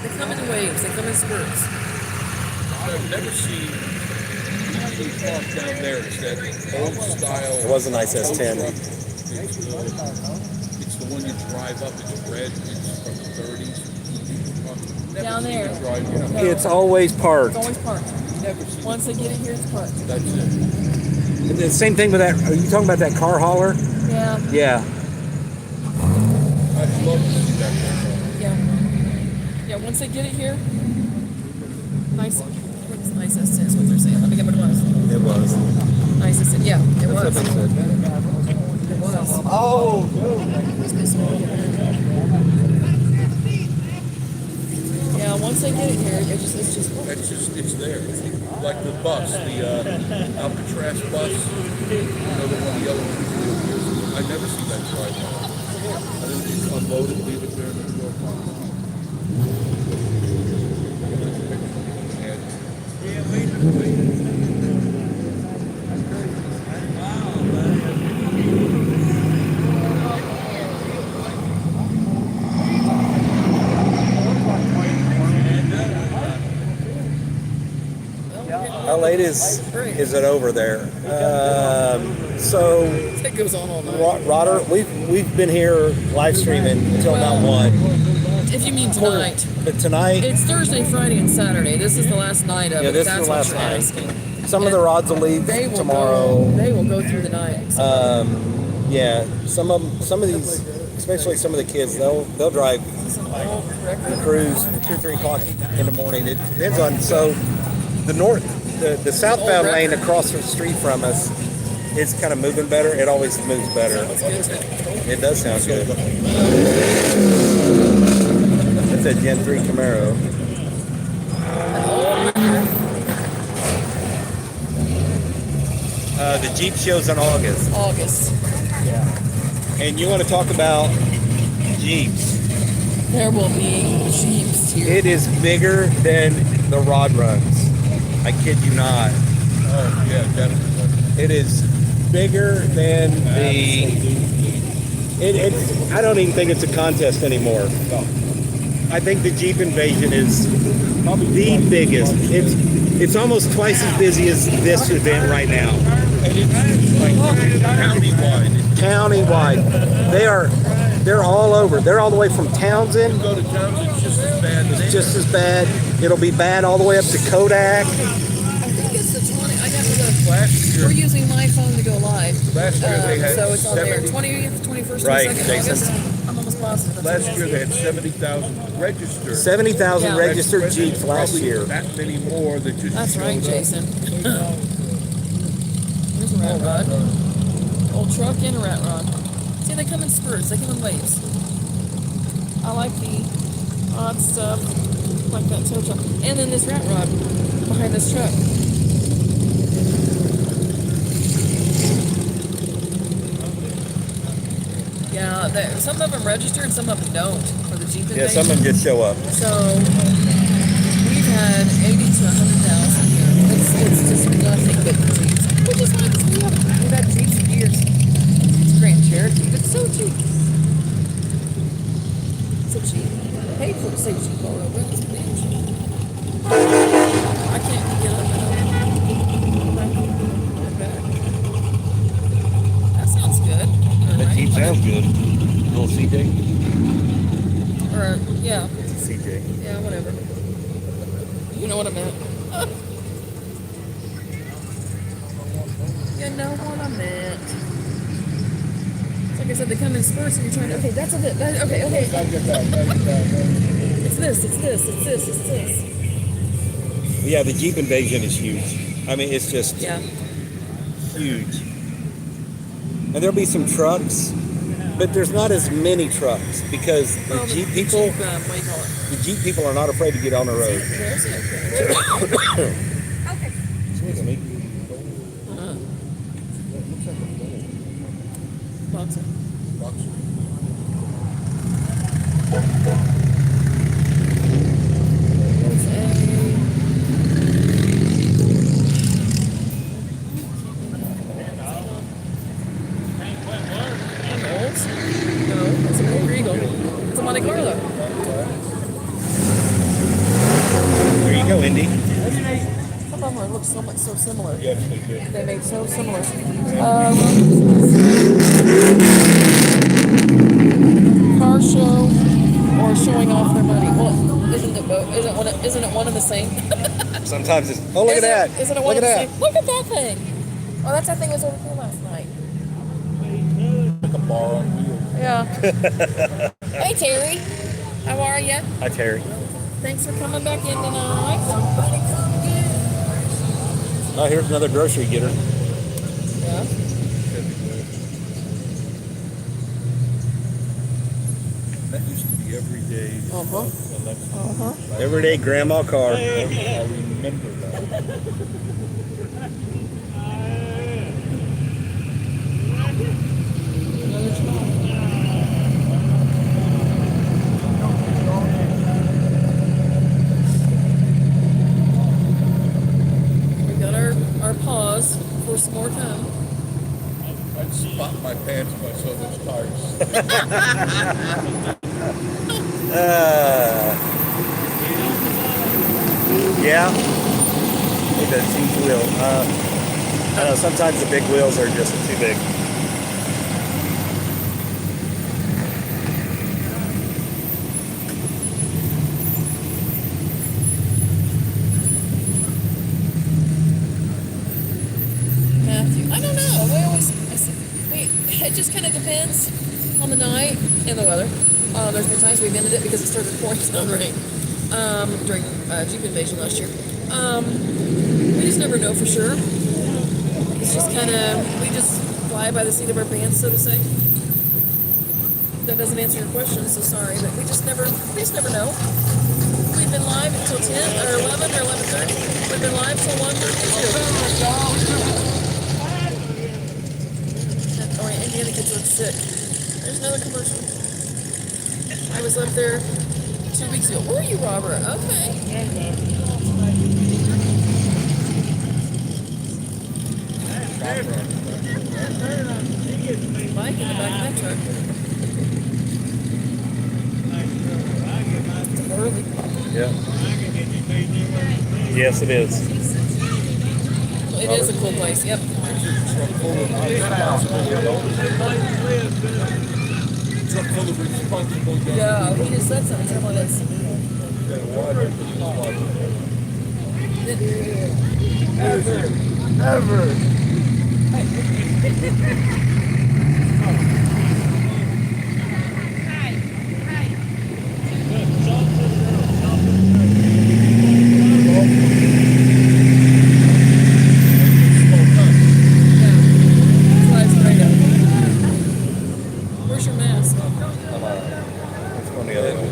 They come in waves. They come in spurts. I've never seen usually parked down there. It's that old style. It was a nice S10. It's the one you drive up. It's red. It's from the 30s. Never Down seen there. it drive, you know, It's always parked. It's always parked. never seen Once they get it here, it's parked. it. That's it. The same thing with that. Are you talking about that car hauler? Yeah. Yeah. I'd love to see that. Yeah. Yeah. Once they get it here, Nice. I think it's nicest is what they're saying. Let me get what it was. It was. Nicest. Yeah, it That's what was. they said. It was. Oh, Yeah, once they get it here, it's just. It's there. Like the bus, the Alcatraz bus, the one, the yellow one. I never see that drive by. I think it's unloaded, leave it there in the door. How late is it over there? So It goes on all night. Rodder, we've been here live streaming until about 1. If you mean tonight. But tonight, It's Thursday, Friday, and Saturday. This is the last night of Yeah, it. this is That's the what last you're night. asking. some of the rods will leave They will tomorrow. They will go through the night. Yeah, some of these, especially some of the kids, they'll drive the cruise 2-3 o'clock in the morning. It depends on the southbound lane across the street from us is kind of moving better. It always moves better. It does sound good. It's a Gen 3 Camaro. The Jeep show's in August. August. And you want to talk about Jeeps. There will be Jeeps here. It is bigger than the rod runs. I kid you not. Oh, yeah, definitely. It is bigger than it's. I don't even think it's a contest anymore. I think the Jeep Invasion is the biggest. It's almost twice as busy as this event right now. And it's like countywide. Countywide. They're all over. They're all the way from Townsend. Go to Townsend, it's just as bad as Just as bad. It'll be bad all the way up to Kodak. I think it's the 20. I got the. last year. We're using my phone to go live. Last year they had so it's on there. 70 21st, Right, 22nd Jason. August. I'm almost positive. Last year they had 70,000 registered. 70,000 Yeah. registered Jeeps last Probably year. That many more that just That's right, showed up. Jason. Here's a rat rod. Old truck and a rat rod. See, they come in spurts. They come in waves. I like the odd stuff, like that tow truck. And then this rat rod behind this truck. Yeah, some of them register and some of them don't for the Jeep Invasion. Yeah, some of them just show up. So we've had 80 to 100,000 here. It's just nothing but Jeeps, which is fine. We've had Jeeps for years. It's a Grand Cherokee, but it's so cheap. So cheap. I paid for it to say cheap all over. It's pretty cheap. I can't get up and back. That sounds good. The Jeep sounds good. Little CJ. Or yeah. CJ. Yeah, whatever. You know what I meant. You know what I meant. It's like I said, they come in spurts and you're trying to, okay, that's a bit, okay. It's this. Yeah, the Jeep Invasion is huge. I mean, it's just Yeah. huge. And there'll be some trucks, but there's not as many trucks because the Jeep people, Jeep, what do you call it? the Jeep people are not afraid to get on the road. There's it. Excuse me. Boxer. No, it's a Blue Eagle. It's a Monte Carlo. There you go, Indy. Some of them look so similar. Yes, they did. They made so similar. Car show or showing off their money. Well, isn't it both? Isn't it one and the same? Sometimes it's. Oh, look at that! Isn't it Look one at and the that! same? Look at that thing. Oh, that's that thing was over here last night. Like a bar on wheels. Yeah. Hey Terry, how are you? Hi, Terry. Thanks for coming back in tonight. Somebody come get. Oh, here's another grocery getter. Yeah. That used to be every day. Everyday grandma car. I remember that. Another child. We got our pause for some more time. I'd spot my pants if I saw those tires. Yeah. Need that huge wheel. I don't know, sometimes the big wheels are just too big. Matthew, I don't know. It just kind of depends on the night and the weather. There's been times we've ended it because it started pouring down rain during Jeep Invasion last year. We just never know for sure. It's just kind of, we just fly by the seat of our pants, so to say. That doesn't answer your question, so sorry, but we just never know. We've been live until 10 or 11 or 11:30. We've been live till 1:32. Oh, yeah, Indiana kids look sick. There's another commercial. I was up there 2 weeks ago. Where are you, Robert? Okay. Mike in the back of that truck. It's early. Yeah. Yes, it is. It is a cool place. Yep. Truck full of responsible young Yeah, he just said something. Someone that's Ever. Where's your mask? Let's go on the other way.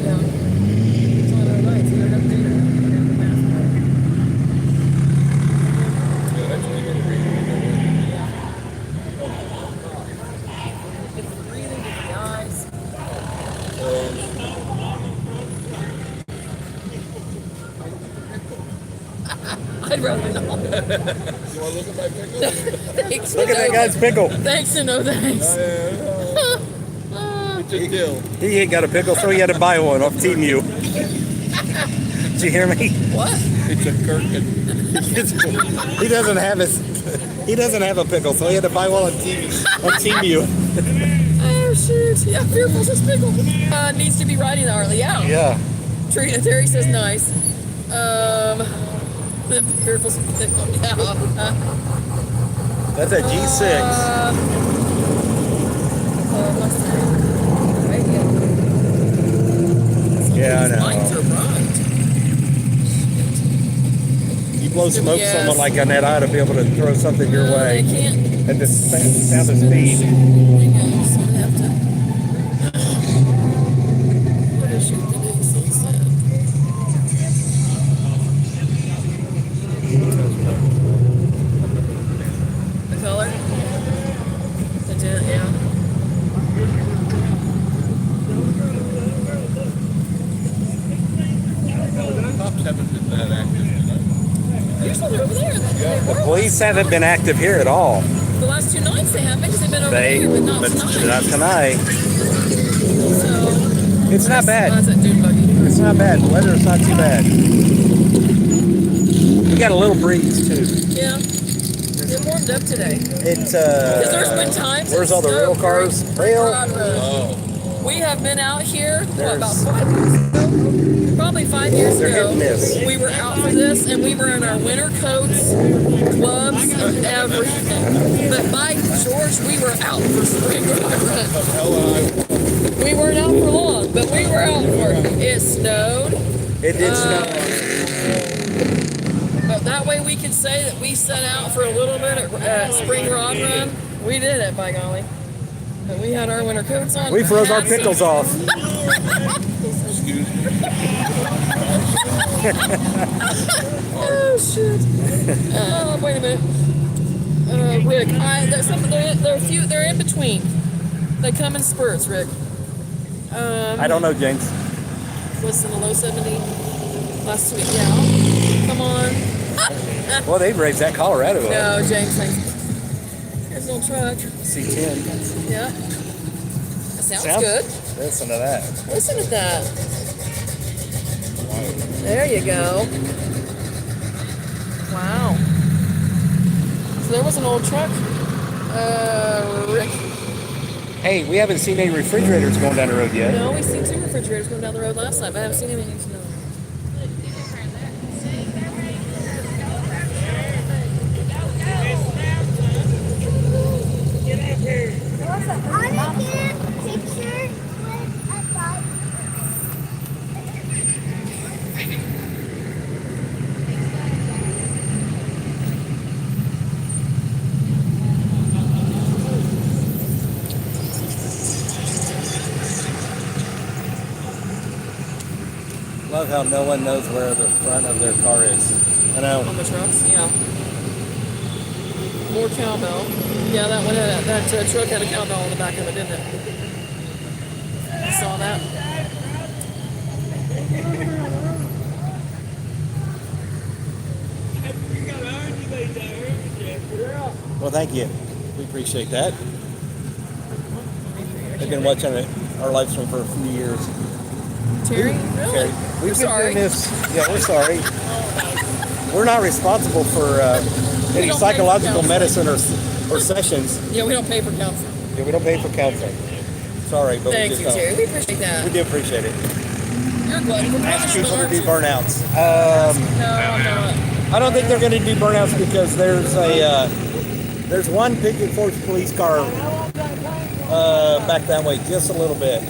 Yeah. It's one of the lights. You don't have to do that. It's breathing in the eyes. I'd rather not. You want to look at my pickle? Thanks. Look at that guy's pickle. Thanks and no thanks. It's a deal. He ain't got a pickle, so he had to buy one off Team U. Did you hear me? What? It's a curtain. He doesn't have a pickle, so he had to buy one on Team U. Oh shoot! Yeah, Fearful's his pickle. Needs to be riding the Harley. Yeah. Yeah. Terry says nice. Fearful's pickle. Yeah. That's a G6. Right, yeah. Yeah, I know. Lines are bright. You blow smoke Yes. someone like on that, I ought to be able to throw something your They way can't. at the sound of speed. So they have to. What is she today? So sad. The color? The tint, yeah. Cops haven't been that active tonight. Usually they're over there. They were Police haven't been active here at all. the last 2 nights they have because they've been over there, but not tonight. not tonight. So It's not bad. that's that dune buggy. It's not bad. The weather's not too bad. We got a little breeze too. Yeah. It warmed up today. It's Because there's been times. where's it's all the snowed rail cars? during Rail? Broad Road. Oh. We have been out here what, about There's- 5 years ago. Probably 5 years They're ago. hit and miss. We were out for this, and we were in our winter coats, gloves, and everything. But by George, we were out for spring. Hell, We weren't out for long. But we were out for it. It snowed. It did snow. But that way we can say that we set out for a little bit at Spring Rod Run. We did it, by golly. But we had our winter coats on. We froze our hats on. pickles off. Excuse me. Oh shit! Wait a minute, Rick. They're in between. They come in spurts, Rick. I don't know, James. Was in the low 70 last week. Yeah. Come on. Well, they've raised that Colorado up. No, James. Here's no truck. C10. Yeah. That sounds good. Listen to that. Listen to that. There you go. Wow. So there was an old truck. Rick. Hey, we haven't seen any refrigerators going down the road yet. No, we seen 2 refrigerators going down the road last time. I haven't seen anything to know. I want to get a picture with a dog. Love how no one knows where the front of their car is. I know. On the trucks, yeah. More cowbell. Yeah, that one had that truck had a cowbell on the back of it, didn't it? You saw that? Well, thank you. We appreciate that. They've been watching our live stream for a few years. Terry? Really? We've We're been sorry. doing this. Yeah, we're sorry. We're not responsible for any don't pay for psychological counseling. medicine or sessions. Yeah, we don't pay for counseling. Yeah, we don't pay for counseling. Sorry, but Thank we just you, don't. Terry. We appreciate that. We do appreciate it. You're glad for Ask people to punishment, do aren't burnouts. you? No, I'm not. I don't think they're going to do burnouts because there's one Pigeon Forge police car back that way just a little bit. I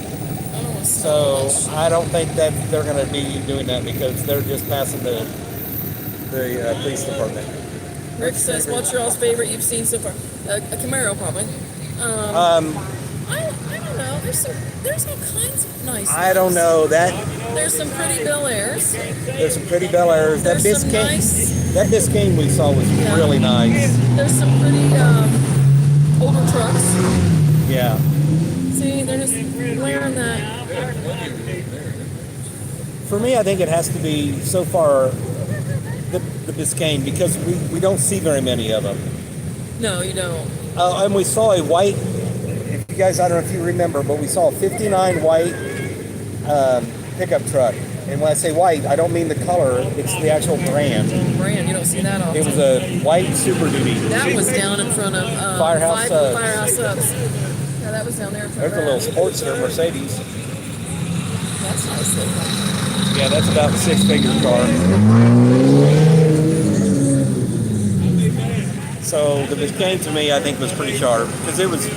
don't want to So much. I don't think that they're going to be doing that because they're just passing the police department. Rick says, what's your all's favorite you've seen so far? A Camaro, probably. I don't know. There's all kinds of nice I don't ones. know that. There's some pretty Bel Airs. There's some pretty Bel Airs. That There's some Biscayne, nice. that Biscayne we saw was Yeah. really nice. There's some pretty older trucks. Yeah. See, they're just layering that. For me, I think it has to be so far the Biscayne because we don't see very many of them. No, you don't. And we saw a white. If you guys, I don't know if you remember, but we saw a '59 white pickup truck. And when I say white, I don't mean the color; it's the actual brand. Brand, you don't see that often. It was a white Super Duty. That was down in front of Firehouse Subs. Firehouse Subs. Yeah, that was down there in front There's a of little Sportster Mercedes. That's nice looking. Yeah, that's about a 6-figure car. So the Biscayne to me, I think, was pretty sharp because it was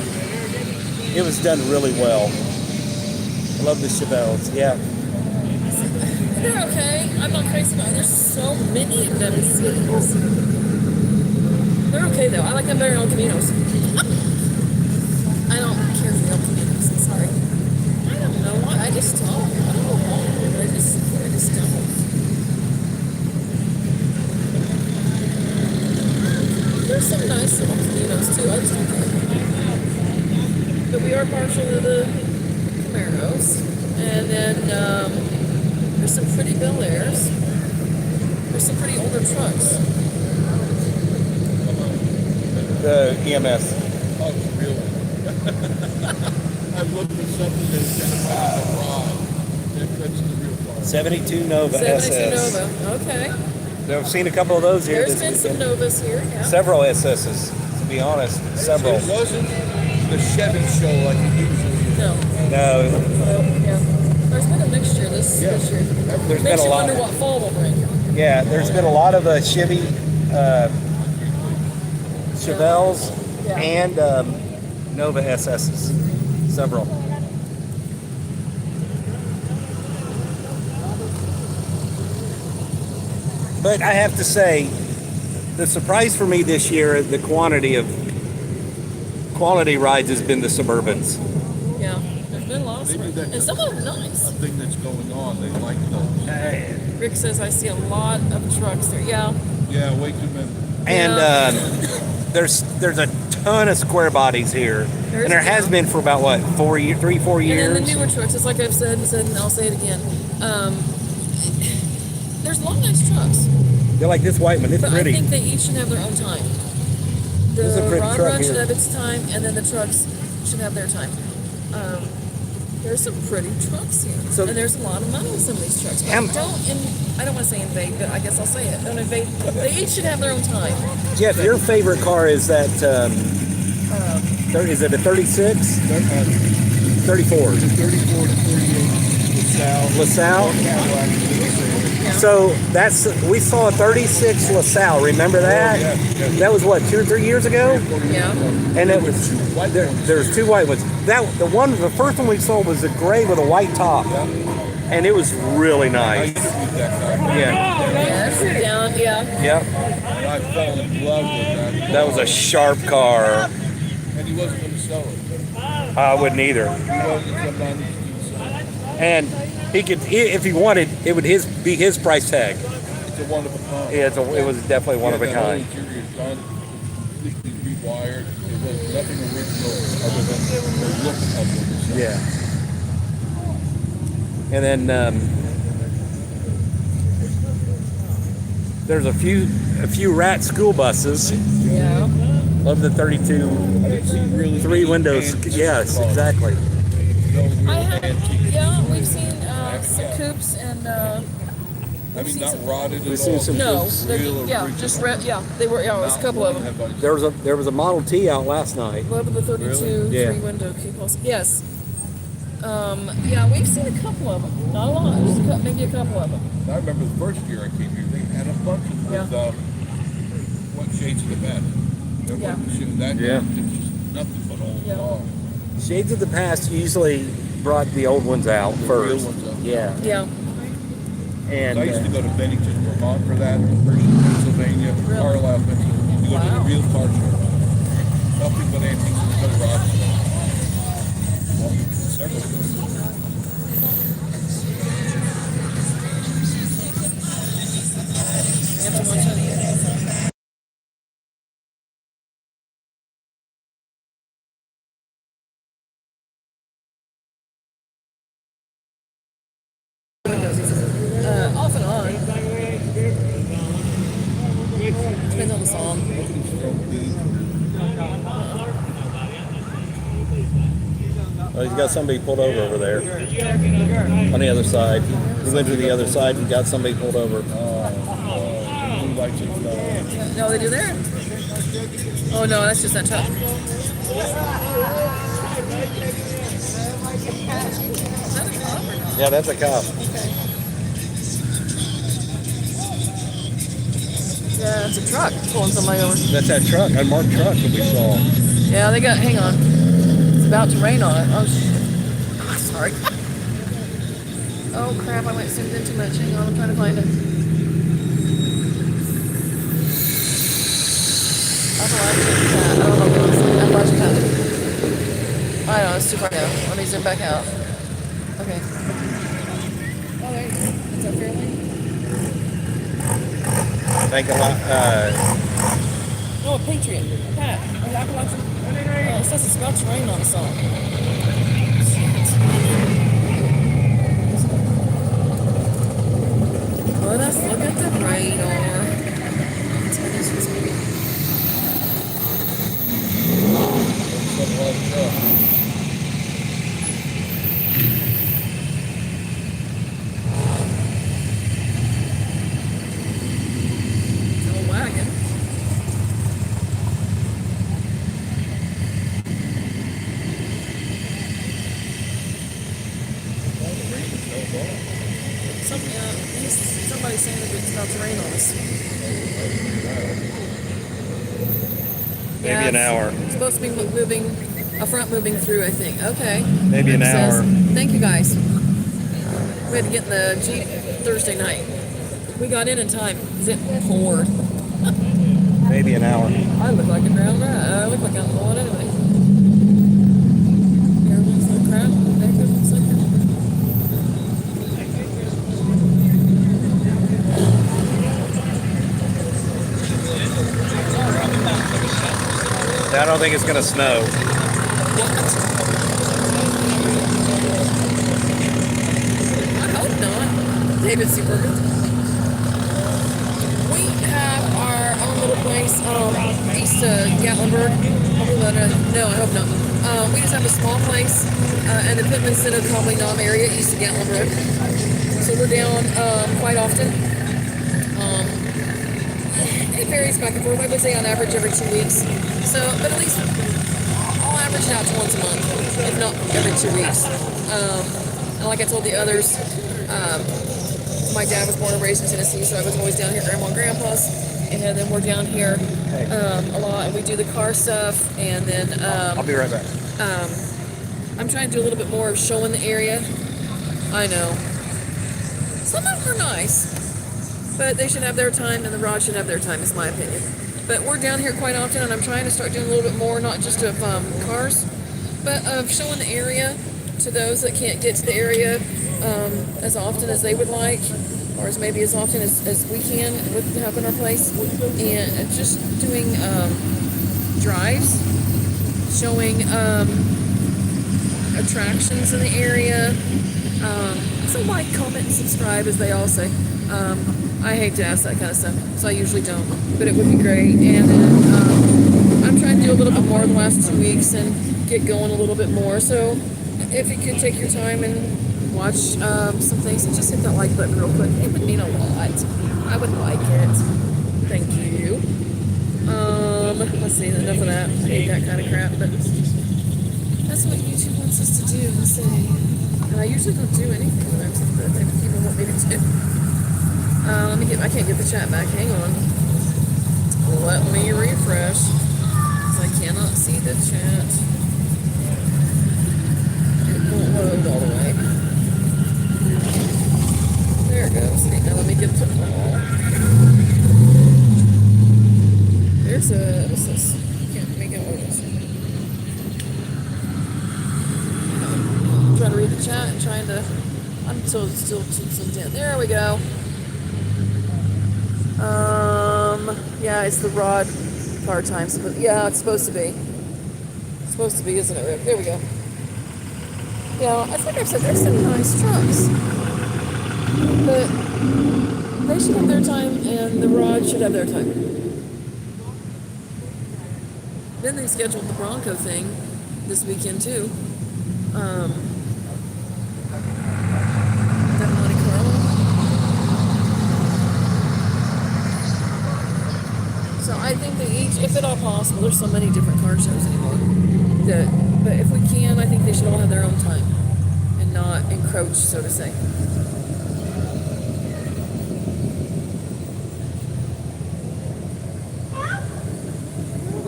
done really well. I love the Chevelles. Yeah. They're okay. I'm not crazy about it. There's so many of them in cities. They're okay though. I like them better than El Caminos. I don't care for El Caminos. I'm sorry. I don't know why. I just don't. I don't know why. But I just don't. There's some nice little Caminos too. I just don't care. But we are partial to the Camaros. And then there's some pretty Bel Airs. There's some pretty older trucks. The EMS. Oh, really? I'm looking for something that's identified as wrong. That's the real car. 72 Nova 72 SS. Nova. Okay. I've seen a couple of those here. There's this been some weekend. Novas here, yeah. Several SSs, to be honest. Several. It wasn't the Chevy show like it usually is. No. No, Yeah. There's been a mixture this year. there's been Makes a you lot. wonder what fall will bring. Yeah, there's been a lot of Chevy, Chevelles, Yeah. and Nova SSs. Several. But I have to say, the surprise for me this year, the quality rides has been the Suburbans. Yeah, there's been a lot of Maybe Suburbans. that's And some of them a nice. thing that's going on. They like those. Rick says I see a lot of trucks there. Yeah. Yeah, way too many. And there's a ton of square bodies here, and there has been for about what 4 years. And then years. the newer trucks, it's like I've said and I'll say it again. There's a lot of nice trucks, They're like this white one. It's but pretty. I think they each should have their own time. This is a The pretty Ron truck Run should here. have its time, and then the trucks should have their time. There's some pretty trucks here, So- and there's a lot of money in some of these trucks. But I don't want to say invade, but I guess I'll say it. Don't invade. They each should have their own time. Jeff, your favorite car is that? Is it a 36? 34. 34 to 38 LaSalle. So we saw a 36 LaSalle. Remember that? Yeah. That was what 2 or 3 years ago, Yeah. and it was there's two white ones. The first one we saw was a gray with a white top, and it was really I nice. interviewed that guy. Yeah, Yeah. Sit down. Yeah. yeah. And I fell in love with that. That was a sharp car. And he wasn't going to sell it. I wouldn't either. He wasn't somebody to sell it. And if he wanted, it would be his price tag. It's a one of a kind. Yeah, it was definitely one of a That whole kind. interior is done, completely rewired. It was nothing original other than the look of it. Yeah. And then there's a few rat school buses. Yeah. Love the 32 I didn't see really 3 many windows. antique Yes, cars. exactly. No real I have. antique. Yeah, we've seen some coupes and. I mean, not rotted at all. We've seen some No, coupes. Real yeah, original. just they were. Yeah, it was a couple of them. There was a Model T out last night. Love the 32 Yeah. 3-window coupe also. Yes. Yeah, we've seen a couple of them. Not a lot, just maybe a couple of them. I remember the first year I came here, they had a bunch of Yeah. what shades of the bed. Yeah. That Yeah. it's just nothing but old Yeah. cars. Shades of the Past usually brought the old ones out first. real ones out. Yeah. Yeah. And I used to go to Bennington, Vermont for that, Hershey, Pennsylvania, Really? Carlisle, Pennsylvania. You go to Wow. the real car show. Nothing but antiques and garage stuff. Well, several places. You have to watch it. Off and on. Depends on the song. oh, he's got somebody pulled over there on the other side. He went to the other side and got somebody pulled over. Blue lights and stuff. No, they do there. Oh no, that's just that truck. Is that a cop or not? Yeah, that's a cop. Yeah, it's a truck pulling somebody over. That's that truck, unmarked truck that we saw. Yeah, they got. Hang on. It's about to rain on it. Oh, sorry. Oh crap! I went zoomed in too much. Hang on, I'm trying to find it. I don't know what it's. I watched that. I don't know. It's too far now. Let me zoom back out. Okay. Oh, there you go. It's up here. Thank a lot. Oh, a Patriot. Pat. Oh, yeah, I can watch it. Oh, it says it's about to rain on us all. Oh, let's look at the radar. That's what this is. It's a wagon. Somebody's saying that it's about to rain on us. Maybe an hour. It's supposed to be moving, a front moving through, I think. Okay. Maybe an It says- hour. Thank you guys. We had to get in the Jeep Thursday night. We got in time because it poured. Maybe an hour. I look like a drowned rat. I look like I'm going anyway. Here looks like crap. There looks like crap. I don't think it's gonna snow. I hope not. David Superman. We have our own little place east of Gatlinburg. No, I hope not. We just have a small place in the Pittman Center Cobley Nom area east of Gatlinburg. So we're down quite often. It varies back and forth. I would say on average every 2 weeks. So, but at least I'll average it out to once a month, if not every 2 weeks. And like I told the others, my dad was born and raised in Tennessee, so I was always down here at Grandma and Grandpa's. And then we're down here a lot, and we do the car stuff. And then I'll be right back. I'm trying to do a little bit more of showing the area. I know. Some of them are nice, but they should have their time, and the Rod should have their time, is my opinion. But we're down here quite often, and I'm trying to start doing a little bit more, not just of cars, but of showing the area to those that can't get to the area as often as they would like, or as maybe as often as we can with having our place, and just doing drives, showing attractions in the area. So like, comment, and subscribe, as they all say. I hate to ask that kind of stuff, so I usually don't, but it would be great. And then I'm trying to do a little bit more in the last 2 weeks and get going a little bit more. So if you could take your time and watch some things and just hit that like button real quick, it would mean a lot. I would like it. Thank you. Let's see, enough of that. I hate that kind of crap, but that's what YouTube wants us to do and say. And I usually don't do anything when I'm saying that people want me to do. I can't get the chat back. Hang on. Let me refresh, because I cannot see the chat. It won't load all the way. There it goes. Okay, now let me get to all. There's a, what's this? Can't make out what it is. I'm trying to read the chat and trying to, I'm still zoomed in. There we go. Yeah, it's the Rod car time. Yeah, it's supposed to be. It's supposed to be, isn't it, Rick? There we go. Yeah, I think I've said there's some nice trucks. But they should have their time, and the Rod should have their time. Then they scheduled the Bronco thing this weekend, too. That Monte Carlo. So I think that each, if at all possible, there's so many different car shows anymore. But if we can, I think they should all have their own time and not encroach, so to say.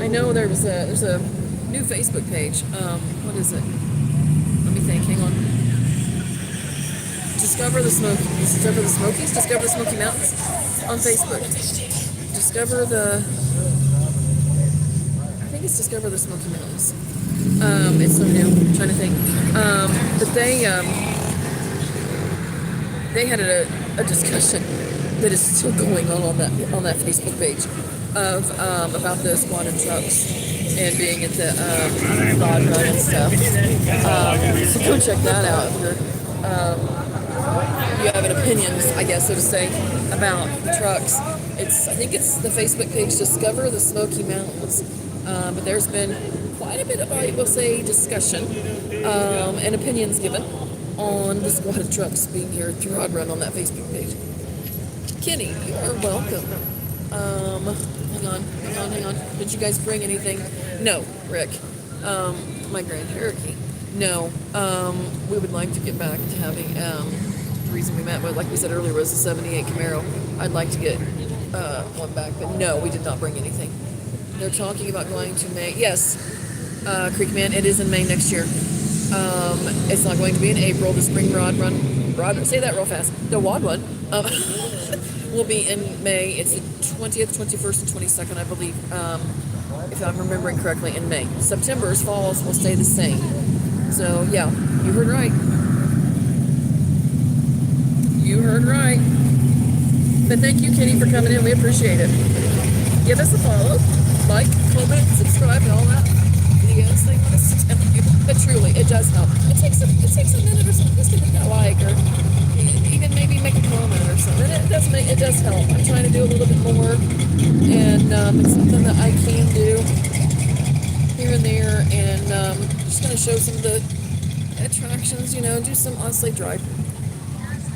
I know there's a new Facebook page. What is it? Let me think. Hang on. Discover the Smokies. Discover the Smoky Mountains on Facebook. Discover the Smoky Mountains. It's so new. I'm trying to think. But they had a discussion that is still going on that Facebook page of about the squatted trucks and being at the Rod Run and stuff. So go check that out if you have an opinion, I guess, so to say, about the trucks. I think it's the Facebook page Discover the Smoky Mountains. But there's been quite a bit of, I will say, discussion and opinions given on the squatted trucks being here at Rod Run on that Facebook page. Kenny, you are welcome. Hang on. Did you guys bring anything? No, Rick. My Grand Cherokee. No. We would like to get back to having, the reason we met, like we said earlier, was the 78 Camaro. I'd like to get one back, but no, we did not bring anything. They're talking about going to May. Yes, Creekman, it is in May next year. It's not going to be in April. The spring Rod Run. Say that real fast. The Wad Run. will be in May. It's the 20th, 21st, and 22nd, I believe, if I'm remembering correctly, in May. September's falls will stay the same. So, yeah, you heard right. You heard right. But thank you, Kenny, for coming in. We appreciate it. Give us a follow, like, comment, subscribe, and all that. Videos they want us to tell you. But truly, it does help. It takes a minute or something just to hit that like, or even maybe make a comment or something. It does help. I'm trying to do a little bit more, and it's something that I can do here and there, and just going to show some of the attractions, do some on-site drive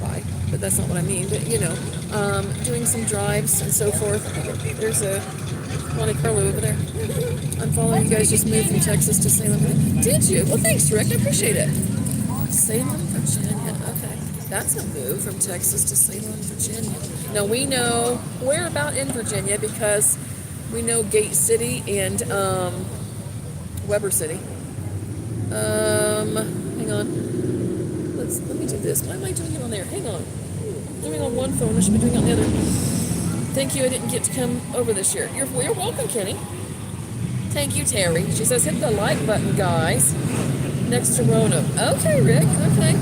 by, but that's not what I mean, but doing some drives and so forth. There's a Monte Carlo over there. I'm following you guys. Just moved from Texas to Salem. Did you? Well, thanks, Rick. I appreciate it. Salem, Virginia. Okay. That's a move from Texas to Salem, Virginia. Now, we know where about in Virginia because we know Gate City and Weber City. Hang on. Let me do this. Why am I doing it on there? Hang on. I'm doing it on one phone. I should be doing it on the other. Thank you. I didn't get to come over this year. You're welcome, Kenny. Thank you, Terry. She says, hit the like button, guys. Next to Rona. Okay, Rick. Okay.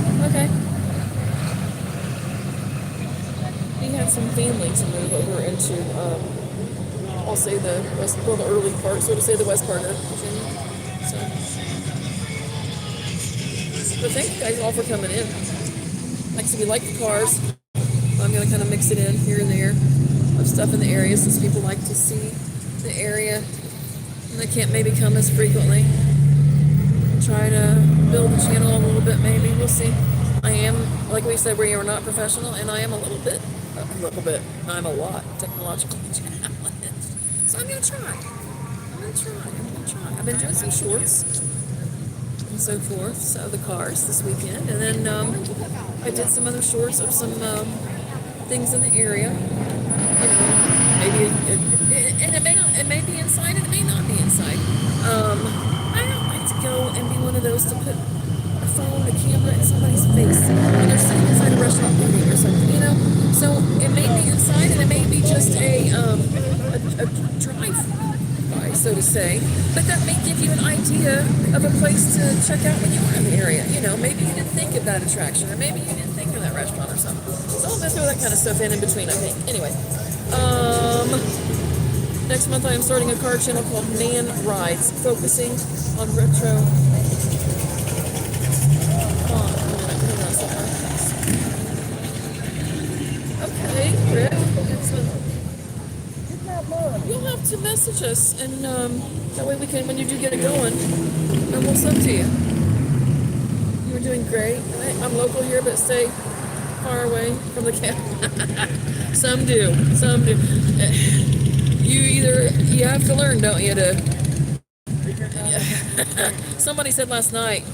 We had some family to move over into, I'll say the early part, so to say the west part of Virginia. So, but thank you guys all for coming in. Like I said, we like the cars. I'm going to kind of mix it in here and there of stuff in the area since people like to see the area and they can't maybe come as frequently. Try to build the channel a little bit, maybe. We'll see. I am, like we said, we are not professional, and I am I'm a lot technologically challenged. So I'm going to try. I've been doing some shorts and so forth, so the cars this weekend, and then I did some other shorts of some things in the area. Maybe it may be inside and it may not be inside. I don't like to go and be one of those to put a phone, a camera in somebody's face when they're sitting inside a restaurant eating or something, So it may be inside and it may be just a drive-by, so to say. But that may give you an idea of a place to check out when you are in the area. Maybe you didn't think of that attraction, or maybe you didn't think of that restaurant or something. So I'm going to throw that kind of stuff in between, I think. Anyway. Next month I am starting a car channel called Man Rides, focusing on retro. Okay, Rick. You'll have to message us, and that way we can, when you do get it going, and we'll sub to you. You were doing great. I'm local here, but stay far away from the camp. Some do. You have to learn, don't you, to... Somebody said last night,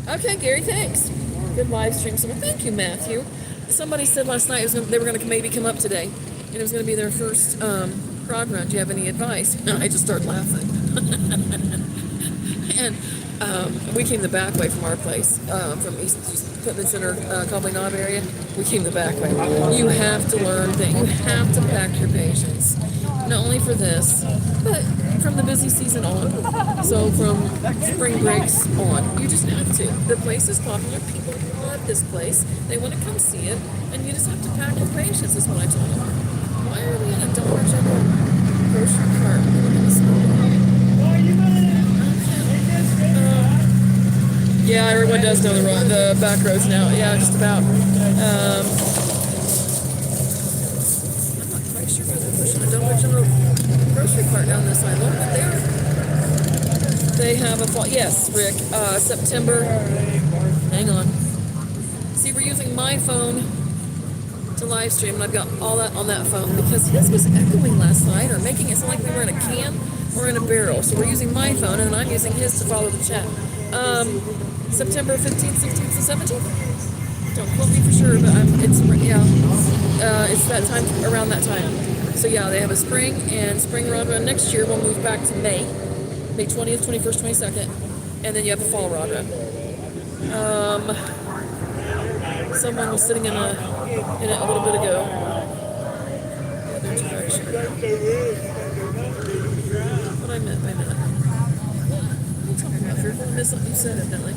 okay, Gary, thanks. Good live stream. So, thank you, Matthew. Somebody said last night they were going to maybe come up today, and it was going to be their first prod run. Do you have any advice? And I just started laughing. And we came the back way from our place, from East Putnam Center, Cobley Knob area. We came the back way. You have to learn that you have to pack your patience, not only for this, but from the busy season on. So from spring breaks on, you just have to. The place is popular. People love this place. They want to come see it, and you just have to pack your patience. Is what I told them. Why are we in a Dollar General grocery cart? Yeah, everyone does know the back roads now. Yeah, just about. I'm not quite sure why they're pushing a Dollar General grocery cart down this side. Look, they have a fall. Yes, Rick. September. Hang on. See, we're using my phone to live stream, and I've got all that on that phone because his was echoing last night or making it sound like we were in a can or in a barrel. So we're using my phone, and then I'm using his to follow the chat. September 15th, 16th, and 17th. Don't quote me for sure, but it's that time, around that time. So yeah, they have a spring rod run. Next year we'll move back to May 20th, 21st, 22nd, and then you have a fall rod run. Someone was sitting in it a little bit ago. The other direction. What I meant by that. What are you talking about? Fearful? I missed something you said, evidently.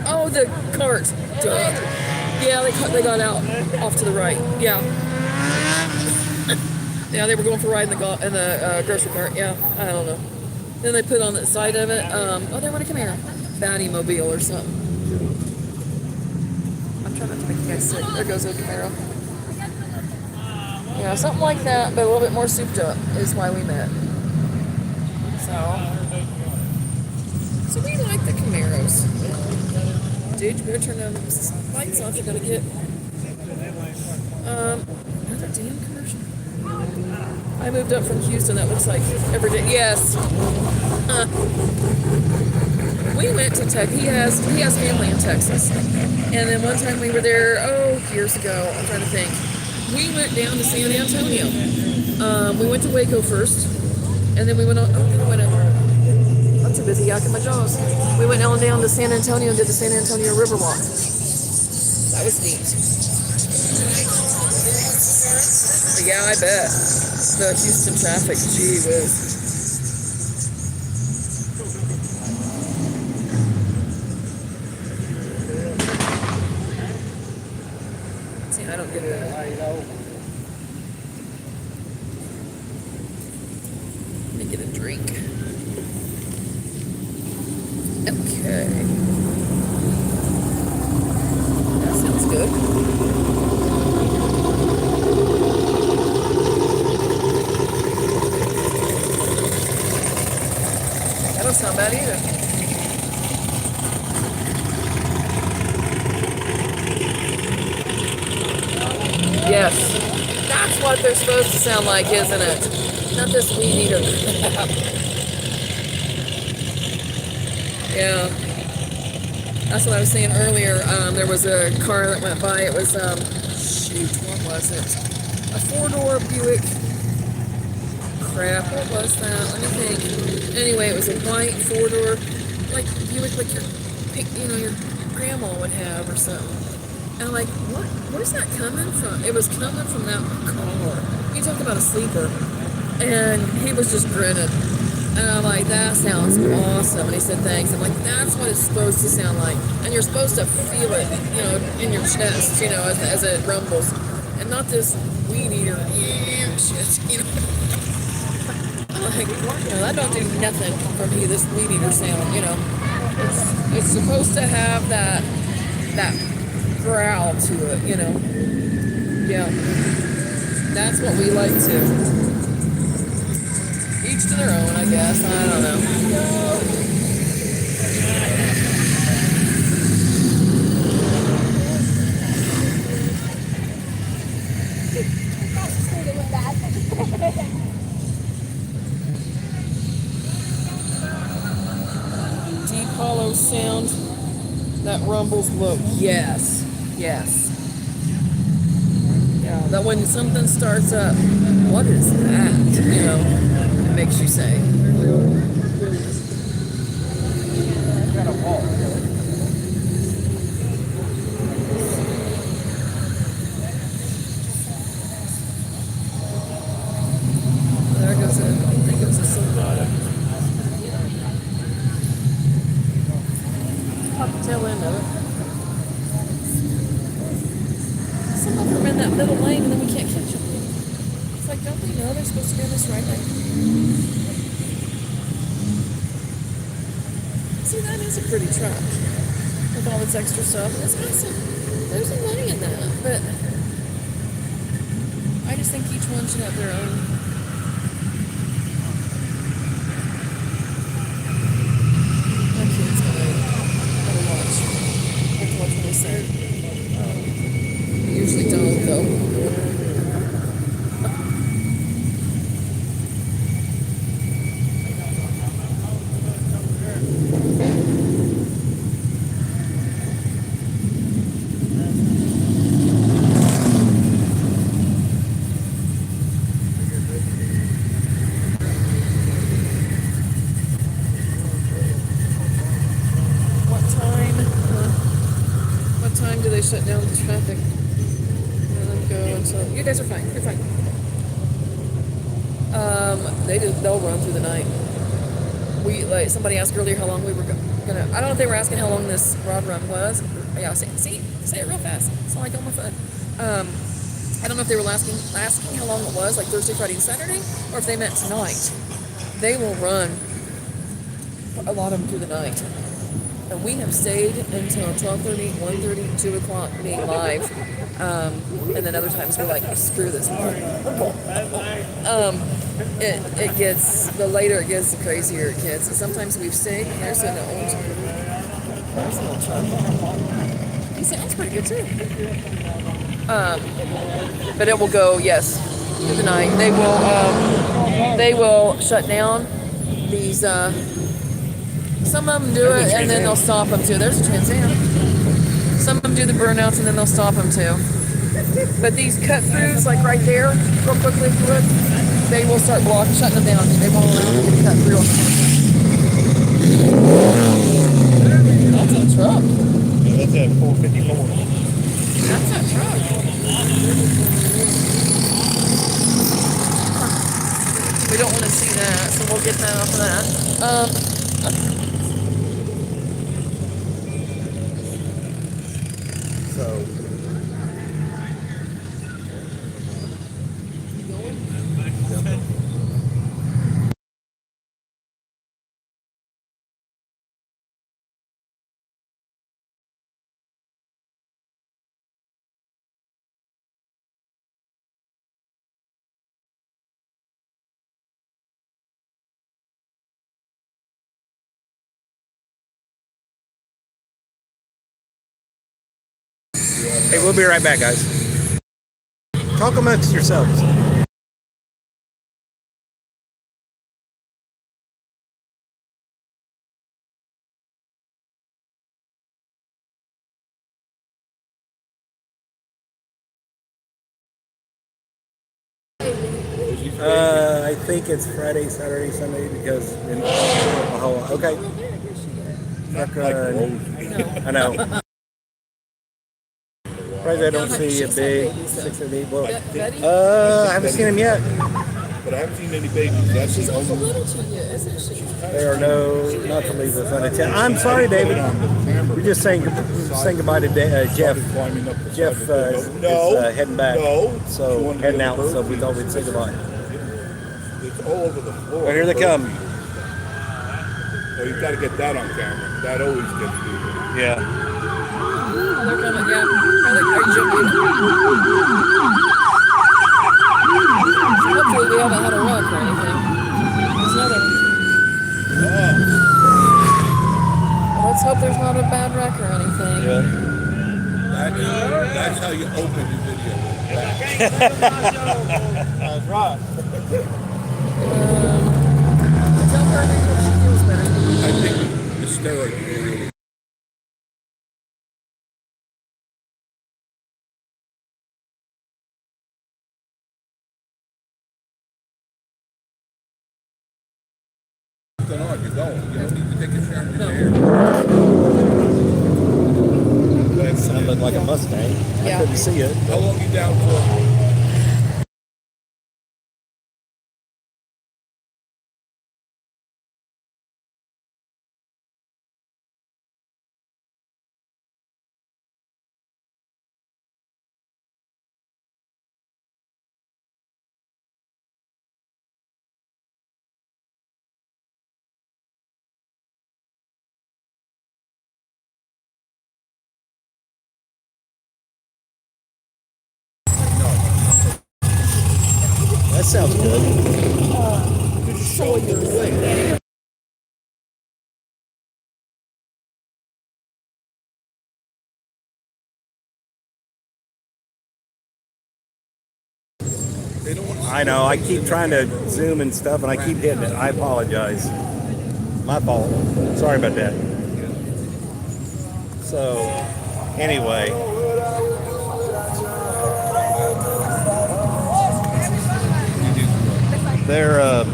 Oh, the cart. Duh. Yeah, they got out off to the right. Yeah. Yeah, they were going for a ride in the grocery cart. Yeah, I don't know. Then they put on the side of it. They want to come here. Batty Mobile or something. I'm trying not to make you guys sick. There goes a Camaro. Yeah, something like that, but a little bit more souped up is why we met. So we like the Camaros. Dude, you better turn the lights off. You're gonna get another damn commercial. I moved up from Houston. That looks like every day. Yes. We went to Texas. He has family in Texas, and then one time we were there. Years ago. I'm trying to think. We went down to San Antonio. We went to Waco first, and then we went on. I'm too busy yakking my jaws. We went on down to San Antonio and did the San Antonio River Walk. That was neat. Yeah, I bet. The Houston traffic, gee whiz. See, I don't get it. Let me get a drink. Okay. That sounds good. That don't sound bad either. Yes. That's what they're supposed to sound like, isn't it? Not this weed eater. Yeah. That's what I was saying earlier. There was a car that went by. It was, what was it? A 4-door Buick. Crap, what was that? Let me think. Anyway, it was a white 4-door, like Buick, like your grandma would have or something. And I'm like, where's that coming from? It was coming from that car. You talk about a sleeper. And he was just grinning. And I'm like, that sounds awesome. And he said, thanks. I'm like, that's what it's supposed to sound like. And you're supposed to feel it, in your chest, as it rumbles. And not this weed eater shit, I'm like, that don't do nothing for me, this weed eater sound, It's supposed to have that growl to it, Yeah. That's what we like to. Each to their own, I guess. I don't know. Deep hollow sound that rumbles low. Yes. Yeah, that when something starts up, what is that? It makes you say. Got a wall. There goes a silver. Pop the tail end of it. Some of them are in that middle lane and then we can't catch them. It's like, don't they know they're supposed to be in this right lane? See, that is a pretty truck with all its extra stuff. And it's got there's some money in that, but I just think each one should have their own. My kids gotta watch. Have to watch what they say. Usually don't, though. shut down the traffic. And then go until you guys are fine. You're fine. They'll run through the night. Somebody asked earlier how long we were gonna. I don't know if they were asking how long this rod run was. Yeah, say it real fast. It's not like on my phone. I don't know if they were asking how long it was, like Thursday, Friday, and Saturday, or if they meant tonight. They will run a lot of them through the night. And we have stayed until 12:30, 1:30, 2 o'clock being live. And then other times we're like, screw this part. It gets, the later it gets, the crazier it gets. And sometimes we've stayed, and there's an old truck. He sounds pretty good too. But it will go, yes, through the night. They will shut down these, some of them do it and then they'll stop them too. There's a Trans Am. Some of them do the burnouts and then they'll stop them too. But these cut throughs, like right there, real quickly if you look, they will start shutting them down. They won't allow them to get cut through. That's a truck. That's at 454. That's a truck. We don't want to see that, so we'll get that off of that. Hey, we'll be right back, guys. Talk amongst yourselves. I think it's Friday, Saturday, Sunday because okay. I know. Surprised I don't see a big 6 or 8. Well, I haven't seen him yet. But I haven't seen any babies. That's She's the also only. little to you, isn't she? There are not to leave this unattended. I'm sorry, David. We're just saying goodbye to Jeff. Jeff is heading back. So heading out. So we thought we'd say goodbye. It's all over the floor. Well, here they come. Oh, you've got to get that on camera. That always gets people. Yeah. Oh, they're coming, yeah. Are you joking? Hopefully we haven't had a wreck or anything. There's another one. Well, let's hope there's not a bad wreck or anything. Yeah. That's how you open your video. That's right. Tell her that she feels better. I think the steroid video. On, you're going. You don't need to take a shower in your hair. That sounded like a Mustang. I Yeah. couldn't see it. How long you down for? That sounds good. I know. I keep trying to zoom and stuff, and I keep hitting it. I apologize. My fault. Sorry about that. So, anyway. There are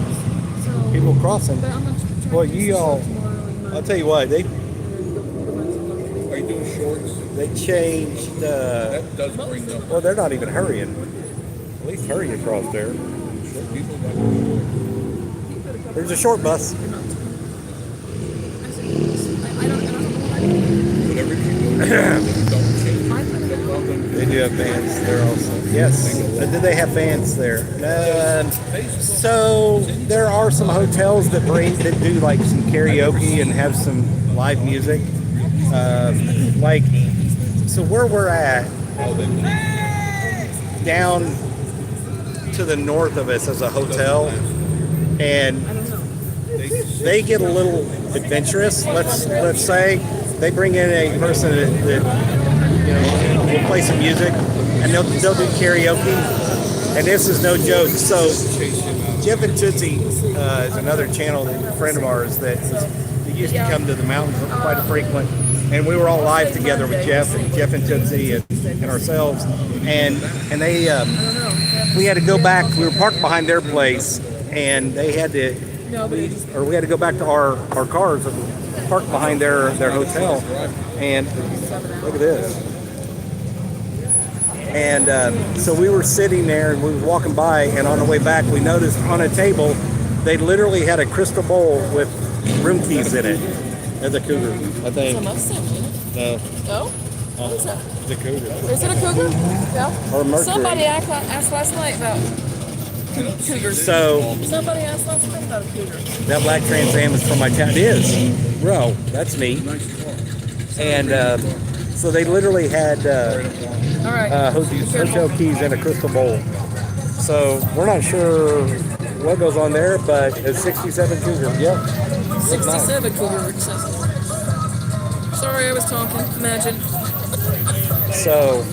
people crossing. Well, you all, I'll tell you what, Are you doing short? shorts. They changed. That does bring them. Well, they're not even hurrying. At least hurry across there. Short people like There's a short bus. whatever you do. Don't change. They do have vans there also. Yes. Do they have vans there? So there are some hotels that do like some karaoke and have some live music. So where we're at, down to the north of us is a hotel, and they get a little adventurous. Let's say they bring in a person that will play some music, and they'll do karaoke, and this is no joke. So Jeff and Tootsie is another channel, a friend of ours that used to come to the mountains quite frequent, and we were all live together with Jeff and Tootsie and ourselves, and they we had to go back. We were parked behind their place, and they had to. We had to go back to our cars that were parked behind their hotel, and look at this. And so we were sitting there, and we were walking by, and on the way back, we noticed on a table, they literally had a crystal bowl with room keys in it. That's a cougar, I think. It's a Mustang, isn't it? No, No? What is that? it's a cougar. Is it a cougar? Yeah. Or a Mercury. Somebody asked last night about cougars. So Somebody asked last night about a cougar. that black Trans Am is from my town. It is, bro. That's me. And so they literally had All right. hotel keys in a crystal bowl. So we're not sure what goes on there, but it's 67 cougar. Yep. 67 cougar. It says. Sorry, I was talking. Imagine. So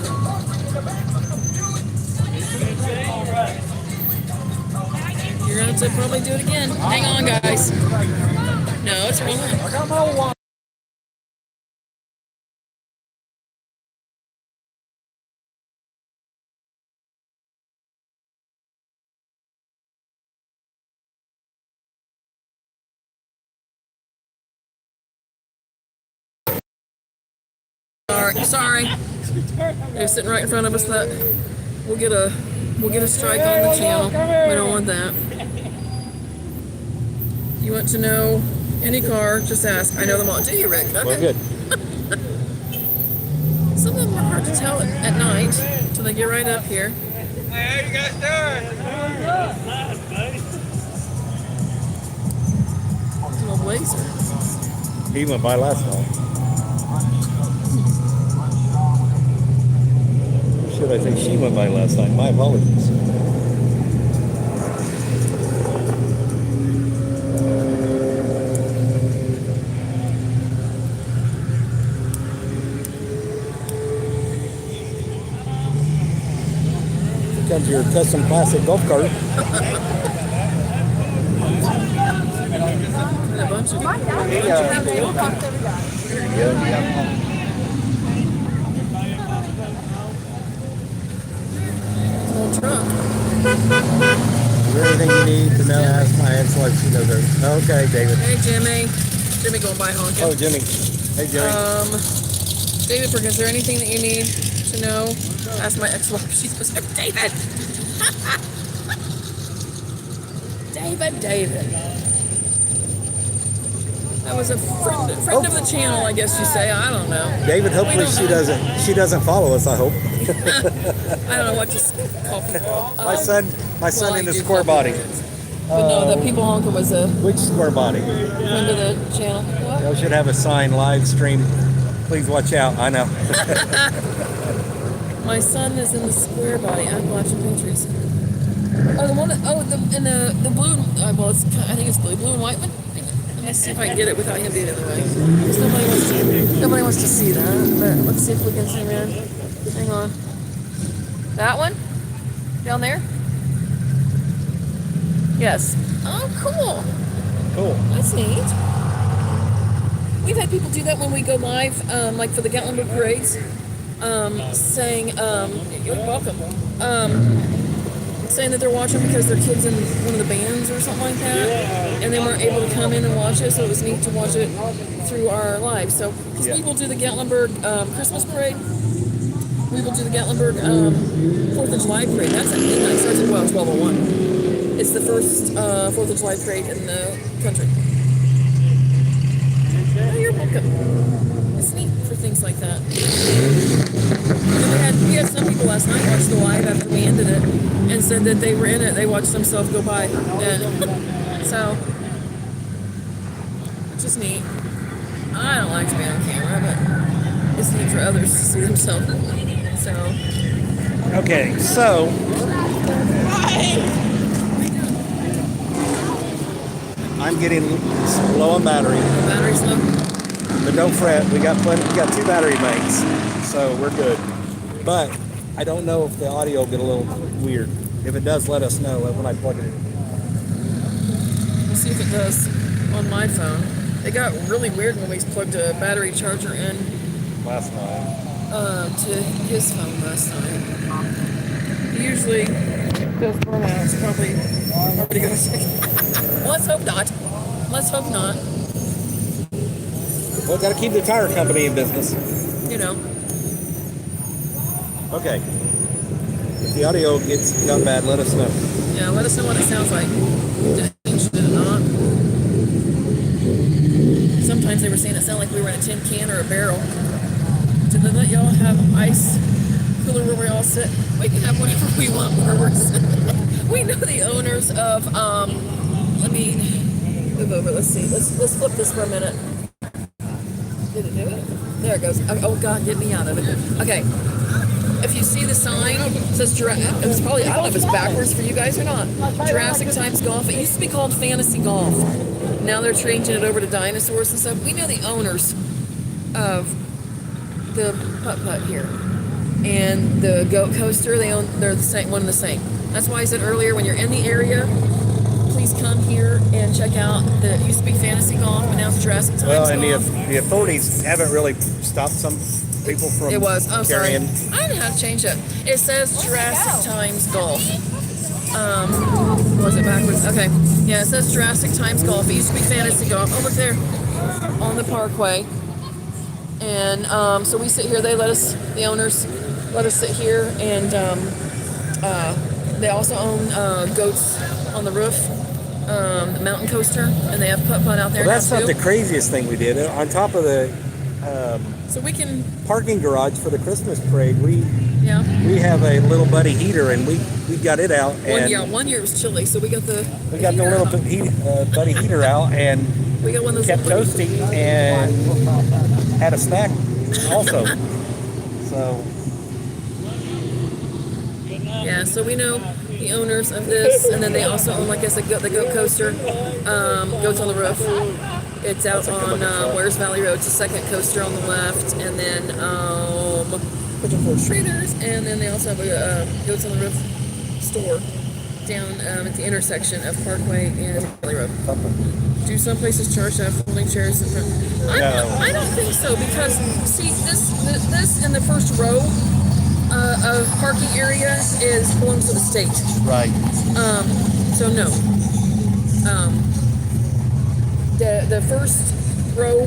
You're going to probably do it again. Hang on, guys. No, it's wrong. Sorry. They're sitting right in front of us. That we'll get a strike on the channel. We don't want that. You want to know any car? Just ask. I know them all. Do you, Rick? Okay. we're good. Some of them are hard to tell at night till they get right up here. Hey, how you guys doing? Nice, buddy. It's an old Blazer. He went by last night. Should I say she went by last night? My apologies. Here comes your custom classic golf cart. And a bunch of old truck. Is there anything you need to know? Ask my ex-wife. She knows everything. Okay, David. Hey, Jimmy. Jimmy going by honking. Oh, Jimmy. Hey, Jimmy. David, is there anything that you need to know? Ask my ex-wife. She's supposed to David. David. That was a friend of the channel, I guess you say. I don't know. David, hopefully she doesn't follow us, I hope. I don't know what to call people. My son well, in I the do square call body. people But no, the people honking was a Which square body? friend of the channel. What? Y'all should have a sign, live stream. Please watch out. I know. My son is in the square body Appalachian Patriots. Oh, the one that, in the blue, well, I think it's blue and white one. Let me see if I can get it without him being in the way. Because nobody wants to see that. But let's see if we can zoom in. Hang on. That one? Down there? Yes. Oh, cool. Cool. That's neat. We've had people do that when we go live, like for the Gatlinburg parades, saying, you're welcome. saying that they're watching because their kids in one of the bands or something like that, and they weren't able to come in and watch it, so it was neat to watch it through our live. So, because we will do the Gatlinburg Christmas parade, we will do the Gatlinburg 4th of July parade. That's at midnight. Starts at 12:01. It's the first 4th of July parade in the country. Oh, you're welcome. It's neat for things like that. And we had some people last night watch the live after we ended it and said that they were in it. They watched themselves go by. And so, it's just neat. I don't like to be on camera, but it's neat for others to see themselves. So. Okay, so I'm getting low on battery. Battery's low. But don't fret, we got 2 battery banks, so we're good. But I don't know if the audio will get a little weird. If it does, let us know when I plug it in. We'll see if it does on my phone. It got really weird when we plugged a battery charger in Last night. to his phone last night. He usually does burnouts, probably goes. Let's hope not. Let's hope not. Well, got to keep the tire company in business. You know. Okay. If the audio got bad, let us know. Yeah, let us know what it sounds like. Did it change? Did it not? Sometimes they were saying it sounded like we were in a tin can or a barrel. Did they let y'all have ice cooler where we all sit? We can have whatever we want where we're sitting. We know the owners of let me move over. Let's see. Let's flip this for a minute. Did it do it? There it goes. Oh God, get me out of it. Okay. If you see the sign, it says it's probably, I don't know if it's backwards for you guys or not. Jurassic Times Golf. It used to be called Fantasy Golf. Now they're changing it over to dinosaurs and stuff. We know the owners of the putt-putt here. And the goat coaster, they're the same, one and the same. That's why I said earlier, when you're in the area, please come here and check out. It used to be Fantasy Golf, but now it's Jurassic Times Golf. Well, and the authorities haven't really stopped some people from It was. Oh, sorry. carrying. I didn't have to change it. It says Jurassic Times Golf. Was it backwards? Okay. Yeah, it says Jurassic Times Golf. It used to be Fantasy Golf. Oh, look there. On the parkway. And so we sit here. They let us, the owners, let us sit here. And they also own goats on the roof, the mountain coaster. And they have putt-putt out there Well, that's now, not too. the craziest thing we did. On top of the So we can, parking garage for the Christmas parade, we yeah. have a little buddy heater, and we got it out. And One year it was chilly, so we got the the little buddy heater out, and we got one of those kept little- toasting and had a snack also. So Yeah, so we know the owners of this, and then they also own, like I said, the goat coaster, Goats on the Roof. It's out on Wares Valley Road. It's the second coaster on the left, and then Pigeon Traders, and then they also have a Goats on the Roof store down at the intersection of Parkway and Valley Road. Do some places charge to have folding chairs in front? I don't think so, because see this in the first row of parking area belongs to the state. right. So no. The first row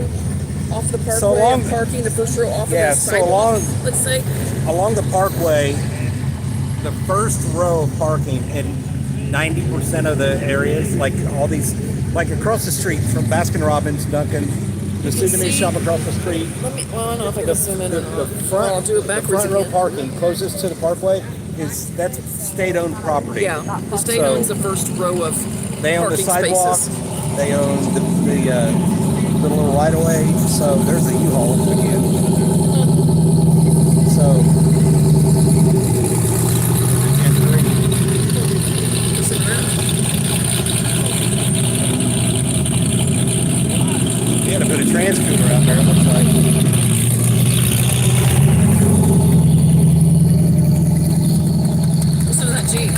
off the parkway So along- of parking, the first row off Yeah, of the so sidewalk, let's say. Along the parkway, the first row of parking and 90% of the areas, like all these, like across the street from Baskin Robbins, Duncan, the souvenir see- shop across the street. Well, I don't know if I can zoom in or The not. front, I'll do it the backwards front row again. parking closest to the parkway that's state-owned property. Yeah, the state So- owns the first row of They own the parking sidewalk. spaces. They own the little right of way. So there's a U-Haul again. So Listen around. we had to put a trans cooler out there. It looks like. Listen to that Jeep.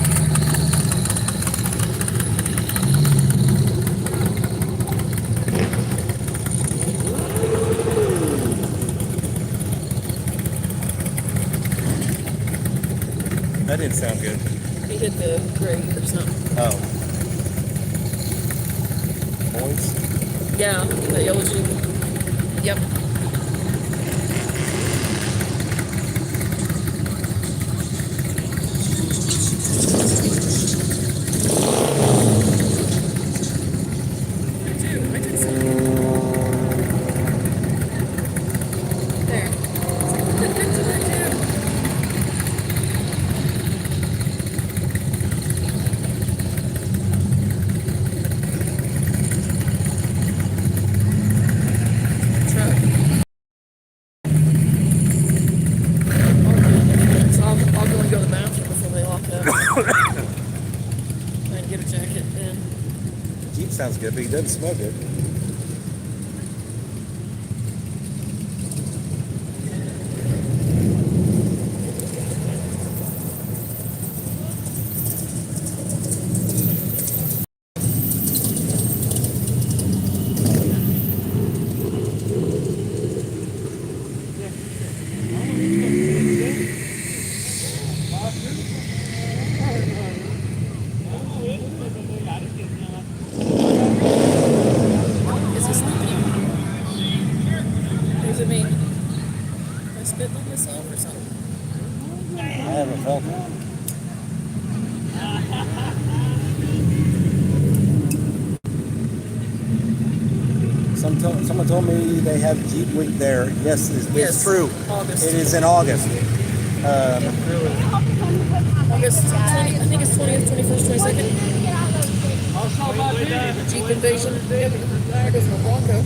That didn't sound good. He hit the grate or something. Oh. Boys? Yeah, the yellow Jeep. Yep. I did something. There. Good picture there, too. Truck. So I'll go and go to the bathroom before they lock up. And get a jacket then. Jeep sounds good, but he doesn't smell good. Is he sleeping? Or is it me? Am I spitting on myself or something? I haven't felt it. Someone told me they have Jeep Week there. Yes, it's Yes, true. August. It is in August. August 20, I think it's 20th, 21st, 22nd. Jeep Invasion. Yep. There goes my Bronco.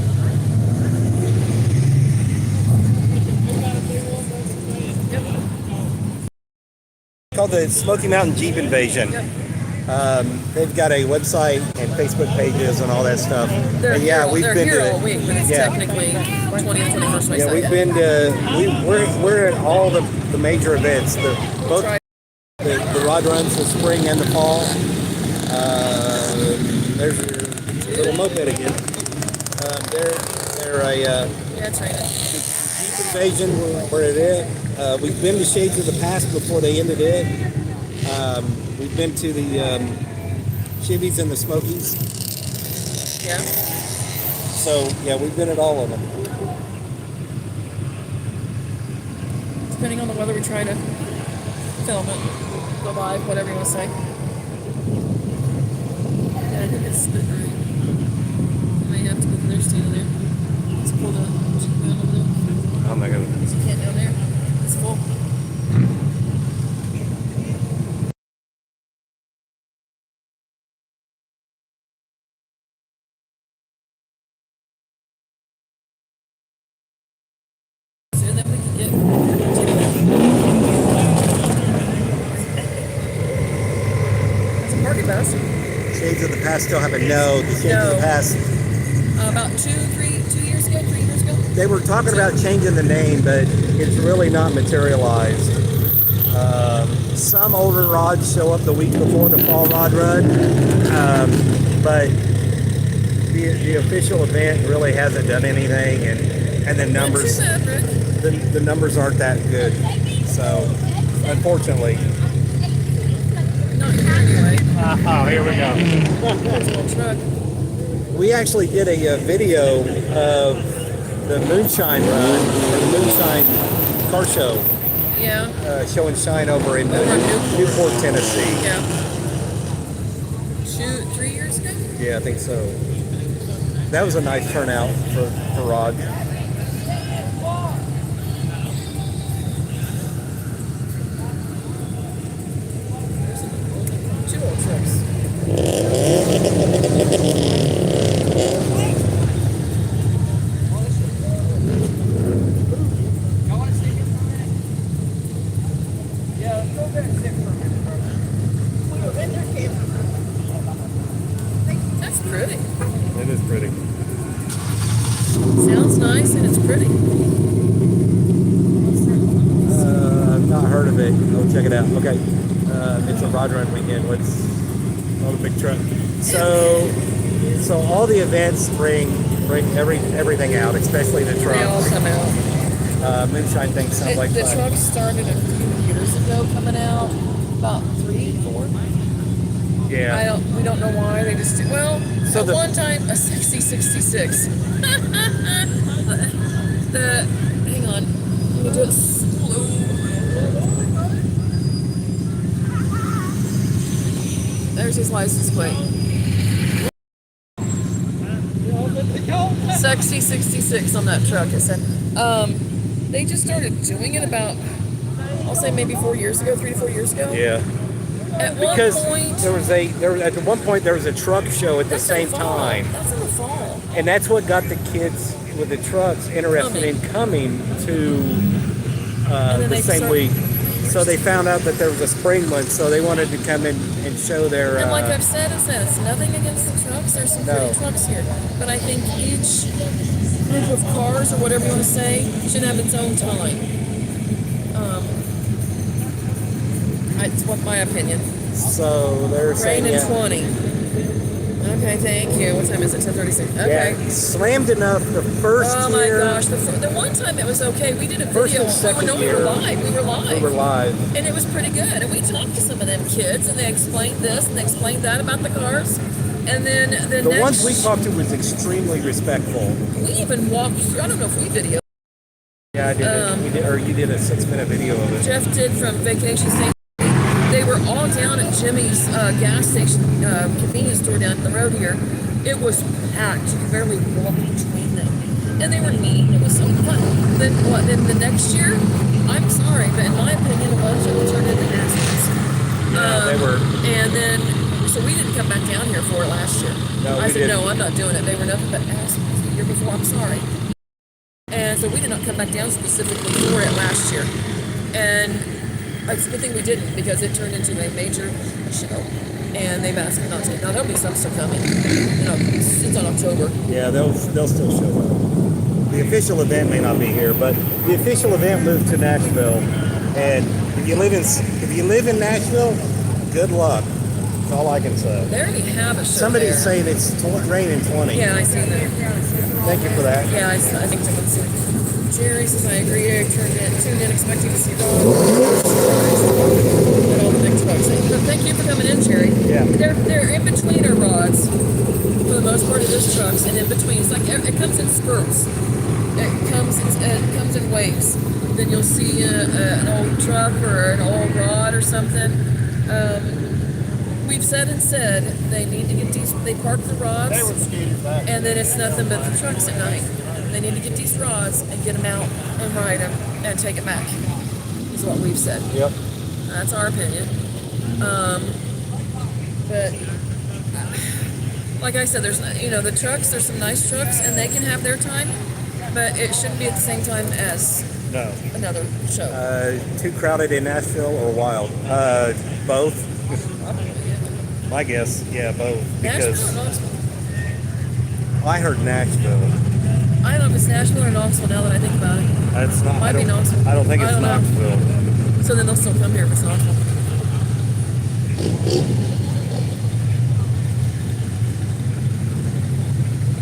Called the Smoky Mountain Jeep Invasion. Yep. They've got a website and Facebook pages and all that stuff. They're And here, we've they're been here to all week, but it's yeah. technically 20th, 21st, 22nd. Yeah, we've been to we're at all the major events. Both the rod runs, the spring and the fall. There's your little moped again. They're a Yeah, train it. Jeep Invasion where it is. We've been to Shades of the Past before they ended it. We've been to the Chivvies and the Smokies. Yeah. So yeah, we've been at all of them. Depending on the weather, we try to film it, go by, whatever you want to say. Yeah, I think it's spit right. You may have to go there, stand there. Let's pull the Jeep down over there. I'm not gonna. You can't down there. It's full. So then we can get It's a party bus. Shades of the Past still haven't. No, the Shades of the No. Past. About 2 years ago, 3 years ago. They were talking about changing the name, but it's really not materialized. Some older rods show up the week before the fall rod run, but the official event really hasn't done anything, and the numbers Not too bad, Rick. the numbers aren't that good. So, unfortunately, Not here anyway. oh, here we go. It's a little truck. We actually did a video of the Moonshine Run, or the Moonshine Car Show, Yeah. showing shine over in Over in Newport, Tennessee. Yeah. 3 years ago? Yeah, I think so. That was a nice turnout for Rod. Two old trucks. That's pretty. It is pretty. Sounds nice and it's pretty. I've not heard of it. I'll check it out. Okay. It's a Rod Run weekend. What's on a big truck? So all the events bring everything out, especially the They all trucks. come out. Moonshine thing sounds like The fun. truck started a few years ago coming out. About 3, 4. Yeah. We don't know why they just do. Well, So at one time a 6066. Hang on, let me do it slow. There's his license plate. Sexy 66 on that truck. It said. They just started doing it about, I'll say maybe 4 years ago, 3 to 4 years ago. Yeah. At Because one point, at one point there was a truck show at the that's in same the fall. time, That's in the fall. and that's what got the kids with the trucks interested in coming to And then the they same started- week. So they found out that there was a spring one, so they wanted to come in and show their. And like I've said, it's nothing against the trucks. There's some pretty No. trucks here, but I think each group of cars or whatever you want to say should have its own time. It's what my opinion. So they're saying, Rain and yeah, 20. Okay, thank you. What time is it? 10:36. Okay. yeah, slammed enough the first Oh my year. gosh! The one time it was okay. We did a First video. and second We were year, live. We were live. We were live. And it was pretty good. And we talked to some of them kids, and they explained this and they explained that about the cars. And then the The next, ones we talked to was extremely respectful. we even walked through. I don't know if we videoed. Yeah, I did. We did, or you did a 6-minute video of it. Jeff did from Vacation Station. They were all down at Jimmy's gas station, convenience store down the road here. It was packed. You could barely walk between them. And they were neat. It was so fun. Then what? Then the next year, I'm sorry, but in my opinion, a bunch of them turned into assholes. They were. And then, so we didn't come back down here for it last year. No, I we said, didn't. no, I'm not doing it. They were nothing but assholes the year before. I'm sorry. And so we did not come back down specifically for it last year. And it's a good thing we didn't, because it turned into a major show. And they've asked me not to. Now, there'll be some still coming. You know, it's on October. Yeah, they'll still show up. The official event may not be here, but the official event moved to Nashville. And if you live in Nashville, good luck. That's all I can say. They already have a show Somebody's there. saying it's raining 20. Yeah, I see that. Thank you for that. Yeah, I think someone's seen. Jerry says, I agree. I tuned in expecting to see all the big trucks. But thank you for coming in, Jerry. Yeah. They're in between our rods for the most part of this trucks, and in between. It's like it comes in spurts. It comes in waves. Then you'll see an old truck or an old rod or something. We've said they need to get these. They park the rods, and then it's nothing but the trucks at night. They need to get these rods and get them out and ride them and take it back. Is what we've said. Yep. That's our opinion. But like I said, there's the trucks. There's some nice trucks, and they can have their time, but it shouldn't be at the same time as No. another show. Too crowded in Nashville or wild? Both. My guess, yeah, both. Nashville Because or Knoxville? I heard Nashville. I don't know if it's Nashville or Knoxville now that I think about it. It's not. Might be Knoxville. I don't think it's I don't know. Knoxville. So then they'll still come here if it's Knoxville.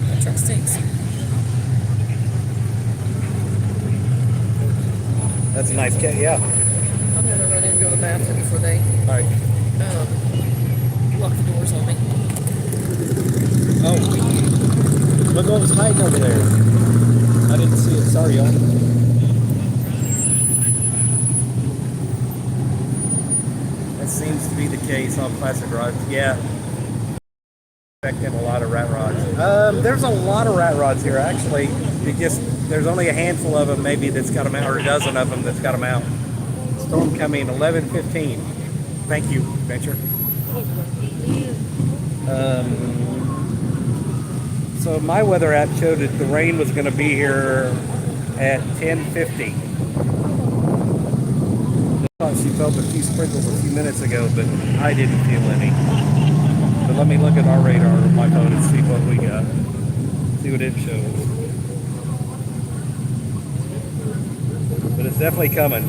That truck stinks. That's a nice cat. Yeah. I'm gonna run in and go to the bathroom before they All right. lock the doors on me. Oh, look what was hiding over there. I didn't see it. Sorry, y'all. That seems to be the case on classic rods. Yeah. Expecting a lot of rat rods. There's a lot of rat rods here, actually. There's only a handful of them, maybe, that's got them out, or a dozen of them that's got them out. Storm coming 11:15. Thank you, Venture. So my weather app showed that the rain was going to be here at 10:50. I thought she felt a few sprinkles a few minutes ago, but I didn't feel any. But let me look at our radar on my phone and see what we got. See what it shows. But it's definitely coming.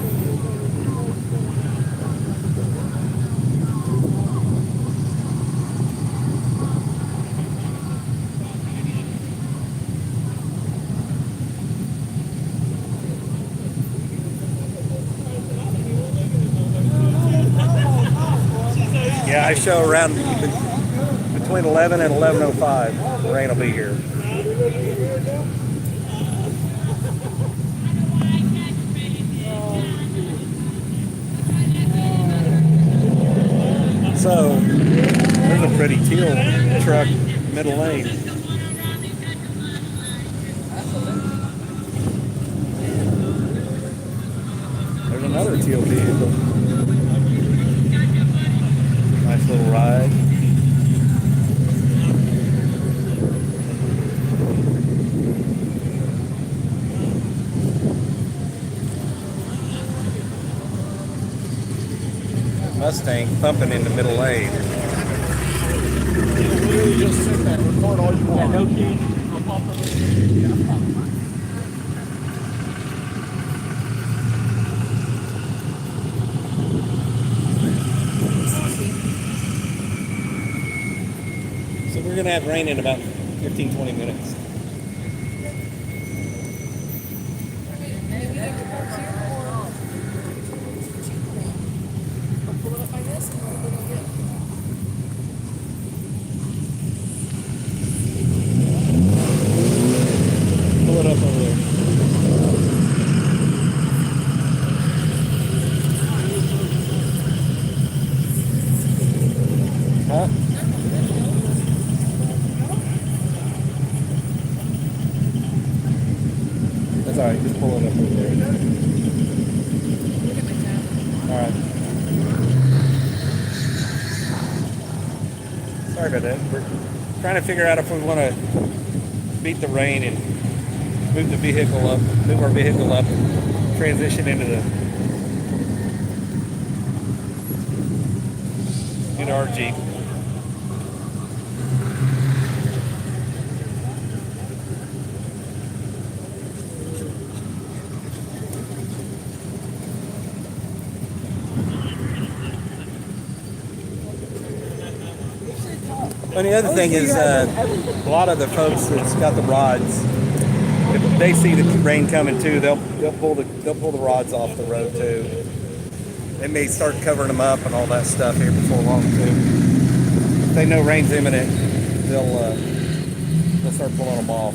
Yeah, I show around between 11 and 11:05. The rain will be here. So there's a pretty teal truck, middle lane. There's another teal vehicle. Nice little ride. Mustang pumping in the middle lane. Just sit there, record all you want. So we're going to have rain in about 15-20 minutes. Pull it up over there. Huh? That's all right. Just pull it up over there. All right. Sorry about that. We're trying to figure out if we want to beat the rain and move our vehicle up, and transition into our Jeep. And the other thing is, a lot of the folks that's got the rods, if they see the rain coming too, they'll pull the rods off the road too. They may start covering them up and all that stuff here before long too. If they know rain's imminent, they'll start pulling them off.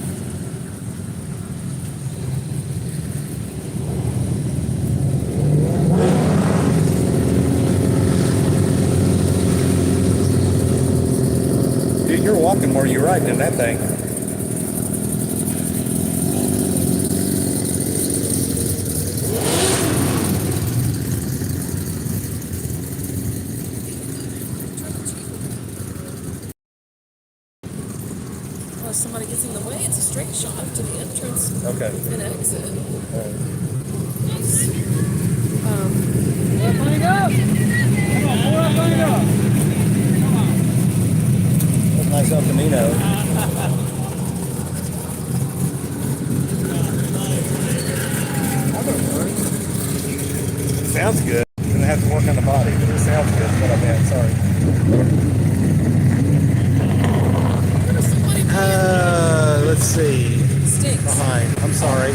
Dude, you're walking more, you're riding in that thing. Unless somebody gets in the way, it's a straight shot to the entrance Okay. and exit. All right. That's nice El Camino. Sounds good. You're gonna have to work on the body, but it sounds good. But I'm bad. Sorry. Let's see. Stinks. Behind. I'm sorry.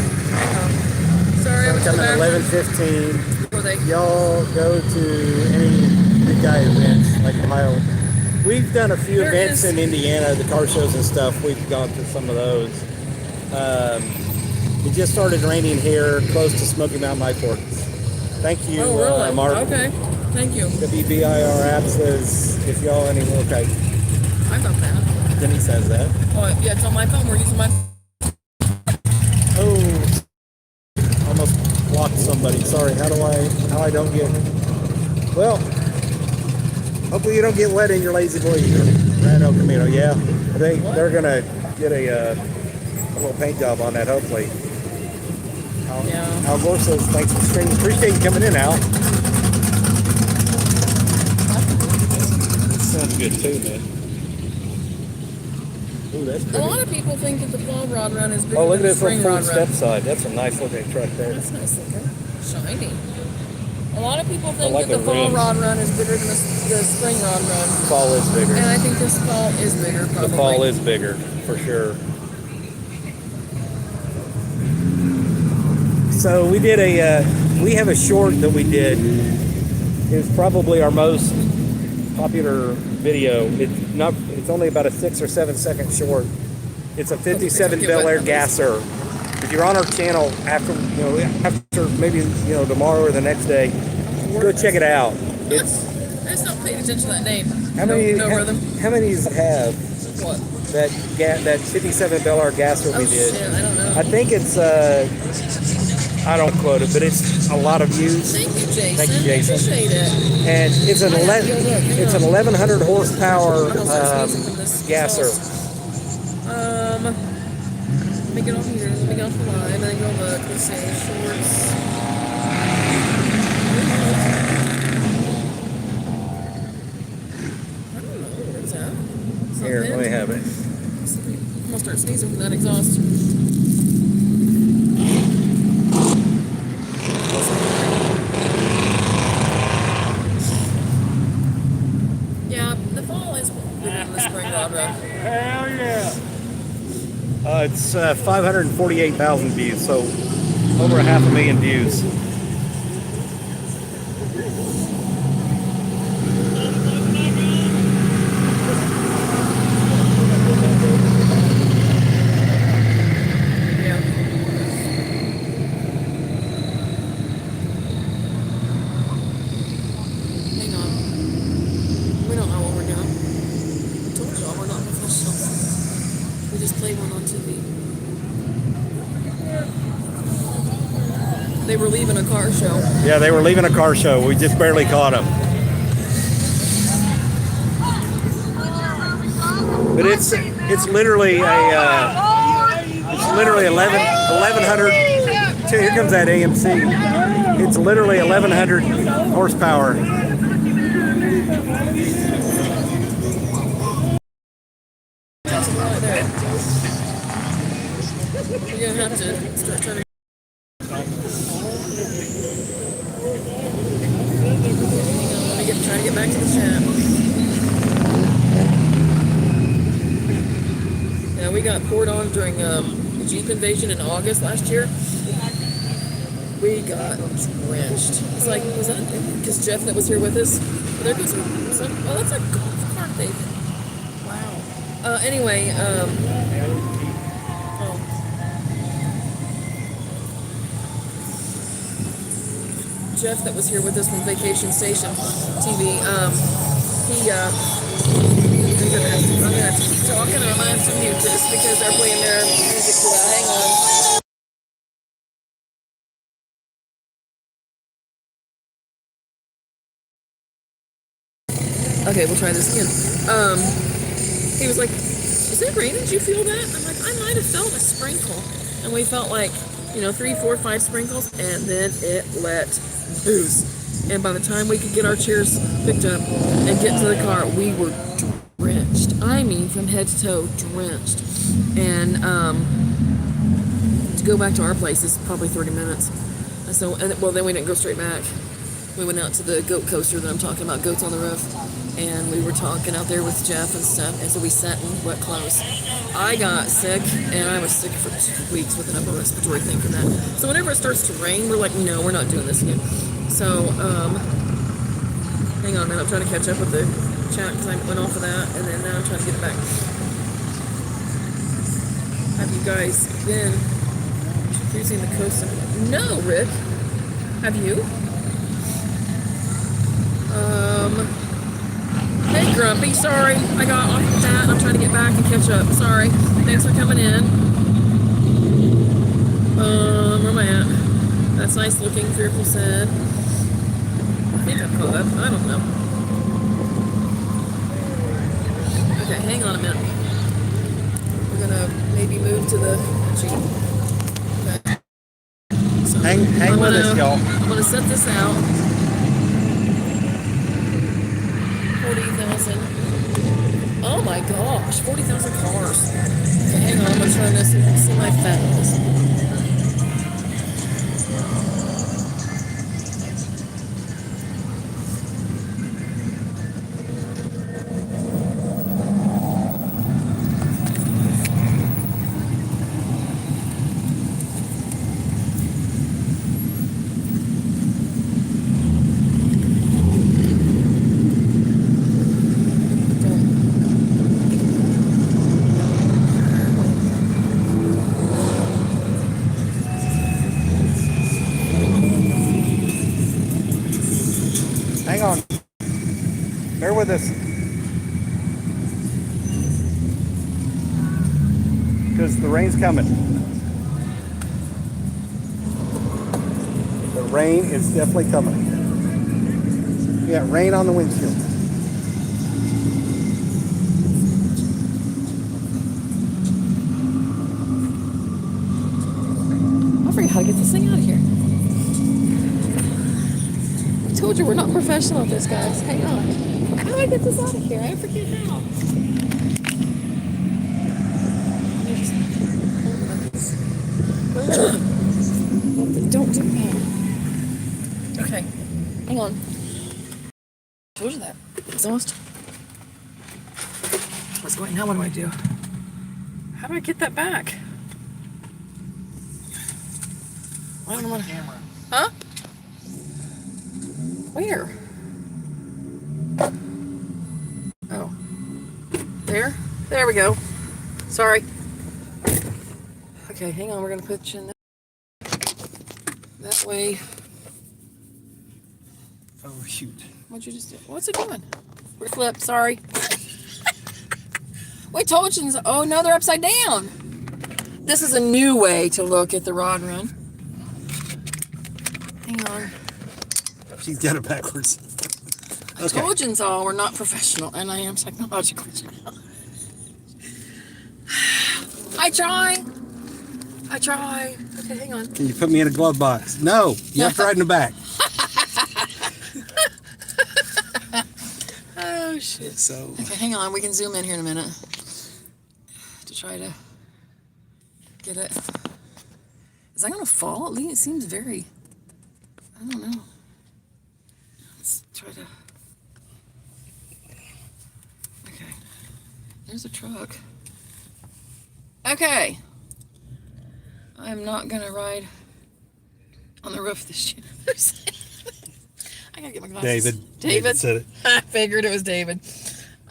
Sorry, I I'm went to the coming at bathroom 11:15. before they. Y'all go to any big guy events like Ohio. We've done a few There events is- in Indiana, the car shows and stuff. We've gone to some of those. It just started raining here, close to Smoky Mountain I-40. Thank you, Oh, really? Mark. Okay. Thank you. WBIR app says if y'all any okay. I got that. Then he says that. Oh, yeah, it's on my phone. We're using my. Oh, almost blocked somebody. Sorry. How I don't get? Well, hopefully you don't get wet in your lazy boy here. Right, El Camino. Yeah, they're gonna get a little paint job on that. Hopefully. Yeah. Al Gore says thanks for streaming. Appreciate you coming in, Al. Sounds good too, man. Ooh, that's A pretty. lot of people think that the fall rod run is bigger Oh, look at than the this little spring Ford rod step run. side. That's a nice looking truck there. That's nice looking. Shiny. A lot of people think like that the the fall rims. rod run is bigger than the spring rod run. Fall is bigger. And I think this fall is bigger, probably. The fall is bigger, for sure. So we did we have a short that we did. It was probably our most popular video. It's only about a 6 or 7 second short. It's a 57 Bel Air gasser. If you're on our channel after maybe tomorrow or the next day, go check it out. It's I just not paying attention to that name. how many No rhythm. how many does it have? What? That 57 Bel Air gasser we did. Shit, I don't know. I think it's I don't quote it, but it's a lot of views. Thank you, Jason. Thank you, Jason. Appreciate it. And it's an it's an 1100 horsepower I'm gonna start sneezing from this gasser. sauce. Let me get on here. Let me get off the line. And then go look. Let's say shorts. I don't know where it's at. It's not Here, pinned. let me have it. I'm gonna start sneezing from that exhaust. Yeah, the fall is better than the spring, Barbara. Hell yeah. It's 548,000 views, so over 500,000 views. Yeah. Hang on. We don't know what we're doing. I told y'all we're not professionals. We just play one on TV. They were leaving a car show. Yeah, they were leaving a car show. We just barely caught them. But it's literally it's literally 1100. Here comes that AMC. It's literally 1100 horsepower. Right there. You're gonna have to start trying to. Let me try to get back to the chat. Yeah, we got poured on during the Jeep invasion in August last year. We got drenched. It's like, was that because Jeff that was here with us? Oh, there goes some. Oh, that's a golf cart, baby. Wow. Anyway, oh. Jeff that was here with us from Vacation Station TV, I'm gonna have to keep talking or I'm gonna have to mute this because they're playing their music too loud. Hang on. Okay, we'll try this again. He was like, is it raining? Did you feel that? I'm like, I might have felt a sprinkle. And we felt like, 3, 4, 5 sprinkles, and then it let loose. And by the time we could get our chairs picked up and get to the car, we were drenched. I mean, from head to toe, drenched. And to go back to our place is probably 30 minutes. And so, then we didn't go straight back. We went out to the goat coaster that I'm talking about, Goats on the Roof. And we were talking out there with Jeff and stuff, and so we sat in wet clothes. I got sick, and I was sick for 2 weeks with an upper respiratory thing from that. So whenever it starts to rain, we're like, no, we're not doing this again. So, hang on a minute, I'm trying to catch up with the chat because I went off of that, and then now I'm trying to get it back. Have you guys been cruising the coast? No, Rick. Have you? Hey Grumpy, sorry, I got off of that. I'm trying to get back and catch up. Sorry. Thanks for coming in. Where am I at? That's nice looking, Fearful said. I think I'm caught up. I don't know. Okay, hang on a minute. We're gonna maybe move to the Jeep. Okay. So Hang with us, y'all. I'm gonna set this out. 40,000. Oh my gosh, 40,000 cars. Okay, hang on, I'm gonna turn this and see my fatness. with us. Because the rain's coming. The rain is definitely coming. Yeah, rain on the windshield. I forget how to get this thing out of here. I told you we're not professional at this, guys. Hang on. How do I get this out of here? I forget how. Don't do that. Okay. Hang on. Told you that. Exhaust. What's going now? What do I do? How do I get that back? I don't know what. Huh? Where? Oh. There? There we go. Sorry. Okay, hang on. We're going to put you in that way. Oh, shoot. What'd you just do? What's it doing? We're flipped. Sorry. Wait, told you. Oh, no, they're upside down. This is a new way to look at the rod run. Hang on. She's got it backwards. I told you all we're not professional, and I am technologically challenged. I try. Okay, hang on. Can you put me in a glove box? No, you have to ride in the back. Oh, shit. So. Okay, hang on. We can zoom in here in a minute to try to get it. Is that going to fall? At least it seems very... I don't know. Let's try to... Okay. There's a truck. Okay. I'm not going to ride on the roof this year. I got to get my glasses. David said it. I figured it was David.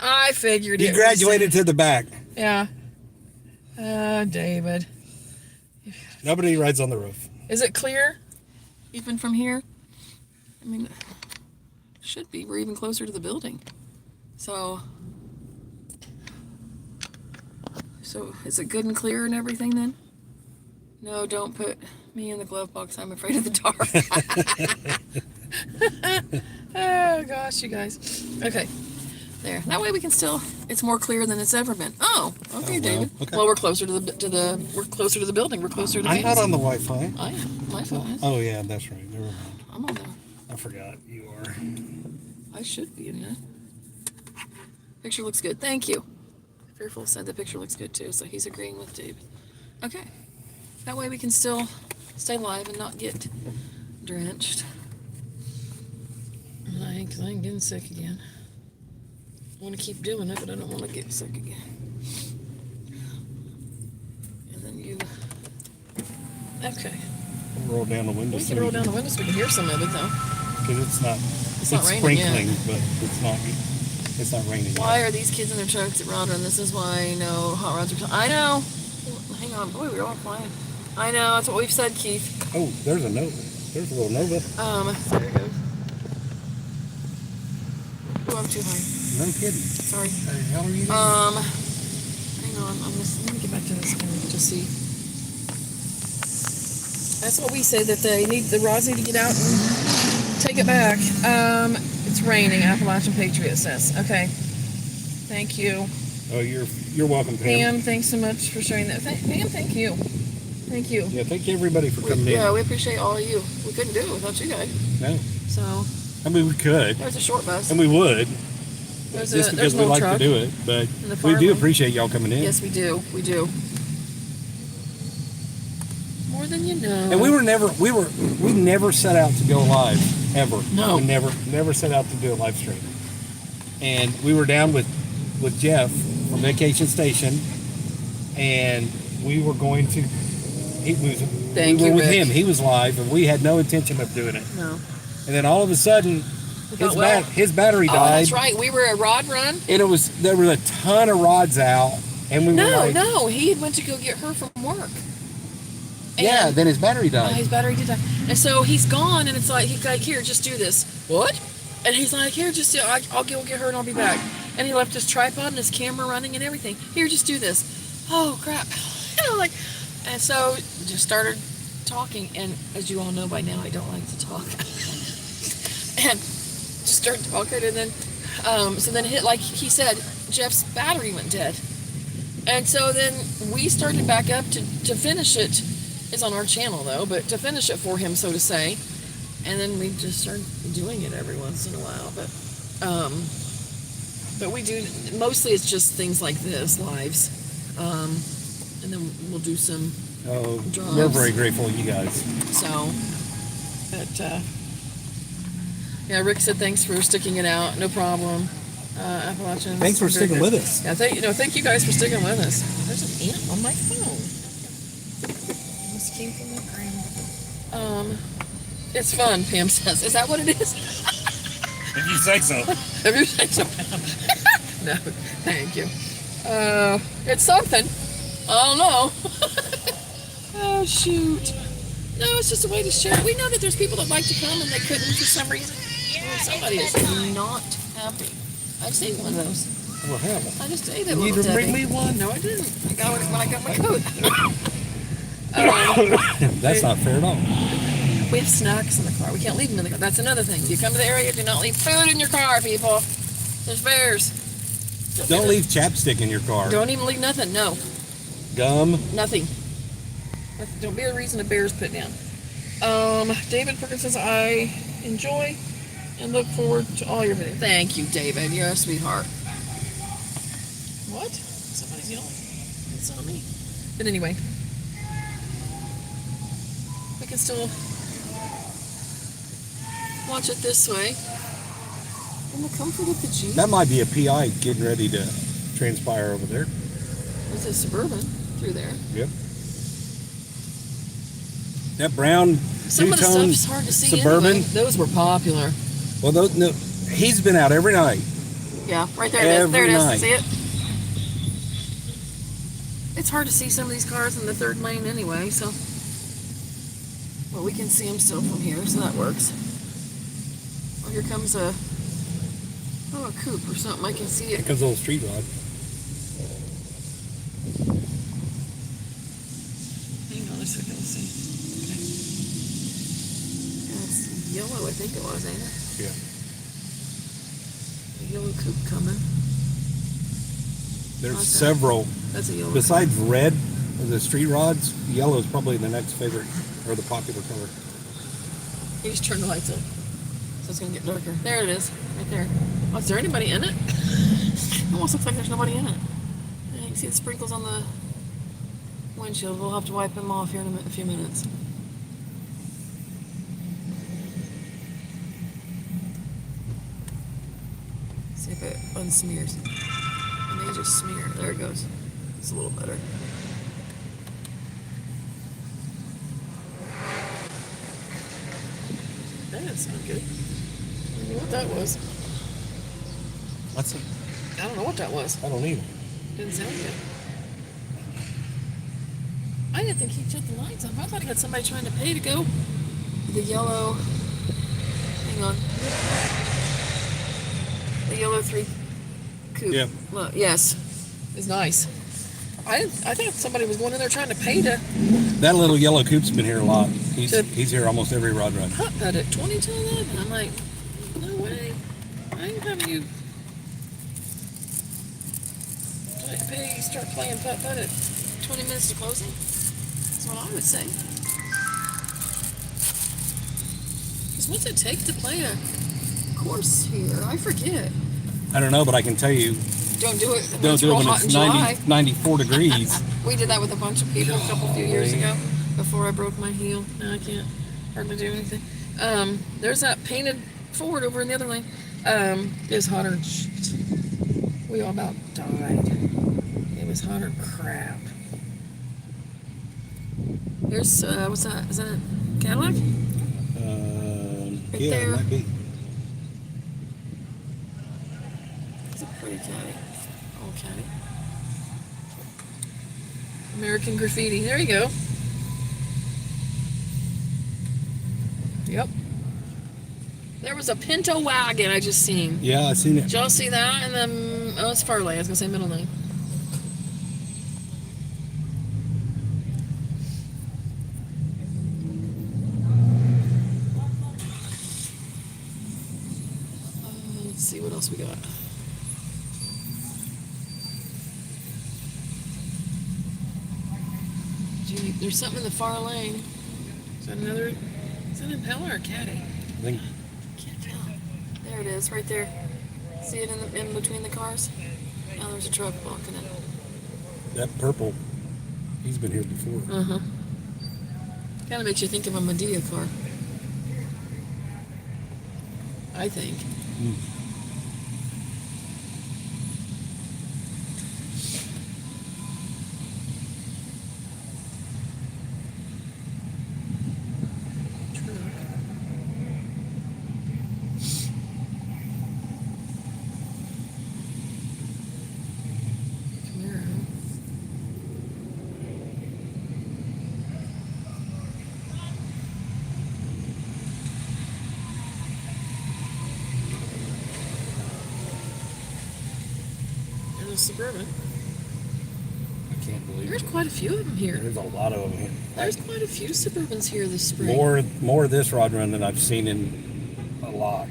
I figured You it graduated to the back. Yeah. David. Nobody rides on the roof. Is it clear? Even from here? I mean, it should be. We're even closer to the building. So is it good and clear and everything then? No, don't put me in the glove box. I'm afraid of the dark. Oh, gosh, you guys. Okay. There. That way we can still, it's more clear than it's ever been. Oh, okay, David. Okay. Well, we're closer to the we're closer to the building. We're closer to the I'm not on the Wi-Fi. I am. My phone is. Oh, yeah, that's right. Never mind. I'm on there. I forgot. You are. I should be in that. Picture looks good. Thank you. Fearful said the picture looks good too, so he's agreeing with David. Okay. That way we can still stay live and not get drenched. Because I ain't getting sick again. I want to keep doing it, but I don't want to get sick again. And then you... Okay. We'll roll down the window. We can roll down the window so we can hear some of it, though. Because it's not raining yet. sprinkling, but it's not raining. Why yet. are these kids in their trucks at Rod Run? This is why no hot rods are... I know. Hang on. Boy, we're all flying. I know. That's what we've said, Keith. Oh, there's a Nova. There's a little Nova. There it goes. Oh, I'm too high. No kidding. Sorry. How the hell are you doing? Hang on. Let me get back to this camera to see. That's what we say, that the rods need to get out and take it back. It's raining. Appalachian Patriot says. Okay. Thank you. Oh, you're welcome, Pam. Pam, thanks so much for sharing that. Pam, thank you. Thank you. Yeah, thank you everybody for coming in. Yeah, we appreciate all of you. We couldn't do it without you guys. No. So. I mean, we could. There's a short bus. And we would. There's just because an we old like truck. to do it. But And the we do farm. appreciate y'all coming in. Yes, we do. We do. More than you know. And we never set out to go live, ever. No. We never set out to do a live stream. And we were down with Jeff from Vacation Station, and we were going to. We were with him. He was live, and we had no intention of doing it. No. And then all of a sudden, his battery died. Oh, that's right. We were at Rod Run. And there was a ton of rods out, and we were like, No. He went to go get her from work. yeah. Then his battery died. His battery did die. And so he's gone, and it's like, here, just do this. What? And he's like, here, just I'll go get her and I'll be back. And he left his tripod and his camera running and everything. Here, just do this. Oh crap! And I'm like, and so just started talking. And as you all know by now, I don't like to talk. And just started talking, and then so then hit, like he said, Jeff's battery went dead. And so then we started back up to finish it. It's on our channel though, but to finish it for him, so to say. And then we just started doing it every once in a while. But we do, mostly it's just things like this, lives. And then we'll do some drives. We're very grateful to you guys. So, but, yeah, Rick said thanks for sticking it out. No problem. Appalachians. Thanks for sticking with us. Yeah, thank you guys for sticking with us. There's an ant on my phone. Must came from the ground. It's fun, Pam says. Is that what it is? If you say so. If you say so. No, thank you. It's something. I don't know. Oh, shoot. No, it's just a way to share. We know that there's people that like to come and they couldn't for some reason. Somebody is not happy. I've seen one of those. What happened? I just ate it. You didn't bring me one? No, I didn't. I got it when I got my coat. That's not fair at all. We have snacks in the car. We can't leave them in the car. That's another thing. If you come to the area, do not leave food in your car, people. There's bears. Don't leave chapstick in your car. Don't even leave nothing. No. Gum. Nothing. Don't be a reason a bear's put down. David Perkins says, I enjoy and look forward to all your videos. Thank you, David. You're a sweetheart. What? Somebody's yelling. It's not me. But anyway, we can still watch it this way. In the comfort of the Jeep. That might be a PI getting ready to transpire over there. There's a Suburban through there. Yep. That brown Some of the two-tone stuff's hard to see Suburban. anyway. Those were popular. Well, those, no, he's been out every night. Yeah, right there it is. There it Every is. night. See it? It's hard to see some of these cars in the third lane anyway, so. Well, we can see them still from here, so that works. Oh, here comes a coupe or something. I can see Here it. comes a little street rod. Hang on a second, let's see. Okay. Yeah, it's yellow, I think it was, ain't it? Yeah. A yellow coupe coming. There's Okay. several. That's a yellow Besides red, the street rods, yellow is probably the next favorite or the popular color. coupe. You just turn the lights on. So it's going to get darker. There it is, right there. Oh, is there anybody in it? Almost looks like there's nobody in it. Yeah, you can see the sprinkles on the windshield. We'll have to wipe them off here in a few minutes. See if it unsmears. It may just smear. There it goes. It's a little better. That didn't sound good. I don't know what that was. What's it? I don't know what that was. I don't either. Didn't sound good. I didn't think he shut the lights off. I thought he had somebody trying to pay to go. The yellow. Hang on. The yellow 3 coupe. Yeah. Look, yes. It's nice. I thought somebody was going in there trying to pay to That little yellow coupe's been here a lot. He's here almost every rod run. putt putt it 20 to 11. I'm like, no way. I ain't having you start playing putt putt at 20 minutes to closing. That's what I would say. Because what's it take to play a course here? I forget. I don't know, but I can tell you, Don't do it. don't do it when hot in it's July. 94 few We did that with a bunch of people a few years ago before I broke my heel. Now I can't hardly do anything. There's that painted Ford over in the other lane. It was hotter. We all about died. It was hotter than crap. Here's, what's that? Is that a Cadillac? Yeah, there. it might be. It's a pretty caddy. Old caddy. American Graffiti. There you go. Yep. There There was a Pinto wagon I just seen. Yeah, I seen it. Did y'all see that? And then, oh, it's far lane. I was going to say middle lane. Let's see what else we got. Gee, there's something in the far lane. Is that another? Is that an Impala or a Caddy? I think Can't tell. There it is, right there. See it in between the cars? Now there's a truck blocking it. that purple, he's been here before. Uh-huh. Kind of makes you think of a Medea car. I think. Mm. Suburban. I can't believe There's it. quite a few of them here. There's a lot of them here. There's quite a few Suburbans here this spring. More of this rod run than I've seen in a lot.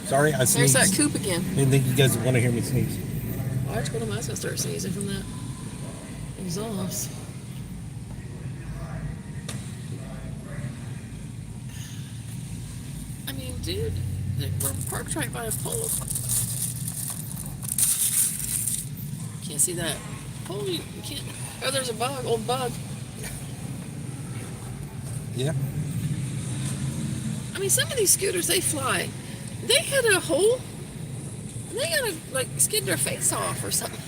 Sorry, I There's sneezed. that coupe again. Didn't think you guys would want to hear me sneeze. Oh, I told him I was gonna start sneezing from that exhaust. I mean, dude, we're parked right by a pole. Can't see that pole. You can't. Oh, there's a bug, old bug. Yeah. I mean, some of these scooters, they fly. They hit a hole, and they gotta, like, skid their face off or something.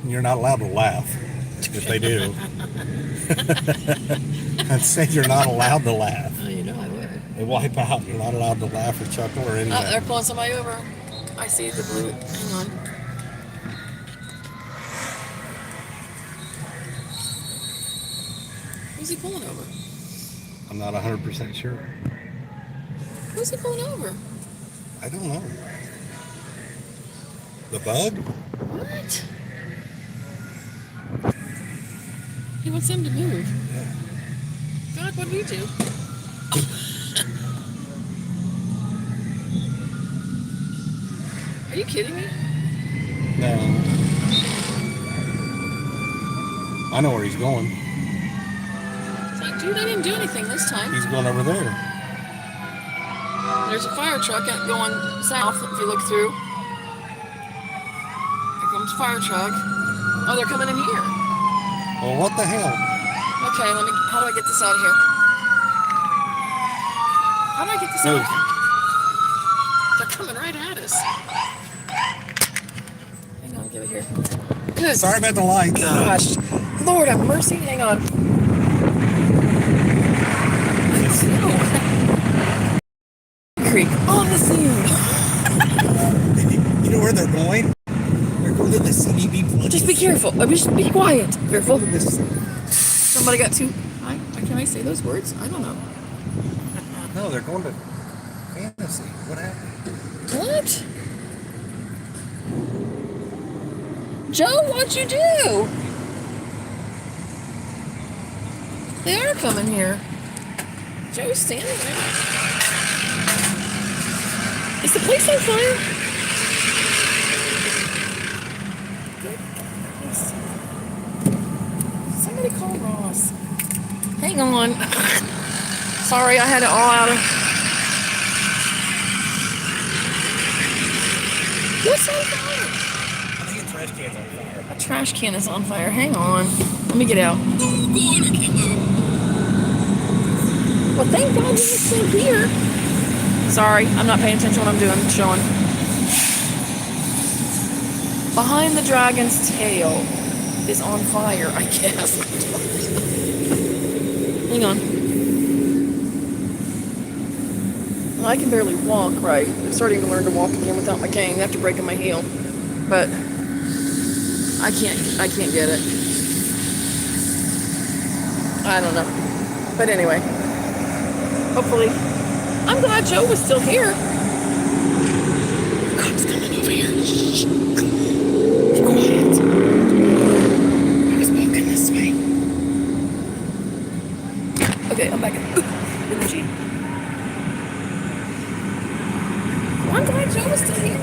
You're not allowed to laugh if they do. I'd say you're not allowed to laugh. Oh, you know I would. They wipe out. You're not allowed to laugh or chuckle or anything. Oh, they're pulling somebody over. I see the blue. Hang on. Who's he pulling over? I'm not 100% sure. Who's he pulling over? I don't know. The bug? What? He wants them to move. Yeah. God, what do we do? Are you kidding me? No. I know where he's going. It's like, dude, I didn't do anything this time. He's going over there. There's a fire truck going south if you look through. Here comes a fire truck. Oh, they're coming in here. Well, what the hell? Okay, how do I get this out of here? How do I get this out of here? They're coming right at us. Hang on, give it here. Good. Sorry about the lights. Gosh. Lord have mercy. Hang on. Creek. On the scene. You know where they're going? They're going to the CDB place. Just be careful. Just be quiet. Careful. This. Somebody got too. Can I say those words? I don't know. No, they're going to Fantasy. What happened? What? Joe, what'd you do? They are coming here. Joe's standing there. Is the place on fire? Somebody call Ross. Hang on. Sorry, I had it all out of... What's on fire? I think a trash can's on fire. A trash can is on fire. Hang on. Let me get out. Oh, God, I can't move. Well, thank God he's still here. Sorry, I'm not paying attention to what I'm doing. I'm showing. Behind the dragon's tail is on fire, I guess. Hang on. I I can barely walk right. I'm starting to learn to walk again without my cane after breaking my heel. But I can't get it. I don't know. But anyway, hopefully, I'm glad Joe was still here. Cop's coming over here. Shh. Be quiet. I was walking this way. Okay, I'm back in the Jeep. Well, I'm glad Joe was still here.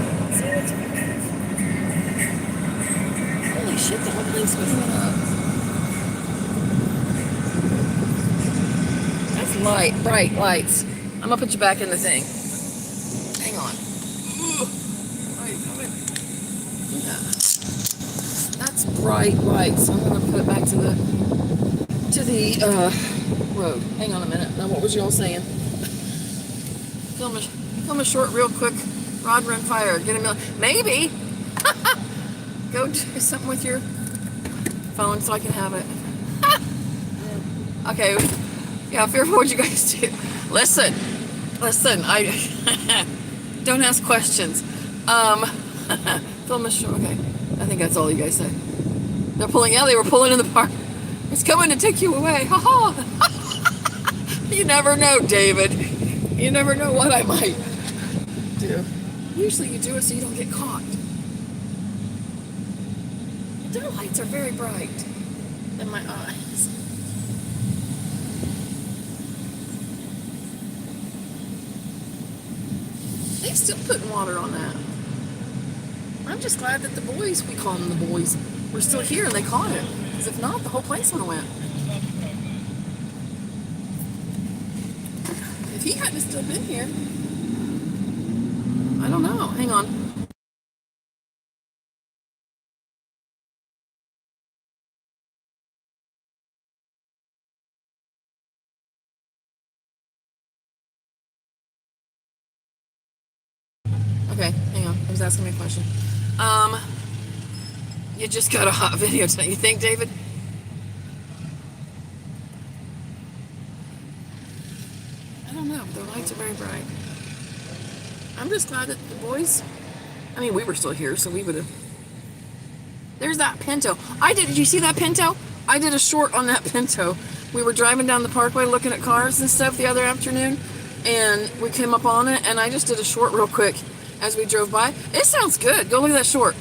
Holy shit, the whole place was lit up. That's bright lights. I'm gonna put you back in the thing. Hang on. Yeah. That's bright lights. I'm gonna put it back to the road. Hang on a minute. Now, what was you all saying? Film a short, real quick. Rod, run, fire. Get a maybe. Go do something with your phone so I can have it. Okay. Yeah, fearful what you guys do. Listen. I don't ask questions. Film a short. Okay. I think that's all you guys said. They're pulling out. They were pulling in the park. It's coming to take you away. Ha ha. You never know, David. You never know what I might do. Usually you do it so you don't get caught. Their lights are very bright in my eyes. They still putting water on that. I'm just glad that the boys, we call them the boys, were still here and they caught it. Because if not, the whole place would have went. If he hadn't still been here, I don't know. Hang on. Okay, hang on. I was asking me a question. You just got a hot video tonight. You think, David? I don't know. The lights are very bright. I'm just glad that the boys, I mean, we were still here, so we would have. There's that Pinto. Did you see that Pinto? I did a short on that Pinto. We were driving down the parkway looking at cars and stuff the other afternoon, and we came up on it, and I just did a short real quick as we drove by. It sounds good. Go look at that short.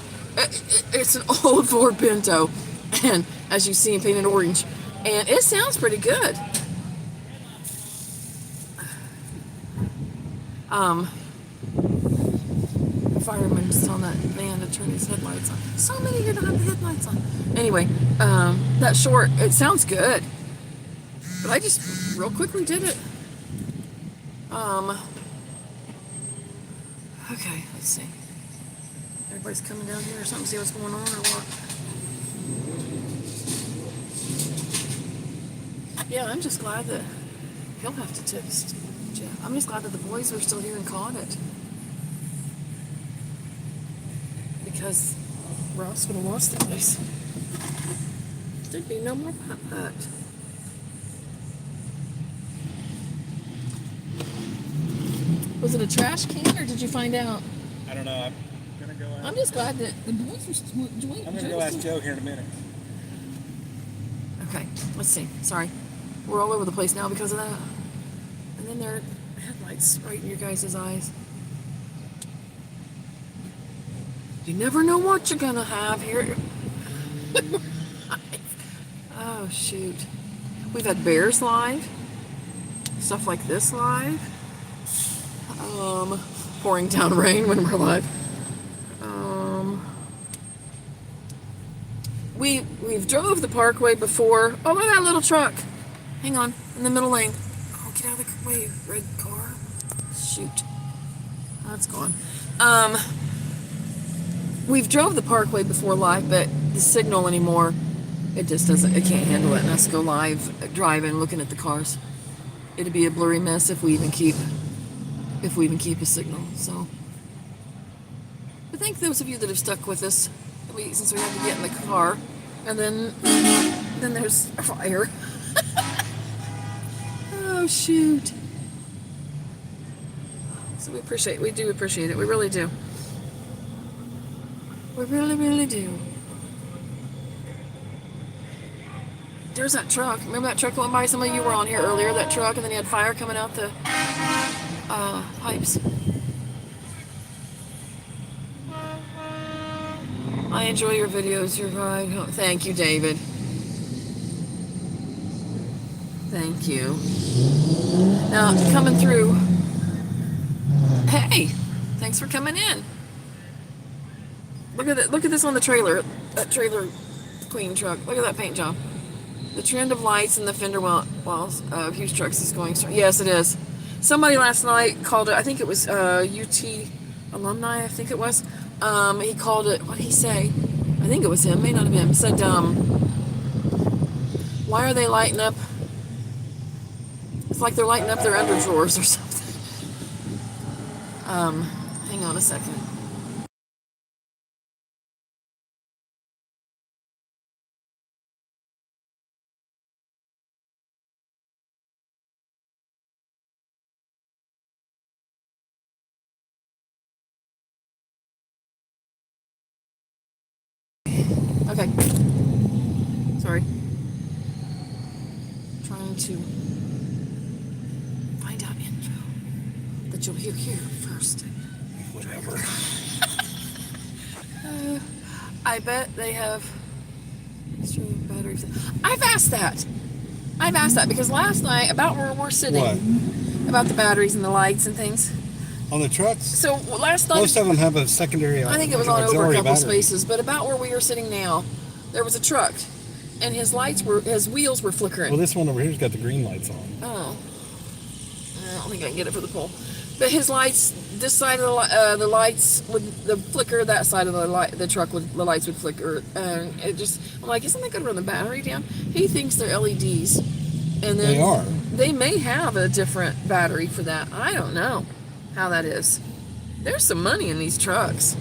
It's an old Ford Pinto, and as you see, painted orange, and it sounds pretty good. Fireman just telling that man to turn his headlights on. So many here don't have the headlights on. Anyway, that short, it sounds good, but I just real quickly did it. Okay, let's see. Everybody's coming down here or something, see what's going on or what? Yeah, I'm just glad that he'll have to text Jeff. I'm just glad that the boys are still here and caught it. Because Ross would have lost the place. There'd be no more putt-putt. Was it a trash can or did you find out? I don't know. I'm gonna go out. I'm just glad that the boys were still. I'm gonna go ask Joe here in a minute. Okay, let's see. Sorry. We're all over the place now because of that. And then there are headlights right in your guys' eyes. You never know what you're gonna have here. Oh, shoot. We've had bears live. Stuff like this live. Pouring down rain when we're live. We've drove the parkway before. Oh, look at that little truck. Hang on, in the middle lane. Oh, get out of the way, red car. Shoot. That's gone. We've drove the parkway before live, but the signal anymore, it just doesn't, it can't handle it. And us go live, driving, looking at the cars. It'd be a blurry mess if we even keep a signal. So, but thank those of you that have stuck with us since we had to get in the car. And then there's a fire. Oh, shoot. So we do appreciate it. We really do. We really, really do. There's that truck. Remember that truck going by? Some of you were on here earlier, that truck, and then you had fire coming out the pipes. I enjoy your videos. You're right. Oh, thank you, David. Thank you. Now, coming through. Hey, thanks for coming in. Look at it. Look at this on the trailer. That trailer queen truck. Look at that paint job. The trend of lights in the fender walls of huge trucks is going strong. Yes, it is. Somebody last night called it, I think it was UT alumni, I think it was. He called it, what did he say? I think it was him, may not have been him. He said, why are they lighting up? It's like they're lighting up their underdrawers or something. Hang on a second. Okay. Sorry. Trying to find out info that you'll hear here first. Whatever. I bet they have extra batteries. I've asked that because last night, about where we're sitting, about the batteries and the lights and things. On the trucks? So last night, Most of them have a secondary. I think it was on over a couple battery. spaces, but about where we are sitting now, there was a truck, and his wheels were flickering. Well, this one over here's got the green lights on. Oh, I don't think I can get it for the pole. But his lights, this side of the lights would the flicker, that side of the truck the lights would flicker. It just, I'm like, isn't that going to run the battery down? He thinks they're LEDs, and then They are. They may have a different battery for that. I don't know how that is. There's some money in these trucks.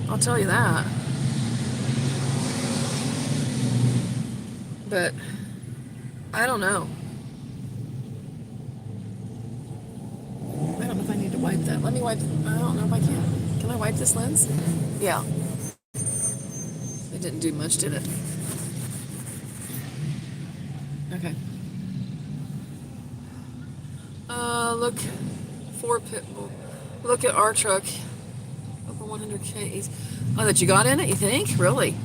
I'll tell you that. But I don't know. I don't know if I need to wipe that. Let me wipe. I don't know if I can. Can I wipe this lens? Yeah. It didn't do much, did it? Okay. Look. Ford Pitbull. Look at our truck. Over 100K. Oh, that you got in it, you think? Really?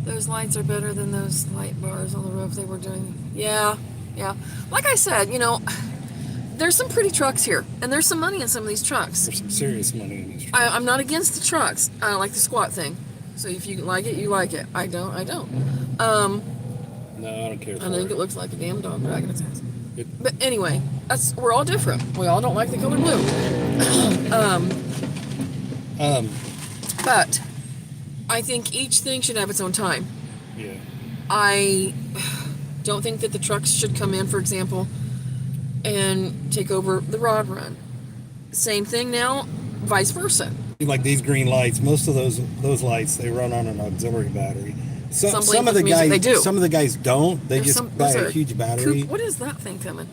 Those lights are better than those light bars on the roof they were doing. Yeah. Like I said, there's some pretty trucks here, and there's some money in some of these trucks. There's some serious money in these trucks. I'm not against the trucks. I don't like the squat thing. So if you like it, you like it. I don't. No, I don't care. I think it looks like a damn dog dragging its ass. But anyway, we're all different. We all don't like the color blue. But I think each thing should have its own time. Yeah. I don't think that the trucks should come in, for example, and take over the rod run. Same thing now, vice versa. Like these green lights, most of those lights they run on an auxiliary battery. Some of the music, guys, they do. Some of the guys don't. They There's just buy a huge battery. What is that thing coming?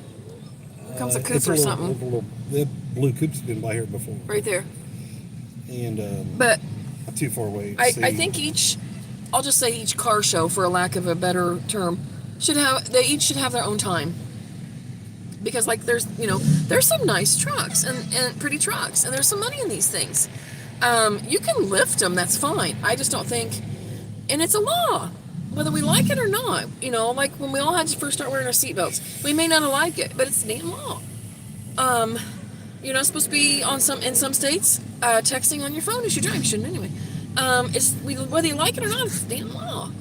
Comes a coupe It's or little, something. The blue coupe's been by here before. Right there. And but 248. I think I'll just say each car show, for a lack of a better term, they each should have their own time. Because there's some nice trucks and pretty trucks, and there's some money in these things. You can lift them, that's fine. I just don't think, and it's a law, whether we like it or not. Like when we all had to first start wearing our seatbelts, we may not like it, but it's the damn law. You're not supposed to be in some states, texting on your phone as you drive. You shouldn't anyway. Whether you like it or not, it's the damn law.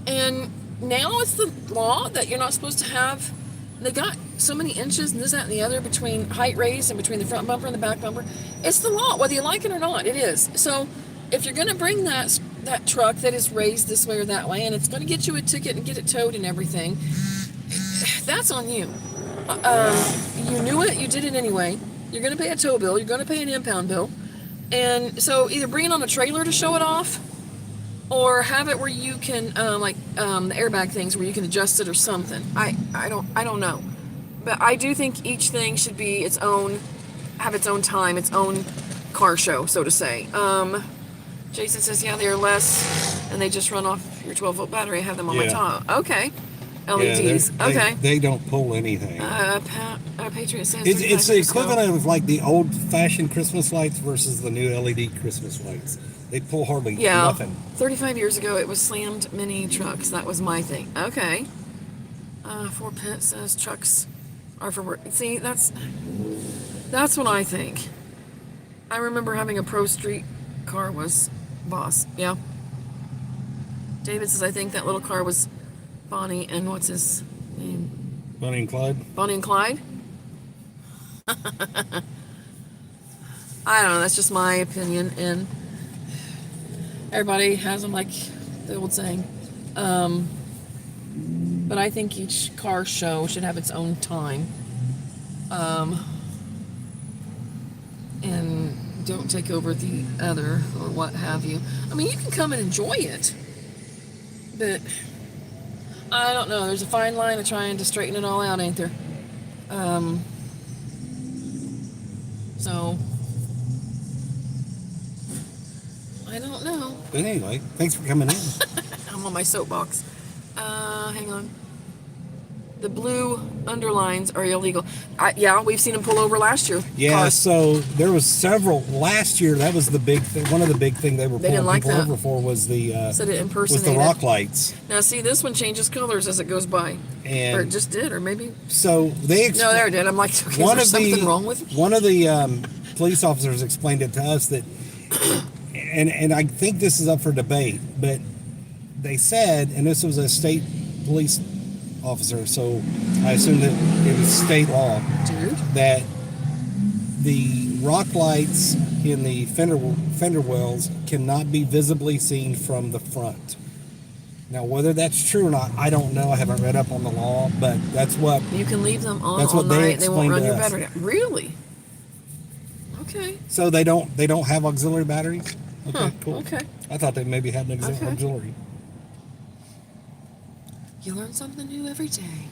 And now it's the law that you're not supposed to have. They got so many inches and this, that, and the other between height raised and between the front bumper and the back bumper. It's the law, whether you like it or not. It is. So if you're going to bring that truck that is raised this way or that way, and it's going to get you a ticket and get it towed and everything, that's on you. You knew it. You did it anyway. You're going to pay a tow bill. You're going to pay an impound bill. And so either bring it on a trailer to show it off, or have it where you can, the airbag things where you can adjust it or something. I don't know. But I do think each thing should be its own have its own time, its own car show, so to say. Jason says, yeah, they're less, and they just run off your 12-volt battery. I have them on my Yeah. top. Okay. Yeah, LEDs. Okay. They don't pull anything. Patriot says It's the 35 years ago. equivalent of like the old-fashioned Christmas lights versus the new LED Christmas lights. They pull hardly Yeah. nothing. 35 years ago, it was slammed mini trucks. That was my thing. Okay. 4 Pit says trucks are for work. See, that's what I think. I remember having a Pro Street car was boss. Yeah. David says, I think that little car was Bonnie and what's his name? Bonnie and Clyde. Bonnie and Clyde? I don't know. That's just my opinion. And everybody has them, like the old saying. But I think each car show should have its own time. And don't take over the other or what have you. I mean, you can come and enjoy it. But I don't know. There's a fine line of trying to straighten it all out, ain't there? So I don't know. But anyway, thanks for coming in. I'm on my soapbox. Hang on. The blue underlines are illegal. Yeah, we've seen them pull over last year. Yeah, Cars. so there was several last year. That was the big thing. One of the big thing they were They didn't pulling like people that. over for was the Said it was impersonated. the rock lights. Now, see, this one changes colors as it goes by. And or it just did, or maybe. So they No, there it did. I'm like, okay, one is of there something the wrong with it? one of the police officers explained it to us that, and I think this is up for debate, but they said, and this was a state police officer, so I assume that it was state law, Dude. that the rock lights in the fender wells cannot be visibly seen from the front. Now, whether that's true or not, I don't know. I haven't read up on the law, but that's what. You can leave them on That's all what they night. They won't run explained your to us. battery down. Really? Okay. So they don't have auxiliary batteries. Okay, Huh, cool. okay. I thought they maybe had an Okay. auxiliary. You learn something new every day.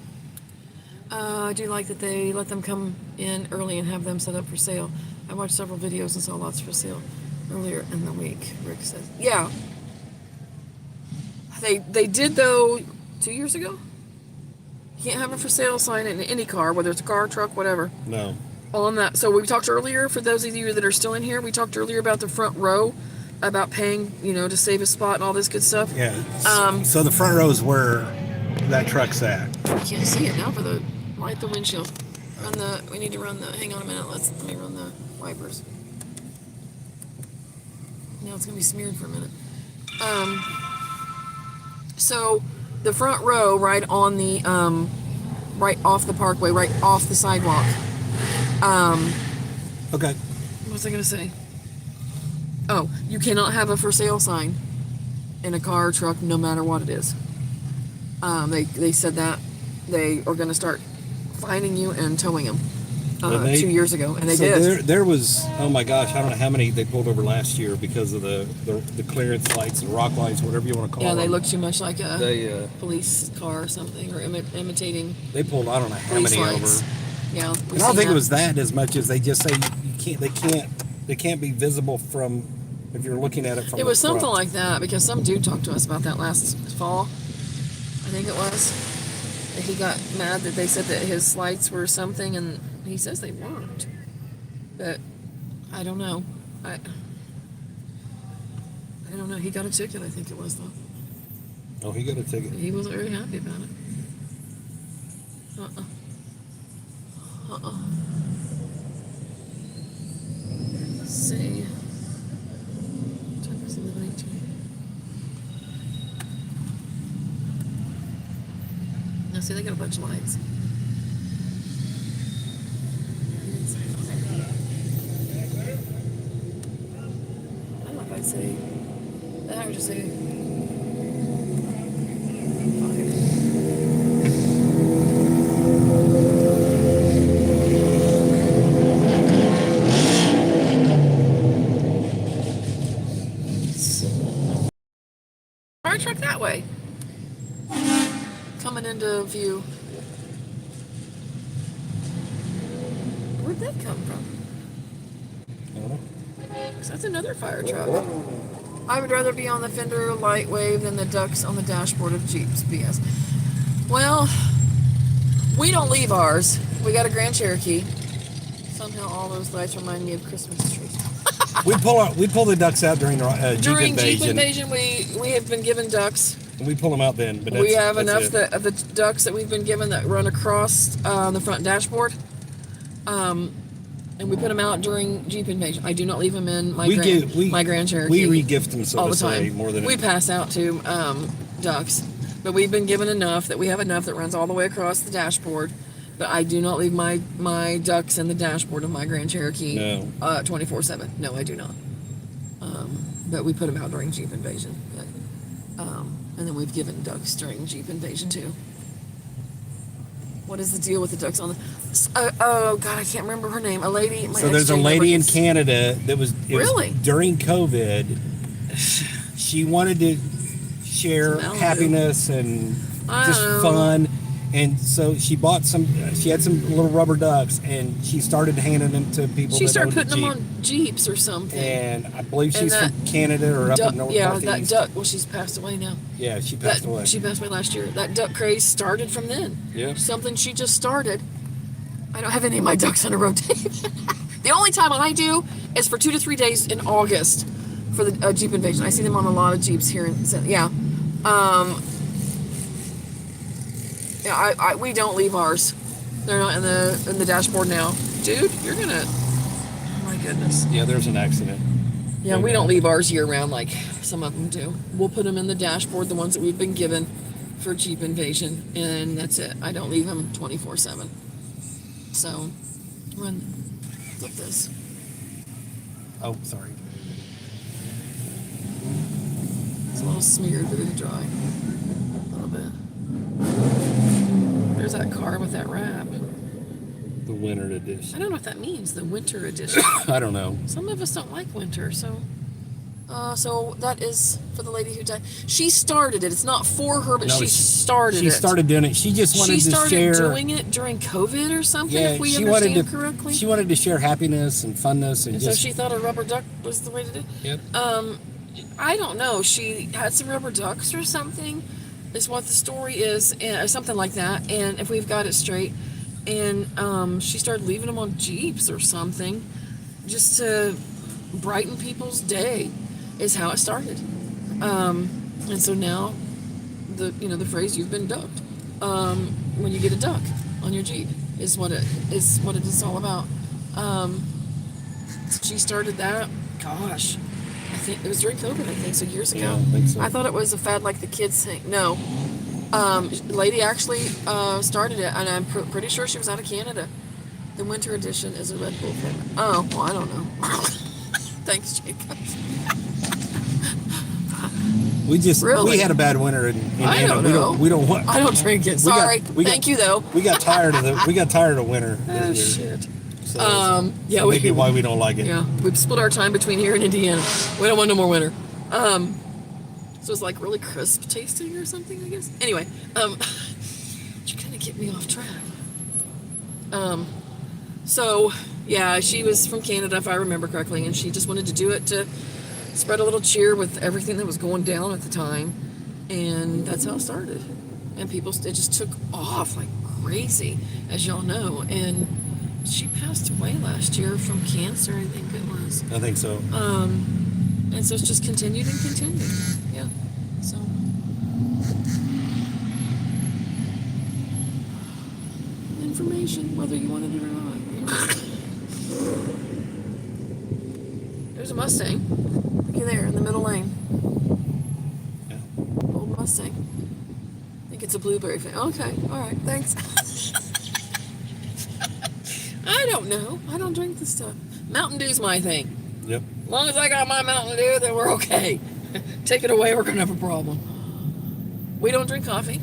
I do like that they let them come in early and have them set up for sale. I watched several videos and saw lots for sale earlier in the week. Rick says, yeah. They did, though, 2 years ago. You can't have a for sale sign in any car, whether it's a car, truck, whatever. No. On that. So we talked earlier, for those of you that are still in here, we talked earlier about the front row, about paying, to save a spot and all this good stuff. Yeah. Um, So the front row is where that truck's at. I can't see it now for the light the windshield. We need to run the, hang on a minute, let me run the wipers. Now it's gonna be smeared for a minute. So the front row right on the, right off the parkway, right off the sidewalk. Okay. What was I gonna say? Oh, you cannot have a for sale sign in a car or truck, no matter what it is. They said that they are going to start finding you and towing them 2 years ago, and they so did. There was, oh my gosh, I don't know how many they pulled over last year because of the clearance lights, the rock lights, whatever you want to call Yeah, them. they look too much like a police car or something, or imitating They pulled I don't know how police many lights. over. Yeah, And I don't think it was that as much as they just say they can't be visible from if you're looking at it from. It was the front. something like that because some dude talked to us about that last fall. I think it was. That he got mad that they said that his lights were something, and he says they weren't. But I don't know. I don't know. He got a ticket. I think it was though. Oh, he got a ticket. He wasn't very happy about it. Let's see. Now see, they got a bunch of lights. I don't know if I'd say that. I would just say. Fire truck that way. Coming into view. Where'd they come from? So that's another fire truck. I would rather be on the fender light wave than the ducks on the dashboard of Jeeps. BS. Well, we don't leave ours. We got a Grand Cherokee. Somehow all those lights remind me of Christmas trees. We pull the ducks out during Jeep During invasion. Jeep invasion, we have been given ducks. We pull them out then, but We have that's enough it. of the ducks that we've been given that run across the front dashboard. And we put them out during Jeep invasion. I do not leave them in my my Grand Cherokee. We re-gift them so all to the time. say more than we pass out to ducks, but we've been given enough that we have enough that runs all the way across the dashboard. But I do not leave my ducks in the dashboard of my Grand Cherokee 24/7. No, I do not. But we put them out during Jeep invasion. But, and then we've given ducks during Jeep invasion too. What is the deal with the ducks on the? Oh God, I can't remember her name. A lady. So there's a lady in Canada that was really during COVID. She wanted to share happiness and just fun, and so she bought some. She had some little rubber ducks, and she started handing them to people. She started putting them on Jeeps or something. And I believe she's from Canada or up in Northeast. Yeah, that duck. Well, she's passed away now. Yeah, she passed away. She passed away last year. That duck craze started from then. Yeah. Something she just started. I don't have any of my ducks on a rotation. The only time I do is for 2 to 3 days in August for the Jeep invasion. I see them on a lot of Jeeps here in we don't leave ours. They're not in the dashboard now. Dude, you're gonna. Oh my goodness. Yeah, there's an accident. Yeah, we don't leave ours year round like some of them do. We'll put them in the dashboard, the ones that we've been given for Jeep invasion, and that's it. I don't leave them 24/7. So, flip this. Oh, sorry. It's a little smeared, but it'll dry. A little bit. There's that car with that wrap. The winter edition. I don't know what that means, the winter edition. I don't know. Some of us don't like winter, so... so that is for the lady who died. She started it. It's not for her, but she started it. She started doing it. She just wanted to share... She started doing it during COVID or something, if we understand correctly. She wanted to share happiness and funness. And so she thought a rubber duck was the way to do it? Yep. I don't know. She had some rubber ducks or something, is what the story is, or something like that. And if we've got it straight... And she started leaving them on Jeeps or something, just to brighten people's day, is how it started. And so now, the phrase "you've been ducked," when you get a duck on your Jeep, is what it is all about. She started that. Gosh, I think it was during COVID. I think so, years ago. Yeah, I think so. I thought it was a fad like the kids think. No. Lady actually started it, and I'm pretty sure she was out of Canada. The winter edition is a Red Bull payment. Oh, well, I don't know. Thanks, Jacob. We had a bad winter in Indiana. I don't know. We don't want. I don't drink it. Sorry. Thank you though. We got tired of winter. Oh shit. So yeah, that may be why we don't like it. Yeah, we've split our time between here and Indiana. We don't want no more winter. So it's like really crisp tasting or something, I guess. Anyway, you're gonna get me off track. So yeah, she was from Canada, if I remember correctly, and she just wanted to do it to spread a little cheer with everything that was going down at the time, and that's how it started. And it just took off like crazy, as y'all know. And she passed away last year from cancer, I think it was. I think so. And so it's just continued and continued. Yeah. So. Information, whether you wanted it or not. There's a Mustang. Looky there in the middle lane. Yeah. Old Mustang. I think it's a blueberry fan. Okay. All right. Thanks. I don't know. I don't drink this stuff. Mountain Dew's my thing. Yep. As long as I got my Mountain Dew, then we're okay. Take it away, we're going to have a problem. We don't drink coffee.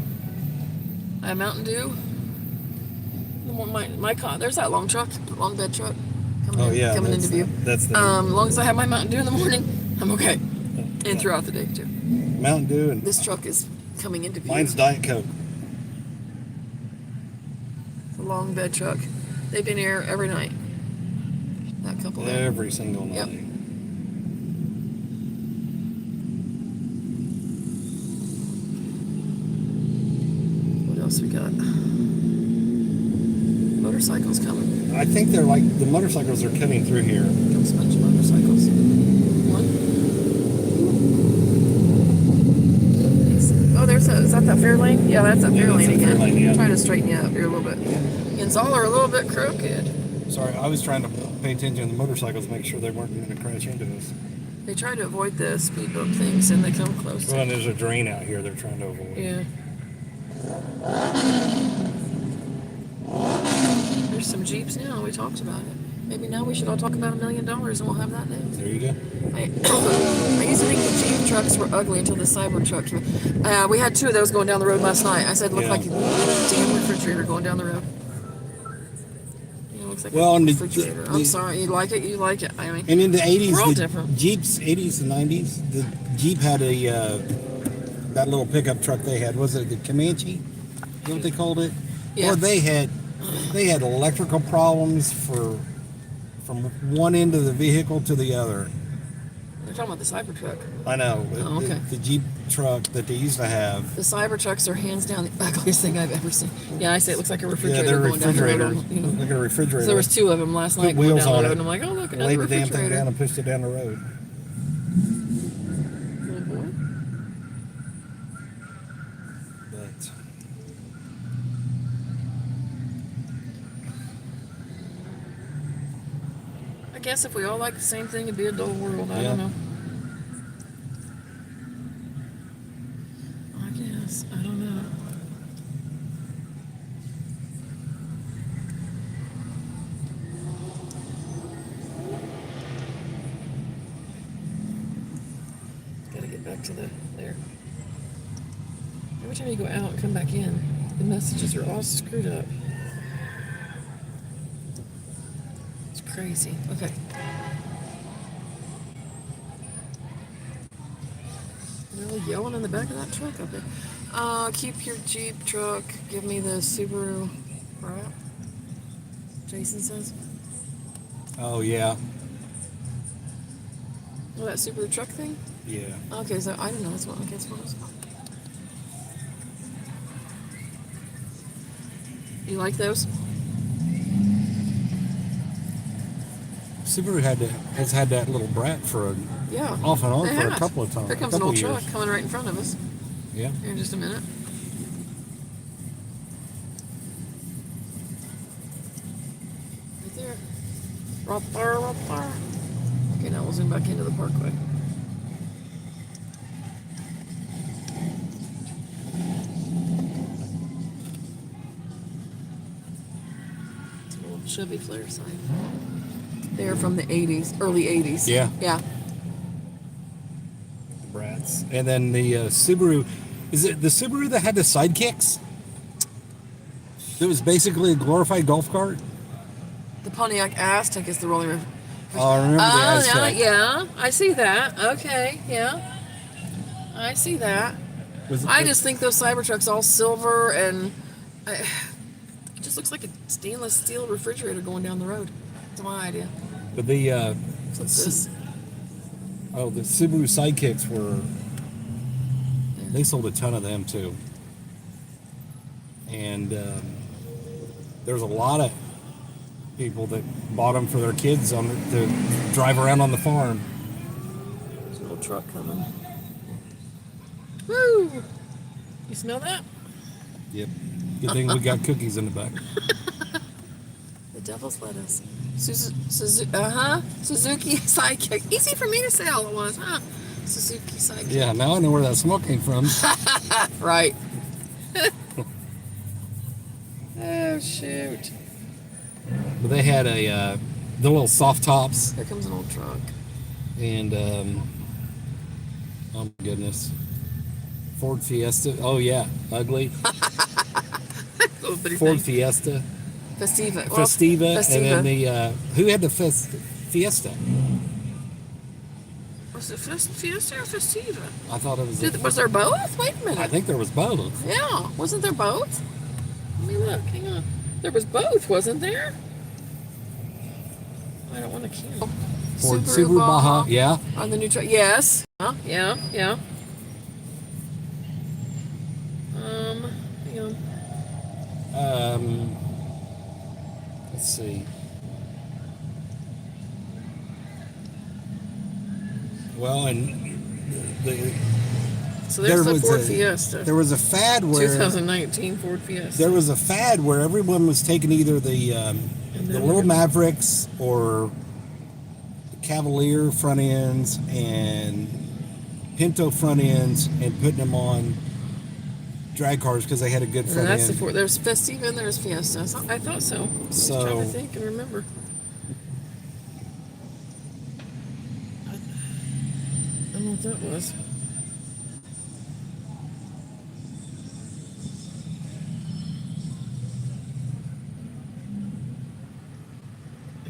I have Mountain Dew. There's that long bed truck coming into view. That's the as long as I have my Mountain Dew in the morning, I'm okay. And throughout the day, too. Mountain Dew. And this truck is coming into view. Mine's Diet Coke. It's a long bed truck. They've been here every night. That couple there. Every single night. Yep. motorcycles coming. I think they're like the motorcycles are cutting through here. Comes a bunch of motorcycles. One. Oh, is that fair lane? Yeah, that's that fair that's lane that fair again. lane, yeah. Trying to straighten you up here a little bit. It's all are a little bit crooked. Sorry, I was trying to pay attention to the motorcycles, make sure they weren't going to crash into us. They try to avoid the speed bump things and they come close. Well, and there's a drain out here they're trying to avoid. Yeah. There's some Jeeps now. We talked about it. Maybe now we should all talk about $1 million and we'll have that next. There you go. I used to think the Jeep trucks were ugly until the Cyber truck came. We had 2 of those going down the road last night. I said, looked like a damn refrigerator going down the road. It looks like a refrigerator. I'm sorry. You like it? You like it. I mean, and in the 80s, we're all the different. Jeeps, 80s and 90s, the Jeep had that little pickup truck they had. Was it the Comanche? Is that what they called it? Yeah. Or they had electrical problems from one end of the vehicle to the other. They're talking about the Cyber truck. I know. Oh, okay. The Jeep truck that they used to have. The Cyber trucks are hands down the ugliest thing I've ever seen. Yeah, I say it looks like a refrigerator They're going down the road. refrigerators. Like a refrigerator. So there was 2 of them last night Put going wheels down the on road, it. and I'm like, oh look, another Laid the damn refrigerator. thing down and pushed it down the road. Good boy. But I guess if we all like the same thing, it'd be a dull world. I don't know. I guess. I don't know. Gotta get back to there. Every time you go out and come back in, the messages are all screwed up. It's crazy. Okay. They're all yelling in the back of that truck up there. Keep your Jeep truck. Give me the Subaru crap. Jason says. oh yeah, Oh, that Subaru truck thing? yeah. Okay, so I didn't know that's what. Okay, that's what it was. You like those? Subaru has had that little brat for Yeah. off and on they for a have. couple of times. Here comes an old truck coming right in front of us. Yeah. Here in just a minute. Right there. Right there, right there. Okay, now we'll zoom back into the parkway. It's an old Chevy Flare sign. They're from the 80s, early 80s. Yeah. Yeah. Brats. And then the Subaru, is it the Subaru that had the sidekicks? It was basically a glorified golf cart. The Pontiac Aztec is the rolling river. Oh, I remember the Aztec. Yeah, I see that. Okay, yeah. I see that. I just think those Cybertrucks all silver and it just looks like a stainless steel refrigerator going down the road. That's my idea. But the So it's this. the Subaru sidekicks were, they sold a ton of them too. And there's a lot of people that bought them for their kids to drive around on the farm. There's a little truck coming. Woo! You smell that? Yep. Good thing we got cookies in the back. The devil's lettuce. Suzuki Sidekick. Easy for me to say all at once, huh? Suzuki Sidekick. Yeah, now I know where that smoke came from. Right. Oh, shoot. But they had the little soft tops Here comes an old truck. and oh my goodness, Ford Fiesta. Oh yeah, ugly. Little bitty Ford thing. Fiesta, Festiva. Festiva, and then the who had the Fiesta? Was it Fiesta or Festiva? I thought it was. Was there both? Wait a minute. I think there was both. Yeah. Wasn't there both? Let me look. Hang on. There was both, wasn't there? I don't want to kill. Ford Subaru Baja. Yeah. On the new truck. Yes. Yeah. Hang on. Let's see. Well, and So there's the Ford there Fiesta. was a fad where 2019 Ford Fiesta. there was a fad where everyone was taking either the little Mavericks or the Cavalier front ends and Pinto front ends and putting them on drag cars because they had a good And front that's end. the Ford. There's Festiva and there's Fiesta. I thought so. I was trying to think and remember. I don't know what that was.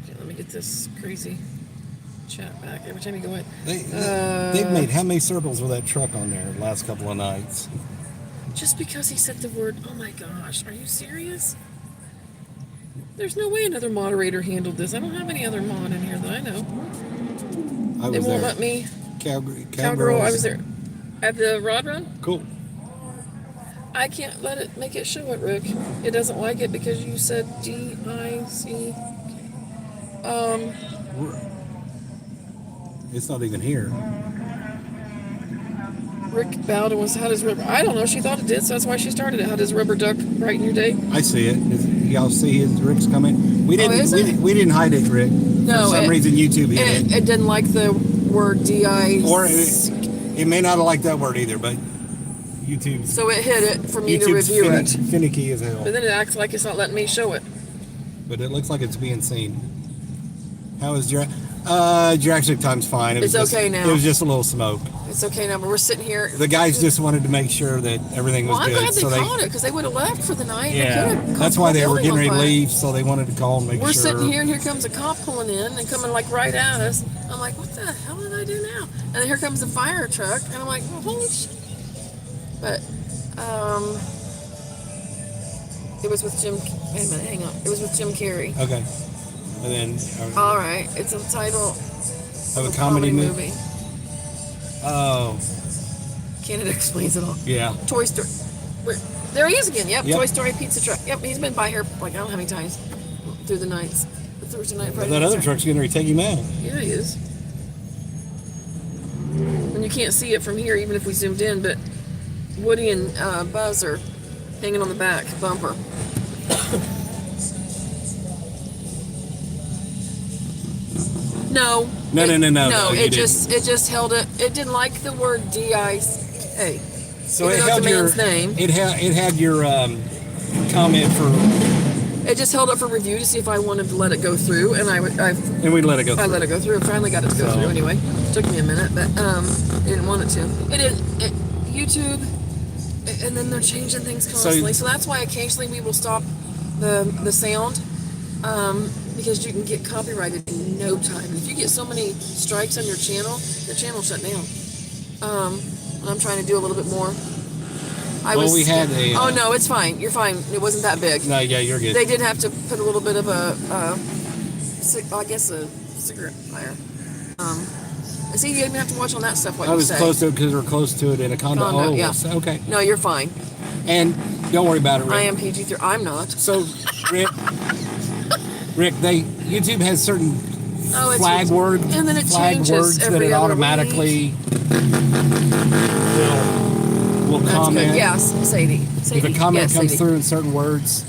Okay, let me get this crazy chat back. Every time you go in. They've made how many circles with that truck on there the last couple of nights? Just because he said the word, oh my gosh, are you serious? There's no way another moderator handled this. I don't have any other mod in here that I know. I They was won't there. let me. Cowgirls. Cowgirl, I was there. At the rod run? Cool. I can't let it make it show it, Rick. It doesn't like it because you said D-I-C. It's not even here. Rick Bowden was, how does rubber, I don't know, she thought it did, so that's why she started it. How does rubber duck brighten your day? I see it. Y'all see his Rick's coming? We didn't. is it? We didn't hide it, Rick. No, For some reason, YouTube hid it. It didn't like the word D-I-C. Or it may not have liked that word either, but YouTube. So it hit it for me to YouTube's review it. finicky as hell. But then it acts like it's not letting me show it. But it looks like it's being seen. How is Jurassic Time's fine. It was It's okay just, now. It was just a little smoke. It's okay now, but we're sitting here. The guys just wanted to make sure that everything was Well, I'm good. glad they so caught it because they would have left for the night. They yeah, could've that's caught why the they were building getting ready on to fire. leave. So they wanted to call and make We're sure. sitting here, and here comes a cop pulling in and coming like right at us. I'm like, what the hell did I do now? And then here comes the fire truck, and I'm like, well, holy shit. But, it was with Jim. Wait a minute, hang on. It was with Jim Carrey. Okay. And then All right, it's a title of a comedy movie. Oh, Canada explains it all. yeah. Toy Story. There he is again. Yep, Yep. Toy Story pizza truck. Yep, he's been by here like I don't know how many times through the nights. The Thursday night, Friday That night, other Saturday. truck's getting ready to take him out. Yeah, he is. And you can't see it from here, even if we zoomed in. But Woody and Buzz are hanging on the back bumper. No. No. No, you it didn't. just held it. It didn't like the word D-I-C-A. So even it though held it's a your man's name. It had your comment for, It just held it for review to see if I wanted to let it go through, and I and we let it go. I Through. let it go through. Finally got it to go So- through anyway. Took me a minute, but it didn't want it to. It didn't. YouTube, and then they're changing things constantly. So that's why occasionally we will stop the sound because you can get copyrighted in no time. If you get so many strikes on your channel shut down. I'm trying to do a little bit more. We had a. Oh no, it's fine. You're fine. It wasn't that big. No, yeah, you're good. They did have to put a little bit of a cigarette fire. And see, you didn't have to watch on that stuff. What I you was say. close to it because we're close to it in a condo. Condo, Oh, yeah. so- okay. No, you're fine. And don't worry about it, Rick. I am PG-13. I'm not. So, Rick, YouTube has certain Oh, flag words, and then it flag changes words that every it other automatically will That's comment. good. Yes, Sadie. If a comment yes, comes Sadie. through in certain words,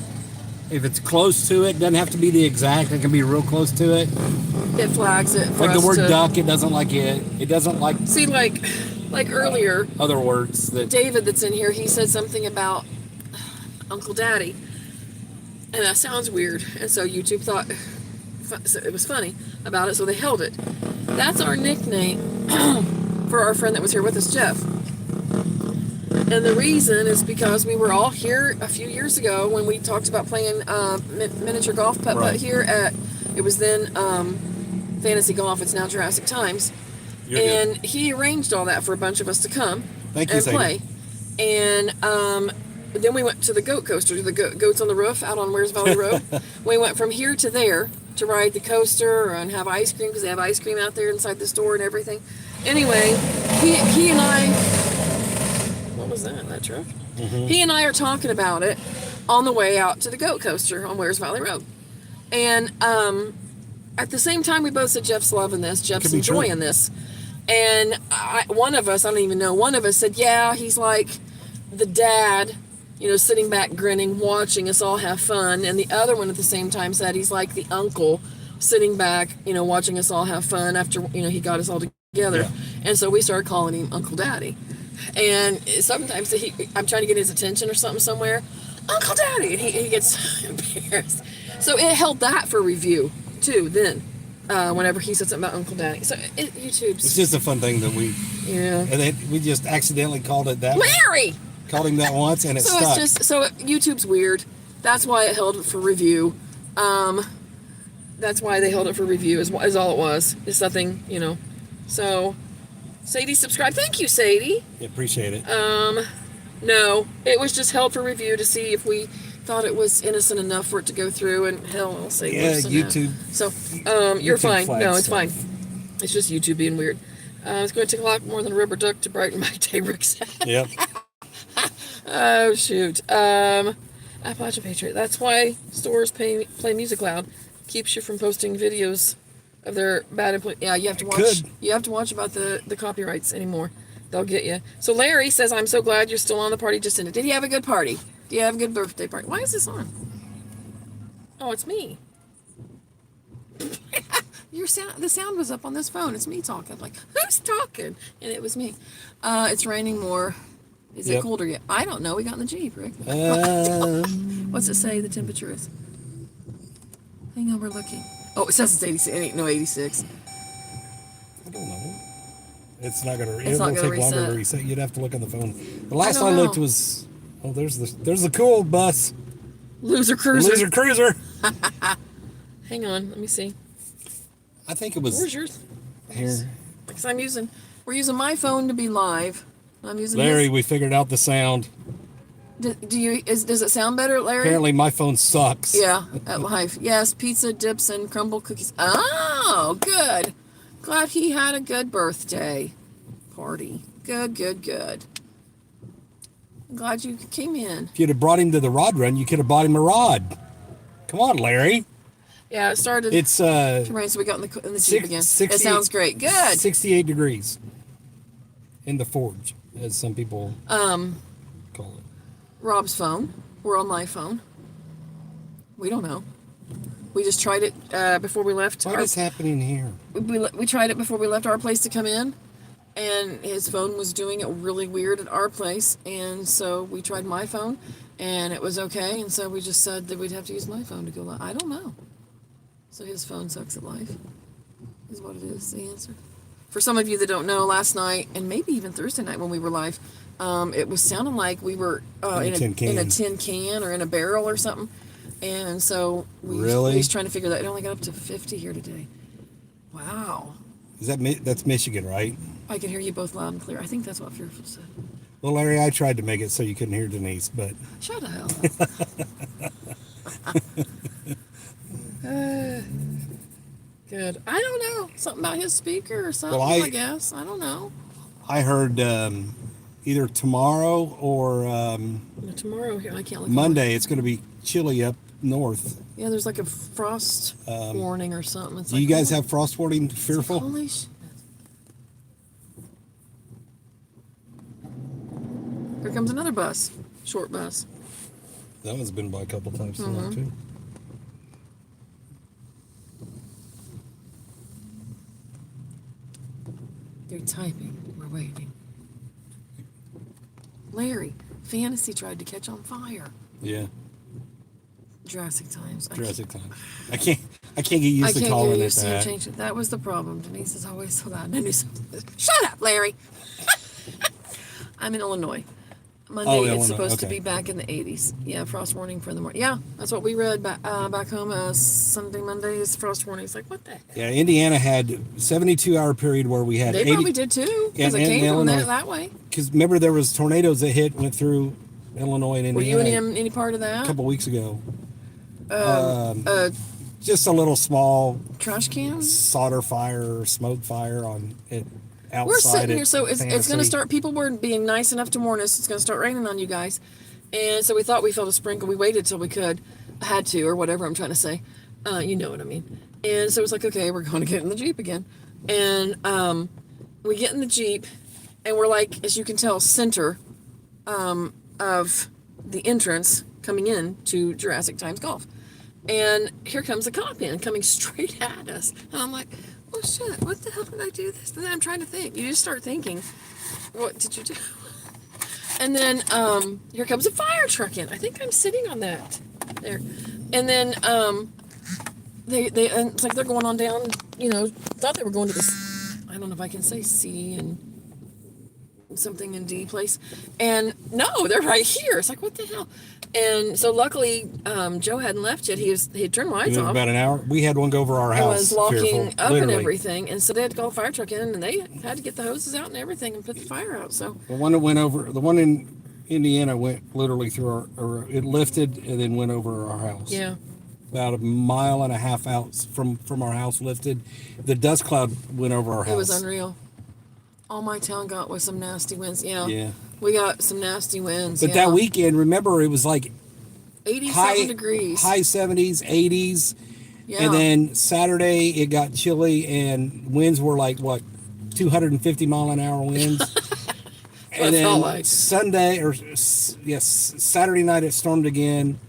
if it's close to it, doesn't have to be the exact. It can be real close to it. It flags it for Like the us word to duck, it doesn't like it. It doesn't like see. Like earlier, other words that. David that's in here, he said something about Uncle Daddy, and that sounds weird, and so YouTube thought it was funny about it, so they held it. That's our nickname for our friend that was here with us, Jeff. And the reason is because we were all here a few years ago when we talked about playing miniature golf putt-putt Right. here at, it was then Fantasy Golf, it's now Jurassic Times. You're And good. he arranged all that for a bunch of us to come Thank you, and Sadie. play. And then we went to the goat coaster, the goats on the roof out on Wears Valley Road. We went from here to there to ride the coaster and have ice cream because they have ice cream out there inside the store and everything. Anyway, he and I, what was that? That truck? Mm-hmm. He and I are talking about it on the way out to the goat coaster on Wears Valley Road. And at the same time, we both said Jeff's loving this, Jeff's be true. enjoying this. And one of us, I don't even know, one of us said, yeah, he's like the dad, sitting back grinning, watching us all have fun. And the other one at the same time said he's like the uncle sitting back, watching us all have fun after, he got us all together. Yeah. And so we started calling him Uncle Daddy. And sometimes I'm trying to get his attention or something somewhere. Uncle Daddy! And he gets embarrassed. So it held that for review, too, then. Whenever he said something about Uncle Daddy. So YouTube's... It's just a fun thing that we... Yeah. And then we just accidentally called it that. Larry! Called him that once, and it So stuck. YouTube's weird. That's why it held it for review. That's why they held it for review, is all it was. It's nothing, So, Sadie subscribed. Thank you, Sadie. Yeah, appreciate it. No, it was just held for review to see if we thought it was innocent enough for it to go through, and hell, I'll say Yeah, worse than YouTube. that. So, you're YouTube fine. flags No, it's stuff. fine. It's just YouTube being weird. It's going to take a lot more than a rubber duck to brighten my day, Rick said. Yep. Oh, shoot. Appalachian Patriot. That's why stores play Music Loud. Keeps you from posting videos of their bad employees. Yeah, you have to watch. Could. You have to watch about the copyrights anymore. They'll get you. So Larry says, "I'm so glad you're still on the party. Just ended. Did you have a good party? Do you have a good birthday party? Why is this on? Oh, it's me. The sound was up on this phone. It's me talking. I'm like, who's talking? And it was me. It's raining more. Is it Yep. colder yet? I don't know. We got in the Jeep, Rick. What's it say the temperature is? Hang on, we're looking. Oh, it says it's 86. It ain't no 86. I don't know. It's not gonna. It's It not won't gonna take longer to reset. reset. You'd have to look on the phone. The last don't I looked know. was. Oh, there's the cool bus. Loser cruiser. Loser cruiser. Hang on, let me see. I think it was Where's yours? here. Because we're using my phone to be live. I'm using Larry, his. we figured out the sound. Does it sound better, Larry? Apparently, my phone sucks. Yeah, at live. Yes, pizza, dips, and crumble cookies. Oh, good. Glad he had a good birthday party. Good. I'm glad you came in. If you'd have brought him to the rod run, you could have bought him a rod. Come on, Larry. Yeah, it started. It's Rain, so we got in the Jeep again. It sounds great. Good. 68 degrees in the forge, as some people call it. Rob's phone. We're on my phone. We don't know. We just tried it before we left. What is happening here? We tried it before we left our place to come in, and his phone was doing it really weird at our place, and so we tried my phone, and it was okay, and so we just said that we'd have to use my phone to go live. I don't know. So his phone sucks at life, is what it is, the answer. For some of you that don't know, last night, and maybe even Thursday night when we were live, it was sounding like we were in a tin can or in a barrel or something. And so we was trying to figure that. It only got up to 50 here today. Wow. Is that's Michigan, right? I can hear you both loud and clear. I think that's what Fearful said. Well, Larry, I tried to make it so you couldn't hear Denise, but Shut the hell up. Good. I don't know. Something about his speaker or something, Well, I guess. I don't know. I heard either tomorrow or Tomorrow here, I can't look. Monday it's going to be chilly up north. Yeah, there's like a frost warning or something. It's Do you guys have frost warning, Fearful? Holy shit. Here comes another bus. Short bus. That one's been by a couple times tonight, too. They're typing. We're waiting. Larry, Fantasy tried to catch on fire. Yeah, Jurassic Times. Jurassic time. I can't get used to calling it that. Change it. That was the problem. Denise is always so loud. I knew something. Shut up, Larry. I'm in Illinois. Monday it's Illinois, supposed to okay. be back in the 80s. Yeah, frost warning for the morning. Yeah, that's what we read back home. Sunday, Monday is frost warning. It's like, what the heck? Yeah, Indiana had 72-hour period where we had They 80. probably did too, because Yeah, it came in from Illinois. that way. Because remember there was tornadoes that went through Illinois and Were you Indiana in any part of a that? couple weeks ago. Uh, Just a little small trash can? solder fire or smoke fire on it outside. We're sitting here, at so it's going to Fantasy. start. People were being nice enough to warn us it's going to start raining on you guys, and so we thought we felt a sprinkle. We waited till we had to, or whatever I'm trying to say. You know what I mean. And so it's like, okay, we're going to get in the Jeep again. And we get in the Jeep, and we're like, as you can tell, center of the entrance coming in to Jurassic Times Golf. And here comes a cop in, coming straight at us. And I'm like, oh shit, what the hell did I do this? And then I'm trying to think. You just start thinking, what did you do? And then here comes a fire truck in. I think I'm sitting on that there. And then and it's like they're going on down, thought they were going to this, I don't know if I can say C and something in D place. And no, they're right here. It's like, what the hell? And so luckily, Joe hadn't left yet. He had turned lights off. About an hour. We had one go over our It house. was locking fearful, up literally. and everything. And so they had to call a fire truck in, and they had to get the hoses out and everything and put the fire out. So The one that went over, the one in Indiana went literally through it lifted and then went over our house. yeah, About a mile and a half out from our house lifted. The dust cloud went over our house. it was unreal. All my town got was some nasty winds. Yeah, Yeah. we got some nasty winds. But that weekend, remember, it was like 87 degrees. high 70s, 80s. Yeah. And then Saturday, it got chilly and winds were like, what, 250 mile an hour winds? And it felt then like. Saturday night it stormed again.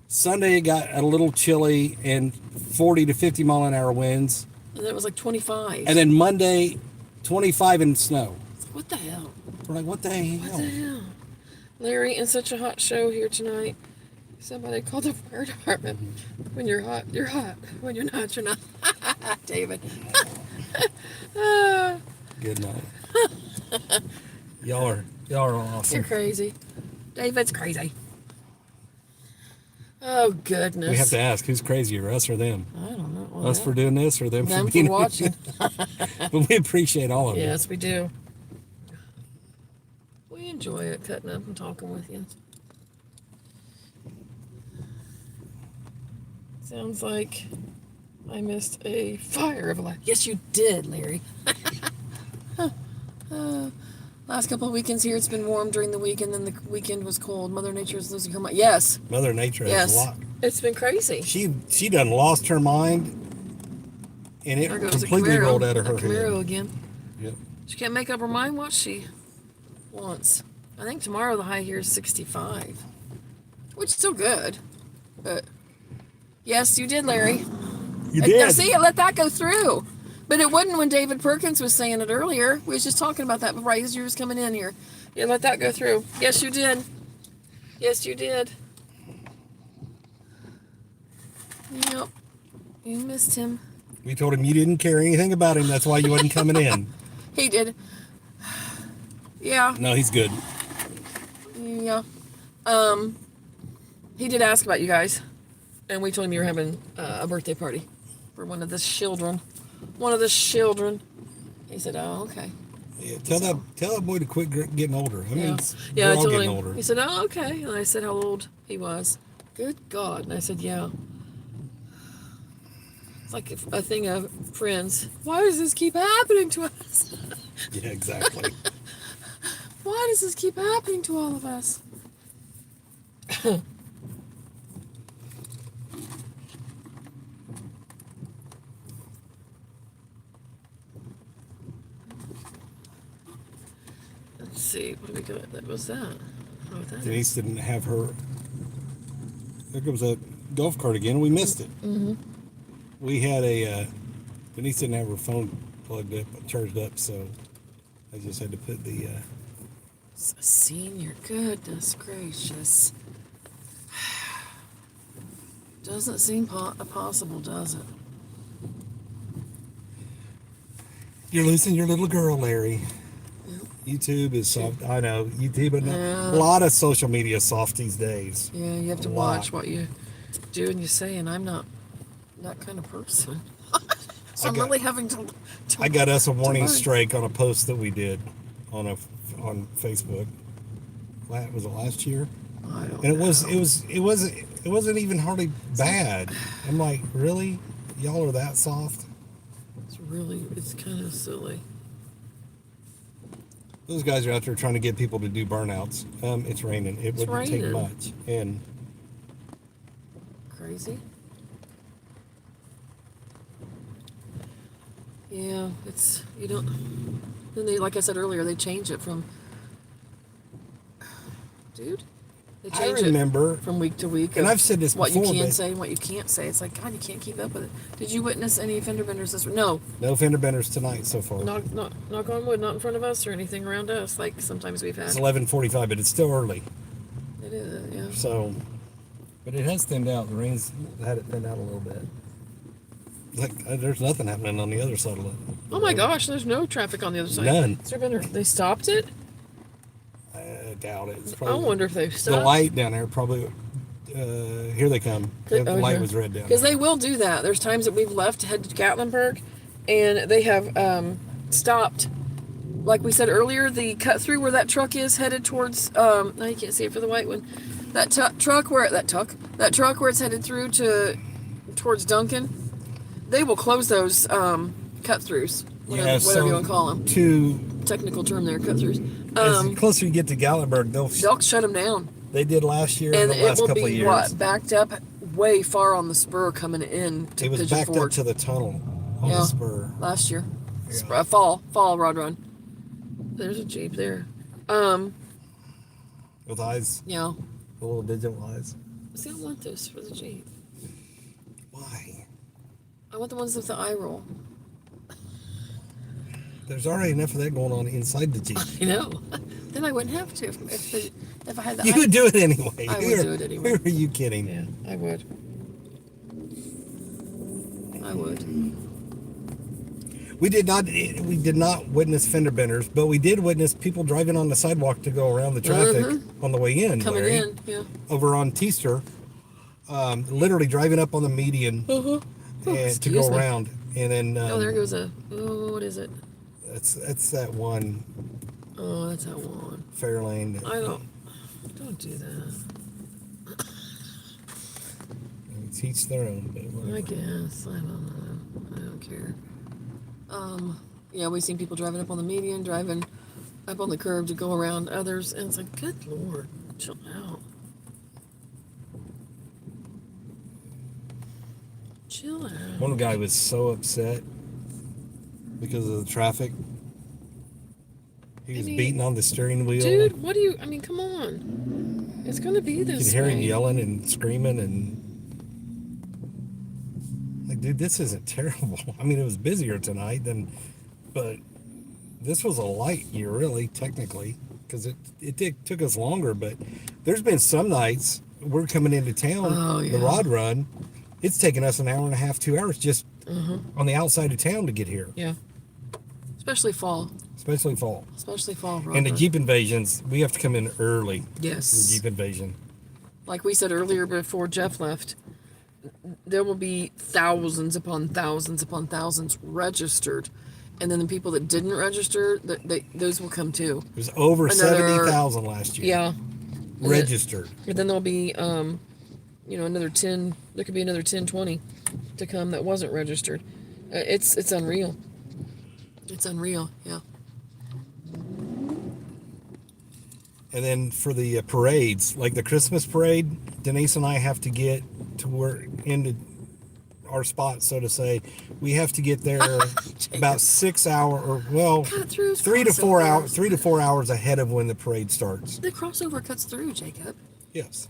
Sunday it got a little chilly and 40 to 50 mile an hour winds. And it was like 25. And then Monday, 25 and snow. What the hell? We're like, what the hell? What the hell? Larry, in such a hot show here tonight. Somebody called the fire department. When you're hot, you're hot. When you're not, you're not. David. Good night. Y'all are awesome. You're crazy. David's crazy. Oh, goodness. We have to ask, who's crazier, us or them? I don't know. Well, Us for doing this or them them for being for watching. But we appreciate all of it. Yes, we do. We enjoy it, cutting up and talking with you. Sounds like I missed a fire of a life. Yes, you did, Larry. Last couple of weekends here, it's been warm during the week, and then the weekend was cold. Mother Nature is losing her mind. Yes. Mother Nature has Yes. a lot. It's been crazy. She done lost her mind, and it There goes a completely Camaro, rolled out of a her Camaro head. again. Yep. She can't make up her mind what she wants. I think tomorrow the high here is 65, which is still good. But yes, you did, Larry. You Now, did. see, I let that go through. But it wasn't when David Perkins was saying it earlier. We was just talking about that before as you was coming in here. You let that go through. Yes, you did. Yes, you did. Yep. You missed him. We told him you didn't care anything about him. That's why you wasn't coming in. He did. Yeah. No, he's good. Yeah. He did ask about you guys. And we told him you were having a birthday party for one of the children. One of the children. He said, "Oh, okay." Yeah, tell that boy to quit getting older. I mean, Yeah. we're I all told getting him. older. He said, "Oh, okay." And I said how old he was. Good God! And I said, "Yeah." It's like a thing of Friends. Why does this keep happening to us? Yeah, exactly. Why does this keep happening to all of us? Let's see. What do we got? That was that. Oh, that. Denise didn't have her. There comes a golf cart again. We missed it. Mm-hmm. We had Denise didn't have her phone plugged up, charged up, so I just had to put the. Senior, goodness gracious. Doesn't seem possible, does it? You're losing your little girl, Larry. YouTube is soft. I know YouTube, but a lot of social media is soft these days. Yeah, you have to watch what you do and you say, and I'm not that kind of person. So I'm really having to I got us a warning learn. strike on a post that we did on Facebook. Was it last year? I don't And know. it wasn't even hardly bad. I'm like, really? Y'all are that soft? It's kind of silly. Those guys are out there trying to get people to do burnouts. It's raining. It wouldn't take raining. much. And Crazy. Yeah, it's you don't. Then they, like I said earlier, they change it from. Dude, they I change remember, it from week to week. and of I've said this what before, you can but- say and what you can't say. It's like God, you can't keep up with it. Did you witness any fender benders this week? No. No fender benders tonight so far. Knock on wood, not in front of us or anything around us. Like sometimes we've had. It's 11:45, but it's still early. It is, yeah. So, but it has thinned out. The rain's had it thinned out a little bit. Like there's nothing happening on the other side of it. Oh my gosh, there's no traffic on the other side. None. Mr. Bender, they stopped it? I doubt it. It's I probably, wonder if they the stopped. light down there probably. Here they come. The light was red down Because there. they will do that. There's times that we've left to head to Gatlinburg, and they have stopped. Like we said earlier, the cut through where that truck is headed towards. Now you can't see it for the white one. That truck where it's headed through towards Duncan. They will close those cut throughs. Whatever you want to call them. Technical term there, cut throughs. As the closer you get to Gatlinburg, They'll shut them down. they did last year And and the it last will couple of be years. backed up way far on the spur coming in to It was Pigeon backed Forge up to the tunnel on Yeah. the spur. last year. Yeah. Fall rod run. There's a Jeep there. With eyes, Yeah. the little digital eyes. See, I want this for the Jeep. Why? I want the ones with the eye roll. There's already enough of that going on inside the Jeep. You know. Then I wouldn't have to if I had the You eye. would do it anyway. I would do it anyway. Who are you kidding? Yeah, I would. I would. We did not witness fender benders, but we did witness people driving on the sidewalk to go around the traffic on the way in. Coming Larry, in, yeah. over on Teaster, literally driving up on the median and to excuse go me. around, and then Oh, there goes what is it? that's that one Oh, that's that one. Fairlane. I don't do that. It's each their own. But I whatever. guess. I don't know. I don't care. Yeah, we've seen people driving up on the median, driving up on the curb to go around others, and it's like, good Lord, chill out. Chill out. One guy was so upset because of the traffic. He was beating on the steering wheel. Dude, what do you, come on. It's going to be You this can hear him way. yelling and screaming and like, dude, this isn't terrible. I mean, it was busier tonight but this was a light year, really, technically, because it took us longer. But there's been some nights we're coming into town, the rod run, it's taken us an hour and a half, 2 hours just on the outside of town to get here. Yeah. Especially fall. Especially fall. Rod And the run. Jeep invasions, we have to come in early. Yes. The Jeep invasion. Like we said earlier before Jeff left, there will be thousands upon thousands upon thousands registered. And then the people that didn't register, those will come too. It was over Another- 70,000 last year. Yeah. Registered. And then there'll be, another 10, there could be another 10, 20 to come that wasn't registered. It's unreal. It's unreal, yeah. And then for the parades, like the Christmas parade, Denise and I have to get to where into our spot, so to say. We have to get there about 6 hours, or well, Cut-throughs, 3 to 4 hours, crossovers. 3 to 4 hours ahead of when the parade starts. The crossover cuts through, Jacob. Yes.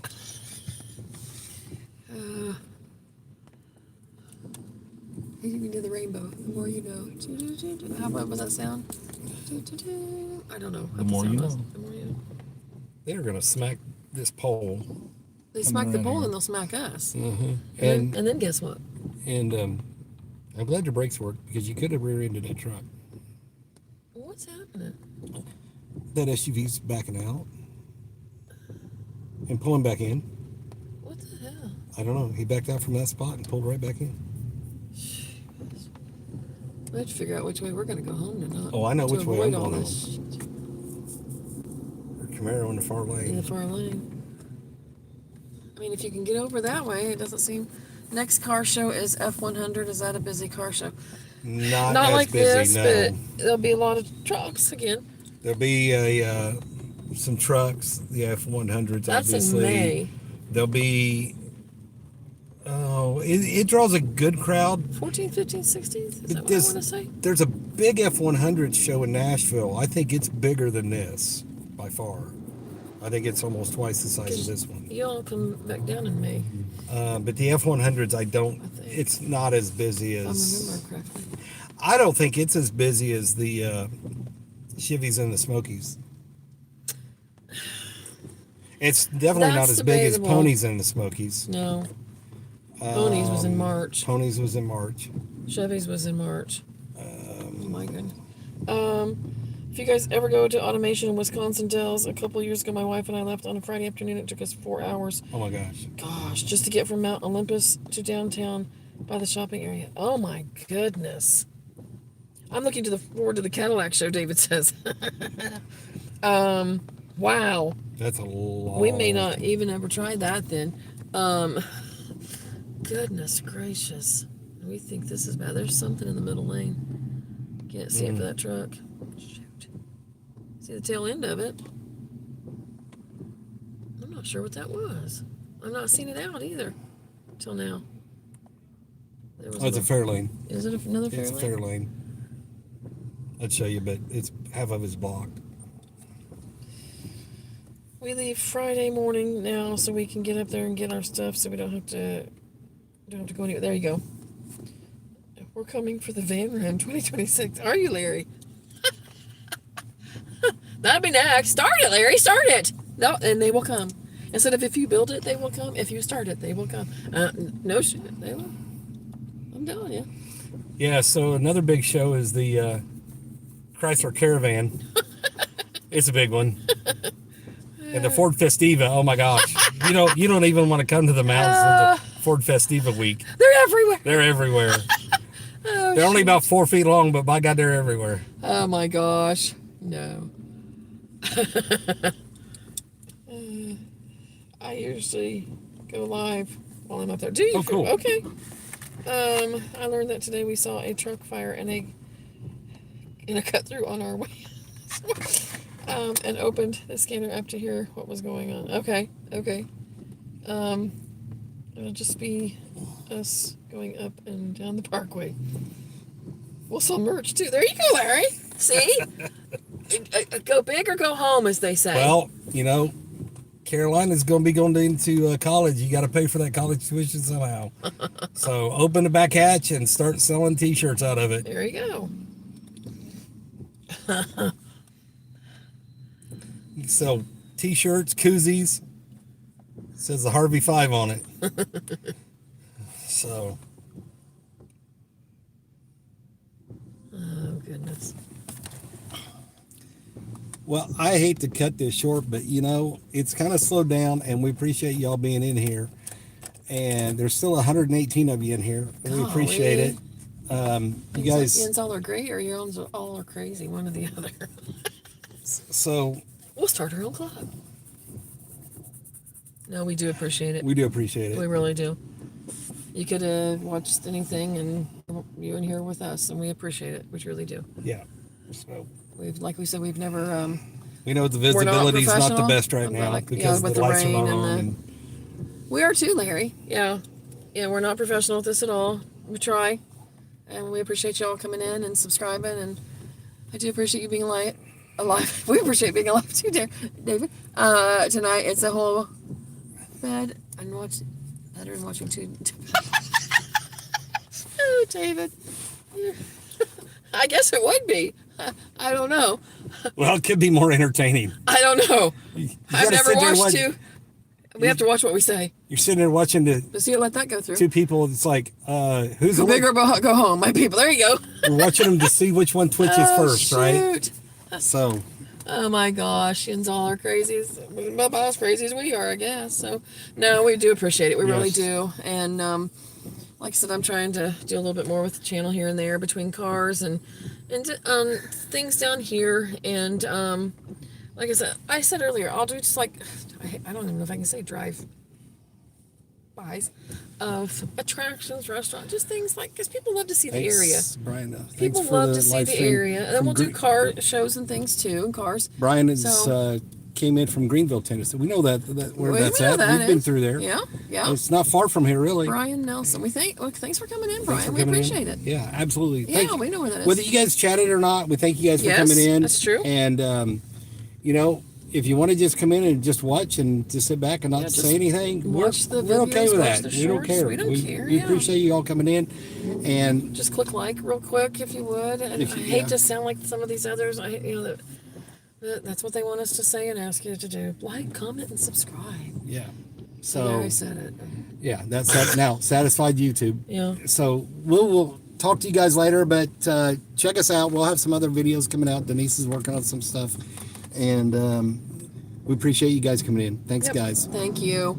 You can do the rainbow. The more you know. How what was that sound? I don't know. The more you know. The more you know. They're gonna smack this pole. They smack the pole and they'll smack us. Mm-hmm. And then guess what? And I'm glad your brakes worked, because you could have rear-ended that truck. What's happening? That SUV's backing out and pulling back in. What the hell? I don't know. He backed out from that spot and pulled right back in. We have to figure out which way we're going to go home tonight. Oh, I know which way I'm avoid all going this shit Or Camaro in the far in lane. the far lane. I mean, if you can get over that way, it doesn't seem. Next car show is F100. Is that a busy car show? Not Not as like busy, this, no. but there'll be a lot of trucks again. There'll be some trucks, the F100s, That's obviously. in May. There'll be Oh, it draws a good crowd. 14, 15, 16? Is that what I This, want to say? there's a big F100 show in Nashville. I think it's bigger than this by far. I think it's almost twice the size of this one. Y'all come back down in May, But the F100s, I think. it's not as busy if I as. remember correctly. I don't think it's as busy as the Chivys and the Smokies. It's definitely not That's as big as debatable. Ponies and the Smokies. No. Ponies was in March. Ponies was in March. Chevy's was in March. Oh my goodness. If you guys ever go to Automation in Wisconsin Dells, a couple years ago, my wife and I left on a Friday afternoon. It took us 4 hours. Oh my gosh. Gosh, just to get from Mount Olympus to downtown by the shopping area. Oh my goodness. I'm looking forward to the Cadillac show, David says. Wow. That's a lot. We may not even ever try that then. Goodness gracious. We think this is bad. There's something in the middle lane. Can't see it for that truck. Shoot. See the tail end of it. I'm not sure what that was. I've not seen it out either till now. There was Oh, it's a fair lane. Is it another fair It's a lane? fair lane. I'd show you, but it's half of it's blocked. We leave Friday morning now so we can get up there and get our stuff so we don't have to go anywhere. There you go. We're coming for the Van Ram 2026. Are you, Larry? That'd be next. Start it, Larry. Start it. No, and they will come. Instead of if you build it, they will come. If you start it, they will come. No shit. They will. I'm telling you. Yeah, so another big show is the Chrysler Caravan. It's a big one. And the Ford Festiva, oh my gosh. You don't even want to come to the mountains in the Ford Festiva week. They're everywhere. They're everywhere. Oh, They're only about 4 feet long, but by God, they're everywhere. oh my gosh. No. I usually go live while I'm up there. Do you? Oh, cool. Okay. I learned that today we saw a truck fire and a cut through on our way. And opened the scanner app to hear what was going on. Okay. It'll just be us going up and down the parkway. We'll sell merch too. There you go, Larry. See? Go big or go home, as they say. Well, Carolina's going to be going into college. You got to pay for that college tuition somehow. So open the back hatch and start selling T-shirts out of it. There you go. You can sell T-shirts, koozies. It says the Harvey 5 on it. So. Oh, goodness. Well, I hate to cut this short, but it's kind of slowed down, and we appreciate y'all being in here. And there's still 118 of you in here. We appreciate it. You guys. Ian's all are great, or your own's all are crazy, one or the other. So. We'll start our own club. No, we do appreciate it. We do appreciate it. We really do. You could have watched anything, and you in here with us, and we appreciate it. We really do. Yeah. So. Like we said, we've never. We know the visibility is not the best right now because with the lights are rain not on. and we are too, Larry. Yeah, we're not professional at this at all. We try, and we appreciate y'all coming in and subscribing, and I do appreciate you being alive. We appreciate being alive too, David. Tonight it's a whole bed and better than watching two. Oh, David. I guess it would be. I don't know. Well, it could be more entertaining. I don't know. I've never watched two. We have to watch what we say. You're sitting there watching But see, let that go through. two people. It's like, who's Go big or go home, my people. There you go. We're watching them to see which one twitches first, right? So. Oh my gosh, Ian's all are crazy. About as crazy as we are, I guess. So, no, we do appreciate it. We really do. And like I said, I'm trying to do a little bit more with the channel here and there between cars and things down here. And like I said earlier, I'll do just like I don't even know if I can say drive buys of attractions, restaurants, just things like because people love to see the area. Brian, People love to see the area, and then we'll do car shows and things too, and cars. Brian is came in from Greenville, Tennessee. We know that where We that's know at. that We've been is. through there. Yeah, yeah. It's not far from here, really. Brian Nelson. Thanks for coming in, Brian. Thanks for We coming in. appreciate it. Yeah, absolutely. Yeah, we know where that is. Whether you guys chatted or not, we thank you guys for Yes, coming in. that's true. And you know, if you want to just come in and just watch and just sit back and not just say anything, watch the we're okay videos, with watch that. the We don't shorts. care. We don't care, We yeah. appreciate you all coming in. And Just click like real quick if you would. And If you- I hate yeah. to sound like some of these others. That's what they want us to say and ask you to do. Like, comment, and subscribe. yeah. So there So I said it. yeah, that's that now. Satisfied YouTube. Yeah. So we'll talk to you guys later, but check us out. We'll have some other videos coming out. Denise is working on some stuff, and we appreciate you guys coming in. Thanks, Yep. guys. Thank you.